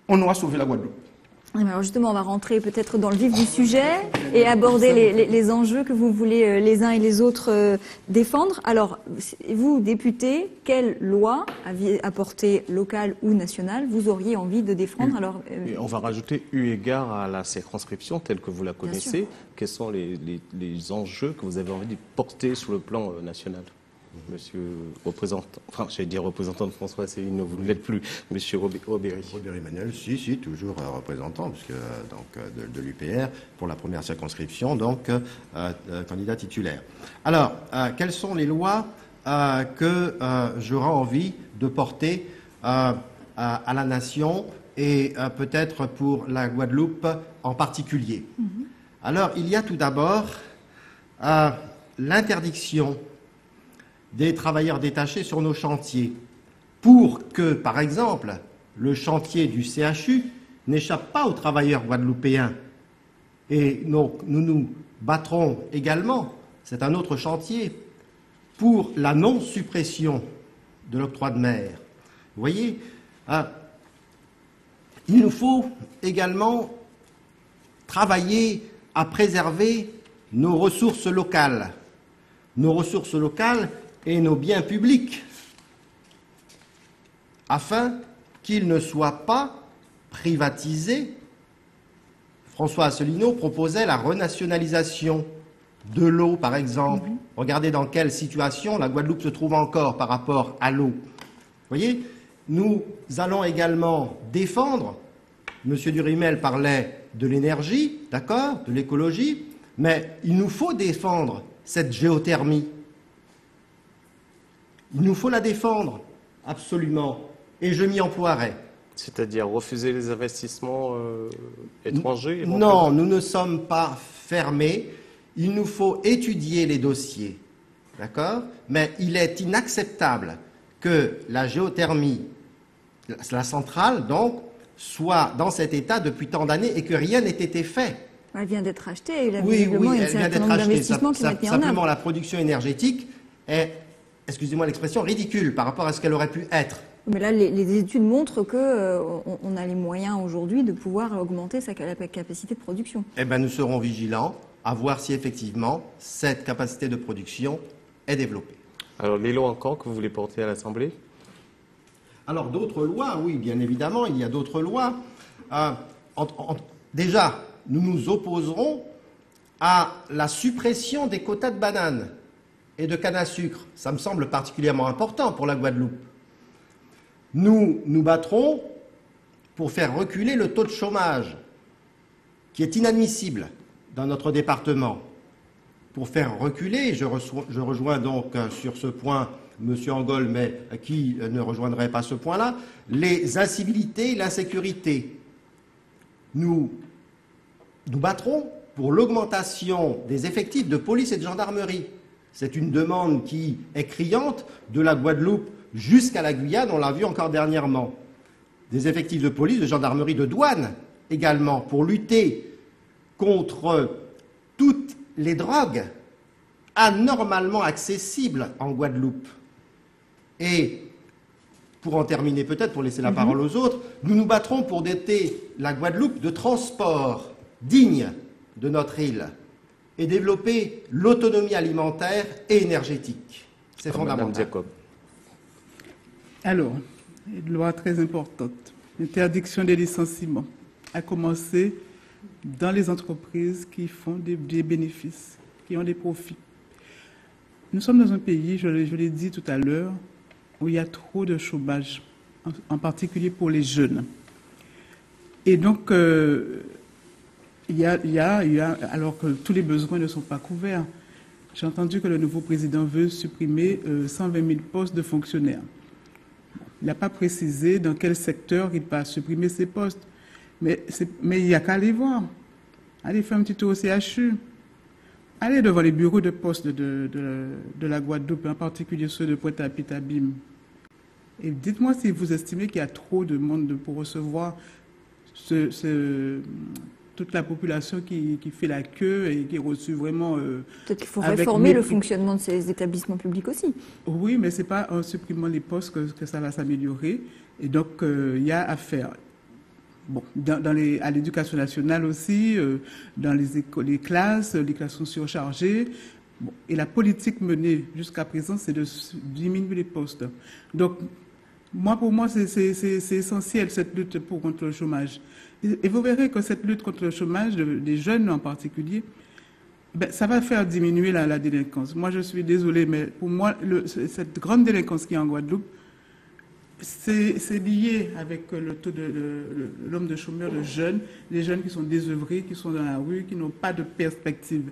on aura sauvé la Guadeloupe. Alors justement, on va rentrer peut-être dans le vif du sujet et aborder les enjeux que vous voulez les uns et les autres défendre. Alors, vous, députés, quelle loi, à portée locale ou nationale, vous auriez envie de défendre? Alors, et on va rajouter, eu égard à la circonscription telle que vous la connaissez, quels sont les enjeux que vous avez envie de porter sur le plan national? Monsieur représentant, enfin, j'allais dire représentant de François Asselineau, vous ne l'êtes plus, Monsieur Robéry. Robéry Manuel, si, toujours représentant puisque, de l'UPR pour la première circonscription, donc candidat titulaire. Alors, quelles sont les lois que j'aurai envie de porter à la nation et peut-être pour la Guadeloupe en particulier? Alors, il y a tout d'abord l'interdiction des travailleurs détachés sur nos chantiers, pour que, par exemple, le chantier du CHU n'échappe pas aux travailleurs guadeloupéens. Et donc, nous nous battrons également, c'est un autre chantier, pour la non-suppression de l'octroi de mer. Vous voyez, il nous faut également travailler à préserver nos ressources locales. Nos ressources locales et nos biens publics, afin qu'ils ne soient pas privatisés. François Asselineau proposait la renationalisation de l'eau, par exemple. Regardez dans quelle situation la Guadeloupe se trouve encore par rapport à l'eau. Vous voyez, nous allons également défendre, M. Durimel parlait de l'énergie, d'accord, de l'écologie, mais il nous faut défendre cette géothermie. Il nous faut la défendre, absolument, et je m'y emploierai. C'est-à-dire refuser les investissements étrangers? Non, nous ne sommes pas fermés. Il nous faut étudier les dossiers, d'accord? Mais il est inacceptable que la géothermie, la centrale, donc, soit dans cet état depuis tant d'années et que rien n'ait été fait. Elle vient d'être achetée et oui, il y a un certain nombre d'investissements qui vont être mis en œuvre. Simplement, la production énergétique est, excusez-moi l'expression, ridicule par rapport à ce qu'elle aurait pu être. Mais là, les études montrent qu'on a les moyens aujourd'hui de pouvoir augmenter sa capacité de production. Eh bien, nous serons vigilants à voir si effectivement cette capacité de production est développée. Alors, les lois encore que vous voulez porter à l'Assemblée? Alors, d'autres lois, oui, bien évidemment, il y a d'autres lois. Déjà, nous nous opposerons à la suppression des quotas de bananes et de canne à sucre. Ça me semble particulièrement important pour la Guadeloupe. Nous nous battrons pour faire reculer le taux de chômage, qui est inadmissible dans notre département. Pour faire reculer, je rejoins donc sur ce point M. Angol, mais qui ne rejoindrait pas ce point-là, les incivilités et l'insécurité. Nous nous battrons pour l'augmentation des effectifs de police et de gendarmerie. C'est une demande qui est criante de la Guadeloupe jusqu'à la Guyane, on l'a vu encore dernièrement. Des effectifs de police, de gendarmerie, de douane également, pour lutter contre toutes les drogues anormalement accessibles en Guadeloupe. Et pour en terminer peut-être, pour laisser la parole aux autres, nous nous battrons pour doter la Guadeloupe de transports dignes de notre île et développer l'autonomie alimentaire et énergétique. C'est fondamental. Madame Jacob. Alors, une loi très importante, l'interdiction des licenciements, à commencer dans les entreprises qui font des bénéfices, qui ont des profits. Nous sommes dans un pays, je l'ai dit tout à l'heure, où il y a trop de chômage, en particulier pour les jeunes. Et donc, il y a, alors que tous les besoins ne sont pas couverts, j'ai entendu que le nouveau président veut supprimer 120 000 postes de fonctionnaires. Il n'a pas précisé dans quel secteur il va supprimer ces postes. Mais il n'y a qu'à aller voir. Allez faire un petit tour au CHU. Allez devant les bureaux de poste de la Guadeloupe, en particulier ceux de Pointe-à-Pitre-Abîme. Et dites-moi si vous estimez qu'il y a trop de monde pour recevoir toute la population qui fait la queue et qui est reçue vraiment... Peut-être qu'il faut réformer le fonctionnement de ces établissements publics aussi. Oui, mais ce n'est pas en supprimant les postes que ça va s'améliorer. Et donc, il y a à faire. Bon, à l'éducation nationale aussi, dans les classes sont surchargées. Bon, et la politique menée jusqu'à présent, c'est de diminuer les postes. Donc, pour moi, c'est essentiel, cette lutte contre le chômage. Et vous verrez que cette lutte contre le chômage, des jeunes en particulier, ça va faire diminuer la délinquance. Moi, je suis désolée, mais pour moi, cette grande délinquance qui est en Guadeloupe, c'est lié avec le taux de l'homme de chômeurs de jeunes, les jeunes qui sont désœuvrés, qui sont dans la rue, qui n'ont pas de perspective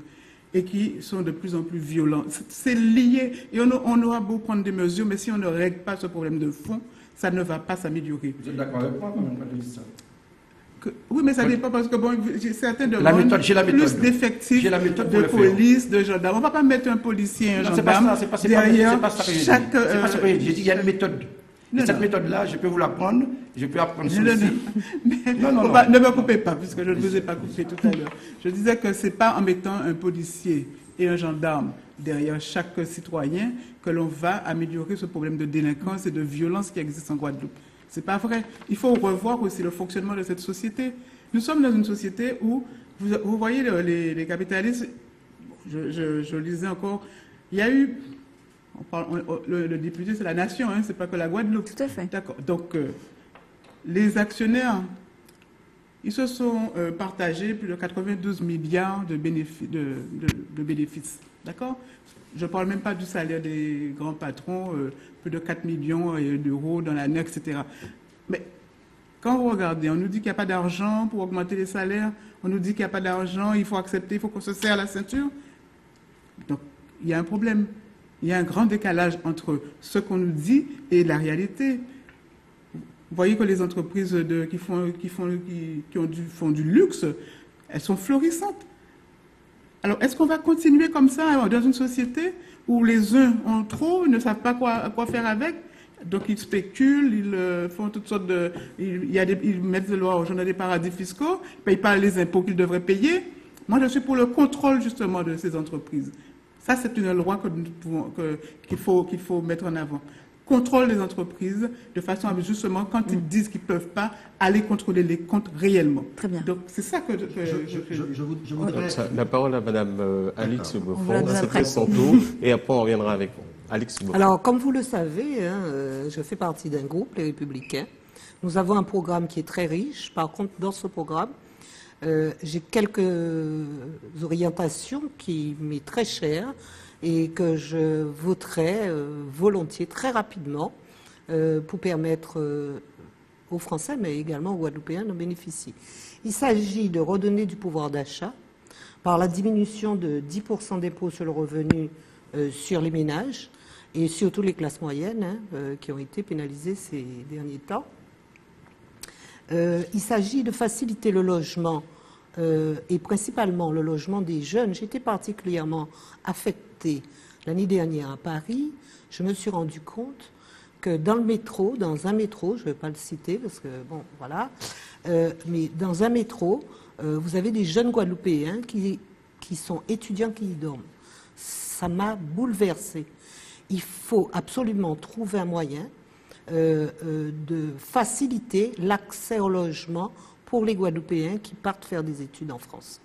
et qui sont de plus en plus violents. C'est lié et on aura beau prendre des mesures, mais si on ne règle pas ce problème de fond, ça ne va pas s'améliorer. Vous êtes d'accord avec moi quand même quand je dis ça? Oui, mais ça dépend parce que bon, certains demandent plus d'effectifs de police, de gendarmes. On ne va pas mettre un policier et un gendarme derrière chaque... C'est pas ça que j'ai dit. J'ai dit qu'il y a une méthode. Et cette méthode-là, je peux vous l'apprendre, je peux apprendre ceci. Ne me coupez pas, puisque je ne vous ai pas coupé tout à l'heure. Je disais que ce n'est pas en mettant un policier et un gendarme derrière chaque citoyen que l'on va améliorer ce problème de délinquance et de violence qui existe en Guadeloupe. Ce n'est pas vrai. Il faut revoir aussi le fonctionnement de cette société. Nous sommes dans une société où, vous voyez, les capitalistes, je lisais encore, il y a eu... le député, c'est la nation, hein, c'est pas que la Guadeloupe. Tout à fait. D'accord. Donc, les actionnaires, ils se sont partagés plus de 92 milliards de bénéfices. D'accord? Je ne parle même pas du salaire des grands patrons, plus de 4 millions d'euros dans l'année, etc. Mais quand vous regardez, on nous dit qu'il n'y a pas d'argent pour augmenter les salaires, on nous dit qu'il n'y a pas d'argent, il faut accepter, il faut qu'on se serre la ceinture. Donc, il y a un problème. Il y a un grand décalage entre ce qu'on nous dit et la réalité. Vous voyez que les entreprises qui font du luxe, elles sont florissantes. Alors, est-ce qu'on va continuer comme ça dans une société où les uns ont trop, ne savent pas quoi faire avec? Donc, ils spéculent, ils font toutes sortes de... Ils mettent de l'argent dans des paradis fiscaux, ils ne payent pas les impôts qu'ils devraient payer. Moi, je suis pour le contrôle, justement, de ces entreprises. Ça, c'est une loi qu'il faut mettre en avant. Contrôle des entreprises, de façon à, justement, quand ils disent qu'ils ne peuvent pas, aller contrôler les comptes réellement. Très bien. Donc, c'est ça que je voudrais... La parole à Mme Alix Beaufort, c'était son tour, et après on reviendra avec vous. Alix Beaufort. Alors, comme vous le savez, je fais partie d'un groupe, les Républicains. Nous avons un programme qui est très riche. Par contre, dans ce programme, j'ai quelques orientations qui m'est très chères et que je voterai volontiers, très rapidement, pour permettre aux Français, mais également aux Guadeloupéens, d'en bénéficier. Il s'agit de redonner du pouvoir d'achat par la diminution de 10% d'impôt sur le revenu sur les ménages et surtout les classes moyennes qui ont été pénalisées ces derniers temps. Il s'agit de faciliter le logement et principalement le logement des jeunes. J'étais particulièrement affectée l'année dernière à Paris. Je me suis rendu compte que dans un métro, je ne vais pas le citer parce que, bon, voilà, mais dans un métro, vous avez des jeunes Guadeloupéens qui sont étudiants qui y dorment. Ça m'a bouleversée. Il faut absolument trouver un moyen de faciliter l'accès au logement pour les Guadeloupéens qui partent faire des études en France.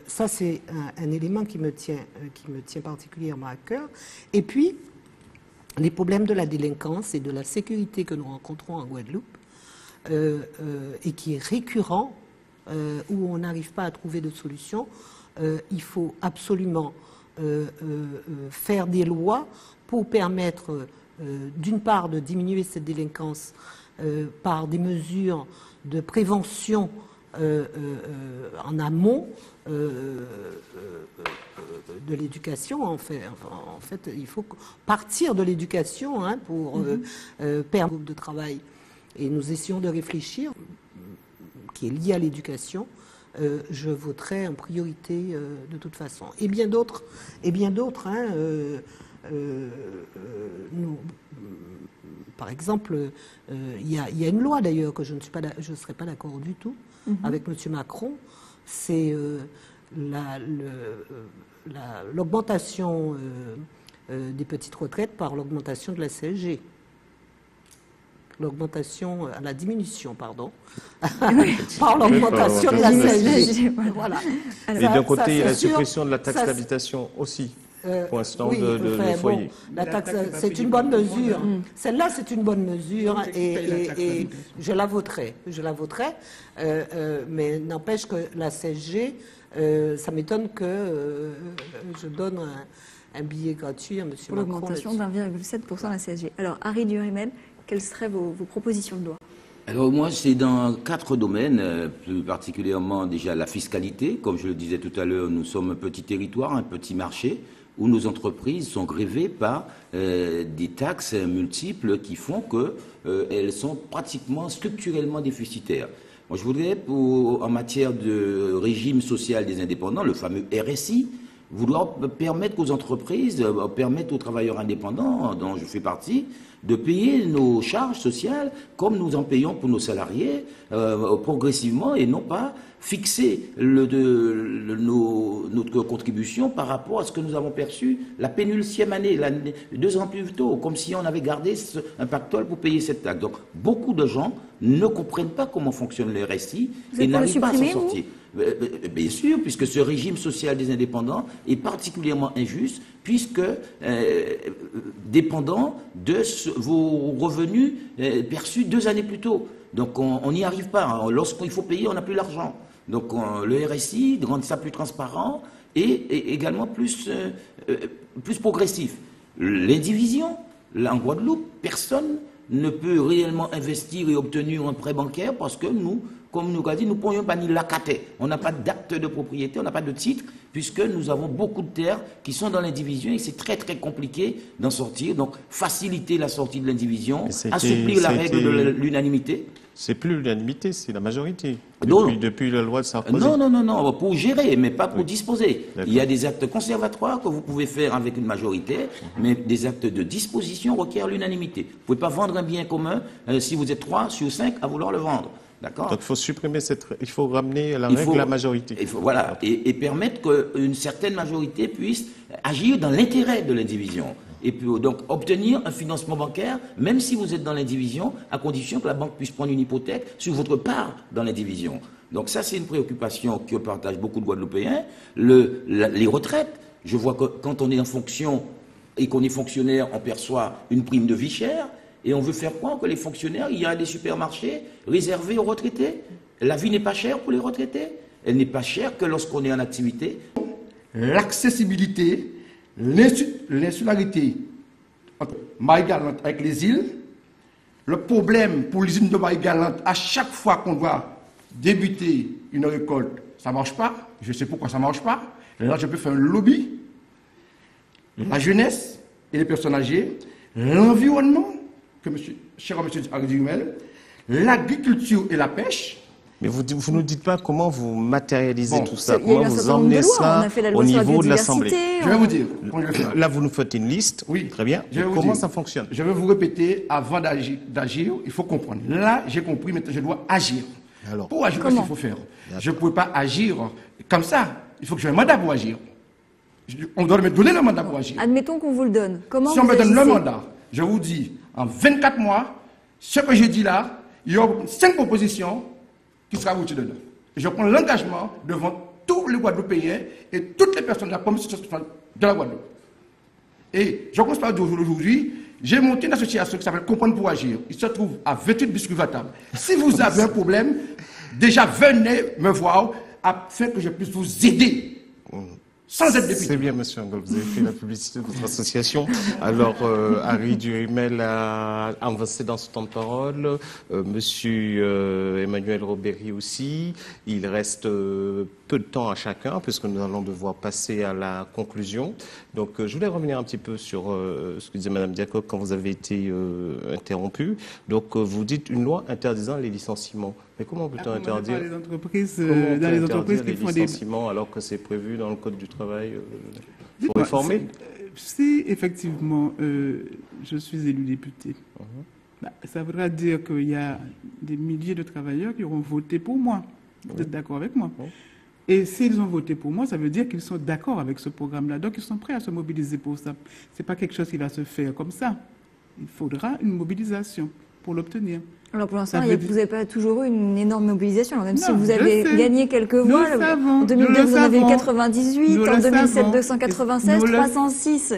Ça, c'est un élément qui me tient particulièrement à cœur. Et puis, les problèmes de la délinquance et de la sécurité que nous rencontrons en Guadeloupe, et qui est récurrent, où on n'arrive pas à trouver de solution, il faut absolument faire des lois pour permettre, d'une part, de diminuer cette délinquance par des mesures de prévention en amont de l'éducation. En fait, il faut partir de l'éducation pour permettre de travail. Et nous essayons de réfléchir, qui est lié à l'éducation. Je voterai en priorité de toute façon. Et bien d'autres, par exemple, il y a une loi d'ailleurs que je ne serais pas d'accord du tout, avec M. Macron, c'est l'augmentation des petites retraites par l'augmentation de la CSG. La diminution, pardon, par l'augmentation de la CSG. Voilà. Et d'un côté, il y a la suppression de la taxe d'habitation aussi. Pour l'instant, oui, de foyer. La taxe, c'est une bonne mesure. Celle-là, c'est une bonne mesure et je la voterai. Mais n'empêche que la CSG, ça m'étonne que je donne un billet gratuit à M. Macron. L'augmentation d'1,7% de la CSG. Alors, Harry Durimel, quelles seraient vos propositions de loi? Alors moi, c'est dans 4 domaines, plus particulièrement déjà la fiscalité. Comme je le disais tout à l'heure, nous sommes un petit territoire, un petit marché, où nos entreprises sont grevées par des taxes multiples qui font qu'elles sont pratiquement structurellement déficitaires. Moi, je voudrais, en matière de régime social des indépendants, le fameux RSI, vouloir permettre aux entreprises, permettre aux travailleurs indépendants, dont je fais partie, de payer nos charges sociales comme nous en payons pour nos salariés, progressivement, et non pas fixer notre contribution par rapport à ce que nous avons perçu la pénultième année, 2 ans plus tôt, comme si on avait gardé un pactole pour payer cette taxe. Donc, beaucoup de gens ne comprennent pas comment fonctionne le RSI et n'arrivent pas à s'en sortir. Bien sûr, puisque ce régime social des indépendants est particulièrement injuste, puisque dépendant de vos revenus perçus 2 années plus tôt. Donc on n'y arrive pas. Lorsqu'il faut payer, on n'a plus l'argent. Donc le RSI rend ça plus transparent et également plus progressif. L'indivision, là en Guadeloupe, personne ne peut réellement investir et obtenir un prêt bancaire parce que nous, comme nous l'a dit, nous ne pourrions pas ni l'accater. On n'a pas d'acte de propriété, on n'a pas de titre, puisque nous avons beaucoup de terres qui sont dans l'indivision et c'est très très compliqué d'en sortir. Donc faciliter la sortie de l'indivision, assouplir la règle de l'unanimité. C'est plus l'unanimité, c'est la majorité. Depuis la loi de Sarkozy. Non, pour gérer, mais pas pour disposer. Il y a des actes conservatoires que vous pouvez faire avec une majorité, mais des actes de disposition requièrent l'unanimité. Vous ne pouvez pas vendre un bien commun si vous êtes 3 sur 5 à vouloir le vendre. D'accord. Donc il faut supprimer il faut ramener la règle de la majorité. Voilà, et permettre qu'une certaine majorité puisse agir dans l'intérêt de l'indivision. Et puis, donc obtenir un financement bancaire, même si vous êtes dans l'indivision, à condition que la banque puisse prendre une hypothèque sur votre part dans l'indivision. Donc ça, c'est une préoccupation que partagent beaucoup de Guadeloupéens. Les retraites, je vois que quand on est en fonction et qu'on est fonctionnaire, on perçoit une prime de vie chère. Et on veut faire croire que les fonctionnaires, il y a des supermarchés réservés aux retraités. La vie n'est pas chère pour les retraités. Elle n'est pas chère que lorsqu'on est en activité. L'accessibilité, l'insularité entre Marie-Galante avec les îles. Le problème pour les îles de Marie-Galante, à chaque fois qu'on doit débuter une récolte, ça ne marche pas. Je sais pourquoi ça ne marche pas. Là, je peux faire un lobby. La jeunesse et les personnes âgées. L'environnement. Cher monsieur Harry Durimel, l'agriculture et la pêche. Mais vous ne nous dites pas comment vous matérialisez tout ça, comment vous emmenez ça au niveau de l'Assemblée. Je vais vous dire. Là, vous nous faites une liste. Oui. Très bien. Comment ça fonctionne? Je vais vous répéter, avant d'agir, il faut comprendre. Là, j'ai compris, maintenant je dois agir. Alors, pour agir, qu'est-ce qu'il faut faire? Je ne peux pas agir comme ça. Il faut que j'ai un mandat pour agir. On doit me donner le mandat pour agir. Admettons qu'on vous le donne. Comment si on me donne le mandat, je vous dis, en 24 mois, ce que j'ai dit là, il y aura 5 propositions qui seront retirées dedans. Et je prends l'engagement devant tous les Guadeloupéens et toutes les personnes de la commission de la Guadeloupe. Et je constate d'aujourd'hui, j'ai monté une association qui s'appelle Comprendre pour agir. Il se trouve à 28 biscuits à table. Si vous avez un problème, déjà venez me voir afin que je puisse vous aider. Sans être député. C'est bien, monsieur Angol, vous avez fait la publicité de votre association. Alors, Harry Durimel a avancé dans son temps de parole, monsieur Emmanuel Robéry aussi. Il reste peu de temps à chacun, puisque nous allons devoir passer à la conclusion. Donc, je voulais revenir un petit peu sur ce que disait madame Diacob quand vous avez été interrompu. Donc, vous dites une loi interdisant les licenciements. Mais comment peut-on interdire les entreprises, dans les entreprises qui font des licenciements alors que c'est prévu dans le Code du travail? Il faut réformer. Si effectivement je suis élu député, ça voudra dire qu'il y a des milliers de travailleurs qui auront voté pour moi. Vous êtes d'accord avec moi? Et s'ils ont voté pour moi, ça veut dire qu'ils sont d'accord avec ce programme-là. Donc, ils sont prêts à se mobiliser pour ça. Ce n'est pas quelque chose qui va se faire comme ça. Il faudra une mobilisation pour l'obtenir. Alors pour l'instant, vous n'avez pas toujours eu une énorme mobilisation. Alors même si vous avez sais. gagné quelques voix, en 2002 vous en avez eu 98, en 2007 296, 306.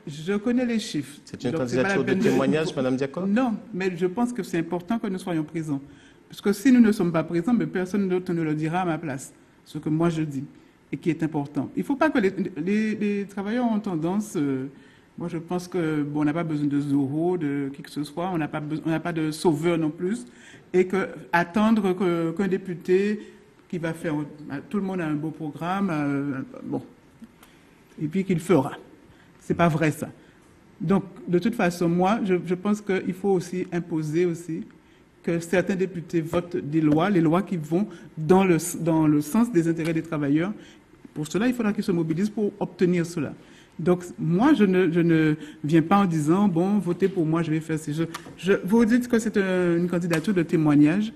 Je connais les chiffres. C'est une candidature de témoignage, Madame Diacob? Non, mais je pense que c'est important que nous soyons présents. Parce que si nous ne sommes pas présents, mais personne d'autre ne le dira à ma place. Ce que moi je dis, et qui est important. Il ne faut pas que les travailleurs ont tendance... moi, je pense que on n'a pas besoin de Zorro, de qui que ce soit. On n'a pas de sauveur non plus. Et que attendre qu'un député qui va faire... Tout le monde a un beau programme, et puis qu'il fera. C'est pas vrai, ça. Donc, de toute façon, moi, je pense qu'il faut aussi imposer aussi que certains députés votent des lois, les lois qui vont dans le sens des intérêts des travailleurs. Pour cela, il faudra qu'ils se mobilisent pour obtenir cela. Donc, moi, je ne viens pas en disant, bon, votez pour moi, je vais faire ces choses. Vous dites que c'est une candidature de témoignage.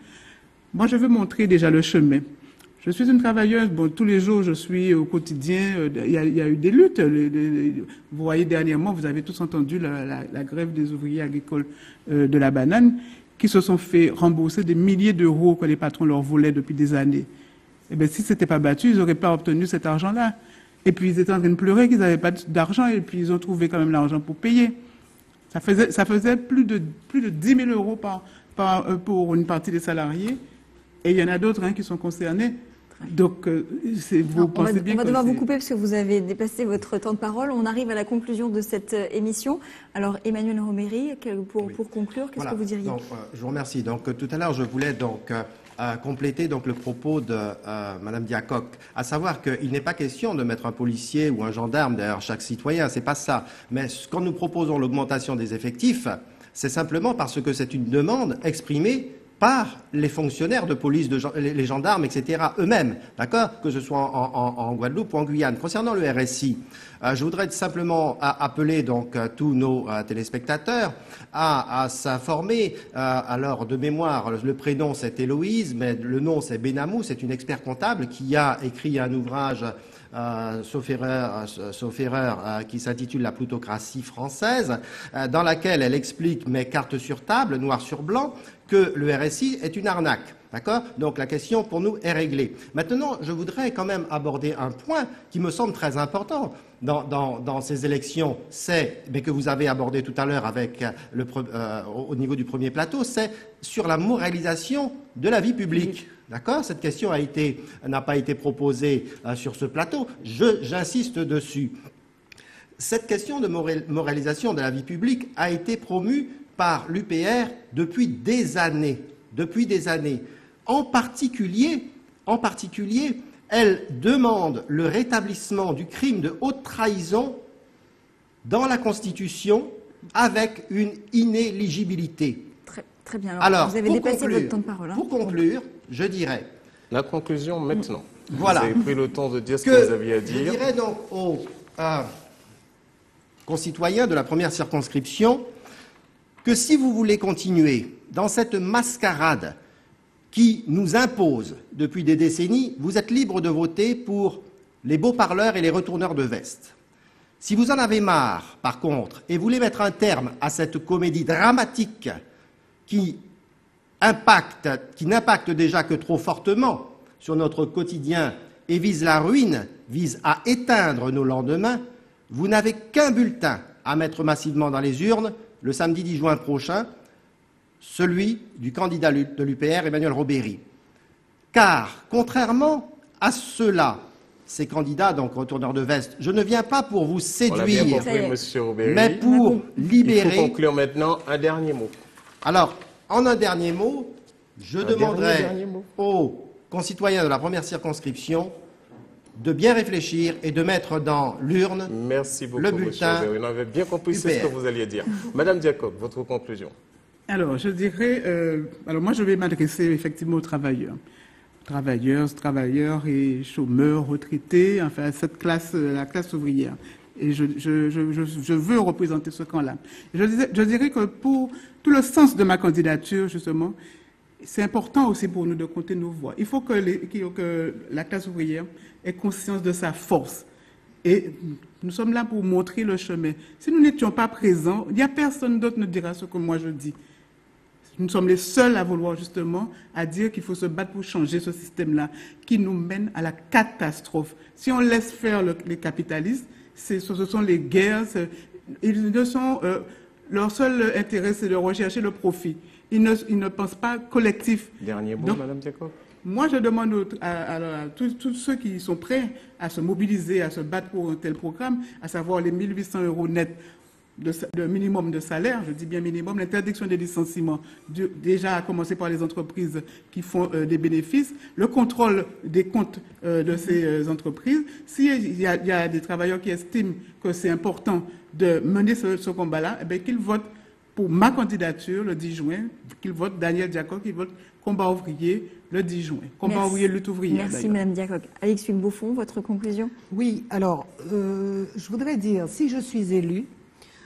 Moi, je veux montrer déjà le chemin. Je suis une travailleuse, tous les jours, je suis au quotidien, il y a eu des luttes. Vous voyez, dernièrement, vous avez tous entendu la grève des ouvriers agricoles de la banane, qui se sont fait rembourser des milliers d'euros que les patrons leur volaient depuis des années. Eh bien, si ce n'était pas battu, ils n'auraient pas obtenu cet argent-là. Et puis, ils étaient en train de pleurer qu'ils n'avaient pas d'argent, et puis ils ont trouvé quand même l'argent pour payer. Ça faisait plus de 10 000 euros pour une partie des salariés, et il y en a d'autres qui sont concernés. Donc, vous pensez bien on va devoir vous couper parce que vous avez dépassé votre temps de parole. On arrive à la conclusion de cette émission. Alors, Emmanuel Robéry, pour conclure, qu'est-ce que vous diriez? Donc, je vous remercie. Donc, tout à l'heure, je voulais donc compléter donc le propos de Madame Diacob, à savoir qu'il n'est pas question de mettre un policier ou un gendarme derrière chaque citoyen, c'est pas ça. Mais quand nous proposons l'augmentation des effectifs, c'est simplement parce que c'est une demande exprimée par les fonctionnaires de police, les gendarmes, etc., eux-mêmes, d'accord, que ce soit en Guadeloupe ou en Guyane. Concernant le RSI, je voudrais simplement appeler donc tous nos téléspectateurs à s'informer. Alors, de mémoire, le prénom c'est Héloïse, mais le nom c'est Benamou, c'est une expert comptable qui a écrit un ouvrage sauf erreur, qui s'intitule La plutocratie française, dans laquelle elle explique, mais carte sur table, noir sur blanc, que le RSI est une arnaque. D'accord? Donc la question pour nous est réglée. Maintenant, je voudrais quand même aborder un point qui me semble très important dans ces élections, mais que vous avez abordé tout à l'heure avec au niveau du premier plateau, c'est sur la moralisation de la vie publique. D'accord? Cette question n'a pas été proposée sur ce plateau. J'insiste dessus. Cette question de moralisation de la vie publique a été promue par l'UPR depuis des années. En particulier, elle demande le rétablissement du crime de haute trahison dans la Constitution avec une inéligibilité. Très bien. Alors vous avez dépassé votre temps de parole. Pour conclure, je dirais... La conclusion maintenant. Voilà. Vous avez pris le temps de dire ce que vous aviez à dire. Je dirais donc aux concitoyens de la première circonscription que si vous voulez continuer dans cette mascarade qui nous impose depuis des décennies, vous êtes libre de voter pour les beaux parleurs et les retourneurs de veste. Si vous en avez marre, par contre, et voulez mettre un terme à cette comédie dramatique qui n'impacte déjà que trop fortement sur notre quotidien et vise la ruine, vise à éteindre nos lendemains, vous n'avez qu'un bulletin à mettre massivement dans les urnes le samedi 10 juin prochain, celui du candidat de l'UPR, Emmanuel Robéry. Car, contrairement à ceux-là, ces candidats, donc retourneurs de veste, je ne viens pas pour vous séduire, Monsieur Robéry, mais pour libérer... Il faut conclure maintenant un dernier mot. Alors, en un dernier mot, je demanderai aux concitoyens de la première circonscription de bien réfléchir et de mettre dans l'urne le bulletin. On avait bien compris ce que vous alliez dire. Madame Diacob, votre conclusion. Alors, je dirais... moi, je vais m'adresser effectivement aux travailleurs. Travailleurs et chômeurs, retraités, enfin, la classe ouvrière. Et je veux représenter ce camp-là. Je dirais que pour tout le sens de ma candidature, justement, c'est important aussi pour nous de compter nos voix. Il faut que la classe ouvrière ait conscience de sa force. Et nous sommes là pour montrer le chemin. Si nous n'étions pas présents, il n'y a personne d'autre qui nous dira ce que moi je dis. Nous sommes les seuls à vouloir justement à dire qu'il faut se battre pour changer ce système-là qui nous mène à la catastrophe. Si on laisse faire les capitalistes, ce sont les guerres. Leur seul intérêt, c'est de rechercher le profit. Ils ne pensent pas collectif. Dernier mot, Donc, Madame Diacob. Moi, je demande à tous ceux qui sont prêts à se mobiliser, à se battre pour un tel programme, à savoir les 1 800 € nets de minimum de salaire, je dis bien minimum, l'interdiction des licenciements, déjà à commencer par les entreprises qui font des bénéfices, le contrôle des comptes de ces entreprises. S'il y a des travailleurs qui estiment que c'est important de mener ce combat-là, eh qu'ils votent pour ma candidature le 10 juin, qu'ils votent Daniel Diacob, qu'ils votent Combat ouvrier le 10 juin. Combat ouvrier, lutte ouvrière. Merci Madame Diacob. Alix Hugues-Beaufond, votre conclusion? Oui, alors, je voudrais dire, si je suis élue,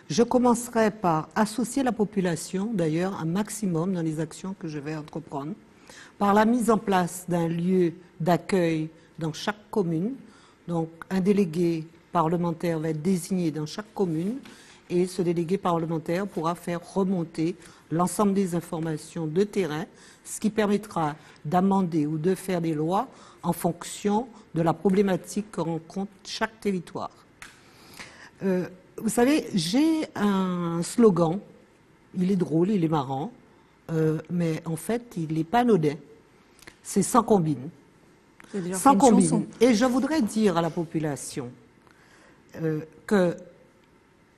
je commencerai par associer la population, d'ailleurs, un maximum dans les actions que je vais entreprendre, par la mise en place d'un lieu d'accueil dans chaque commune. Donc, un délégué parlementaire va être désigné dans chaque commune et ce délégué parlementaire pourra faire remonter l'ensemble des informations de terrain, ce qui permettra d'amender ou de faire des lois en fonction de la problématique que rencontre chaque territoire. Vous savez, j'ai un slogan, il est drôle, il est marrant, mais en fait, il n'est pas anodin. C'est sans combine. Sans combine. Et je voudrais dire à la population que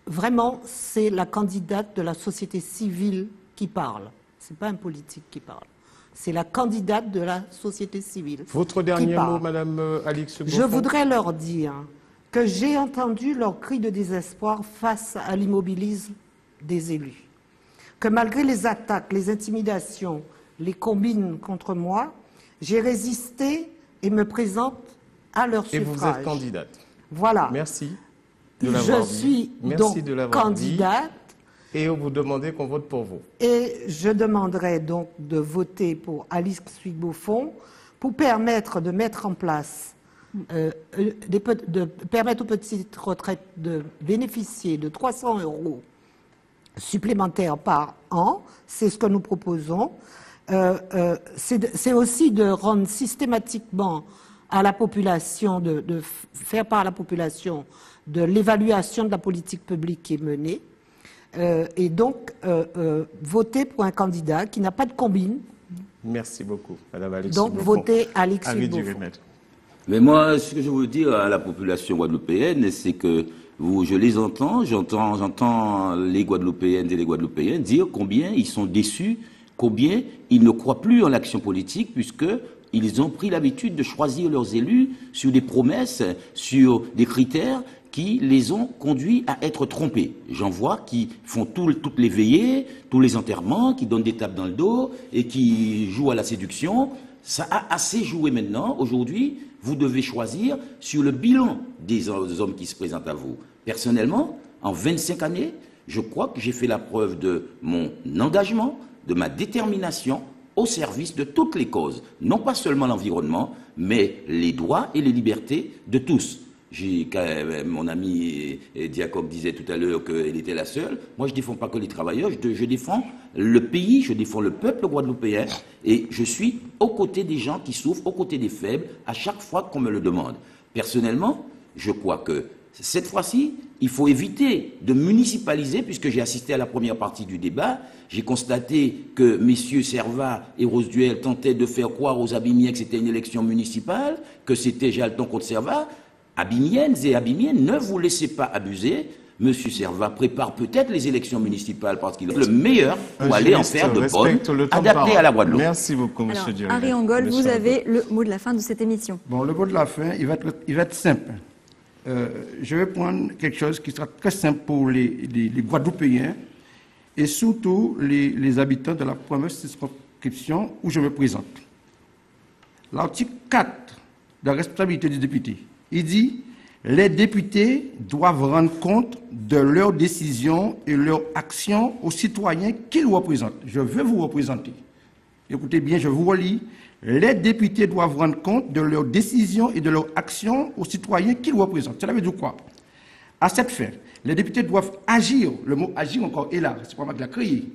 vraiment, c'est la candidate de la société civile qui parle. Ce n'est pas un politique qui parle. C'est la candidate de la société civile. Votre dernier mot, Madame Alix Hugues-Beaufond. Je voudrais leur dire que j'ai entendu leurs cris de désespoir face à l'immobilisme des élus. Que malgré les attaques, les intimidations, les combines contre moi, j'ai résisté et me présente à leur suffrage. Et vous êtes candidate. Voilà. Merci. Je suis donc candidate. Et vous demandez qu'on vote pour vous. Et je demanderai donc de voter pour Alix Hugues-Beaufond pour permettre de mettre en place, de permettre aux petites retraites de bénéficier de 300 € supplémentaires par an. C'est ce que nous proposons. C'est aussi de rendre systématiquement à la population, de faire part à la population de l'évaluation de la politique publique qui est menée. Et donc, voter pour un candidat qui n'a pas de combine. Merci beaucoup, Madame Alix. Donc, voter Alix Hugues-Beaufond. Mais moi, ce que je veux dire à la population guadeloupéenne, c'est que je les entends, j'entends les Guadeloupéennes et les Guadeloupéens dire combien ils sont déçus, combien ils ne croient plus en l'action politique, puisqu'ils ont pris l'habitude de choisir leurs élus sur des promesses, sur des critères qui les ont conduits à être trompés. J'en vois qui font toutes les veillées, tous les enterrements, qui donnent des tapes dans le dos et qui jouent à la séduction. Ça a assez joué maintenant. Aujourd'hui, vous devez choisir sur le bilan des hommes qui se présentent à vous. Personnellement, en 25 années, je crois que j'ai fait la preuve de mon engagement, de ma détermination au service de toutes les causes. Non pas seulement l'environnement, mais les droits et les libertés de tous. Mon ami Diacob disait tout à l'heure qu'elle était la seule. Moi, je ne défends pas que les travailleurs, je défends le pays, je défends le peuple guadeloupéen et je suis aux côtés des gens qui souffrent, aux côtés des faibles, à chaque fois qu'on me le demande. Personnellement, je crois que cette fois-ci, il faut éviter de municipaliser, puisque j'ai assisté à la première partie du débat. J'ai constaté que messieurs Servat et Rosduel tentaient de faire croire aux Abimiens que c'était une élection municipale, que c'était Jalton contre Servat. Abimiennes et Abimiens, ne vous laissez pas abuser. Monsieur Servat prépare peut-être les élections municipales parce qu'il est le meilleur pour aller en faire de bonnes, adaptées à la Guadeloupe. Merci beaucoup, Monsieur Durimel. Henri Angol, vous avez le mot de la fin de cette émission. Bon, le mot de la fin, il va être simple. Je vais prendre quelque chose qui sera très simple pour les Guadeloupéens et surtout les habitants de la première circonscription où je me présente. L'article 4 de la responsabilité du député, il dit « Les députés doivent rendre compte de leurs décisions et leurs actions aux citoyens qu'ils représentent. » Je veux vous représenter. Écoutez bien, je vous relis. Les députés doivent rendre compte de leurs décisions et de leurs actions aux citoyens qu'ils représentent. Cela veut dire quoi? À cette fin, les députés doivent agir, le mot agir encore est là, c'est pas moi qui l'ai créé,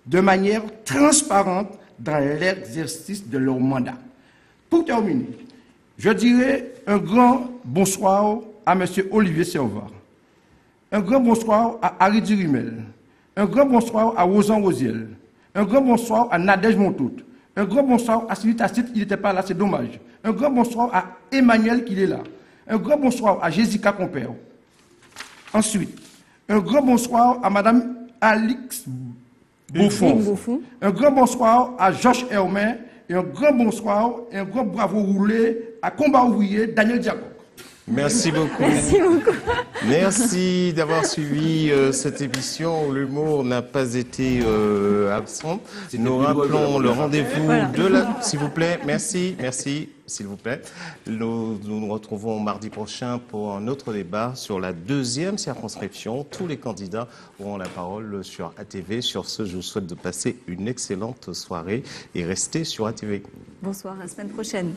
de manière transparente dans l'exercice de leur mandat. Pour terminer, je dirais un grand bonsoir à M. Olivier Serva, un grand bonsoir à Harry Durimel, un grand bonsoir à Rosan Rosiel, un grand bonsoir à Nadège Montout, un grand bonsoir à Sylvie Tacite, il n'était pas là, c'est dommage. Un grand bonsoir à Emmanuel qui est là. Un grand bonsoir à Jessica Compère. Ensuite, un grand bonsoir à Madame Alix Beaufond. Un grand bonsoir à Georges Hermin. Et un grand bonsoir et un grand bravo roulé à Combat ouvrier Daniel Diago. Merci beaucoup. Merci beaucoup. Merci d'avoir suivi cette émission où l'humour n'a pas été absent. Nous rappelons le rendez-vous de la... S'il vous plaît, merci, s'il vous plaît. Nous nous retrouvons mardi prochain pour un autre débat sur la deuxième circonscription. Tous les candidats auront la parole sur ATV. Sur ce, je vous souhaite de passer une excellente soirée et restez sur ATV. Bonsoir, à la semaine prochaine.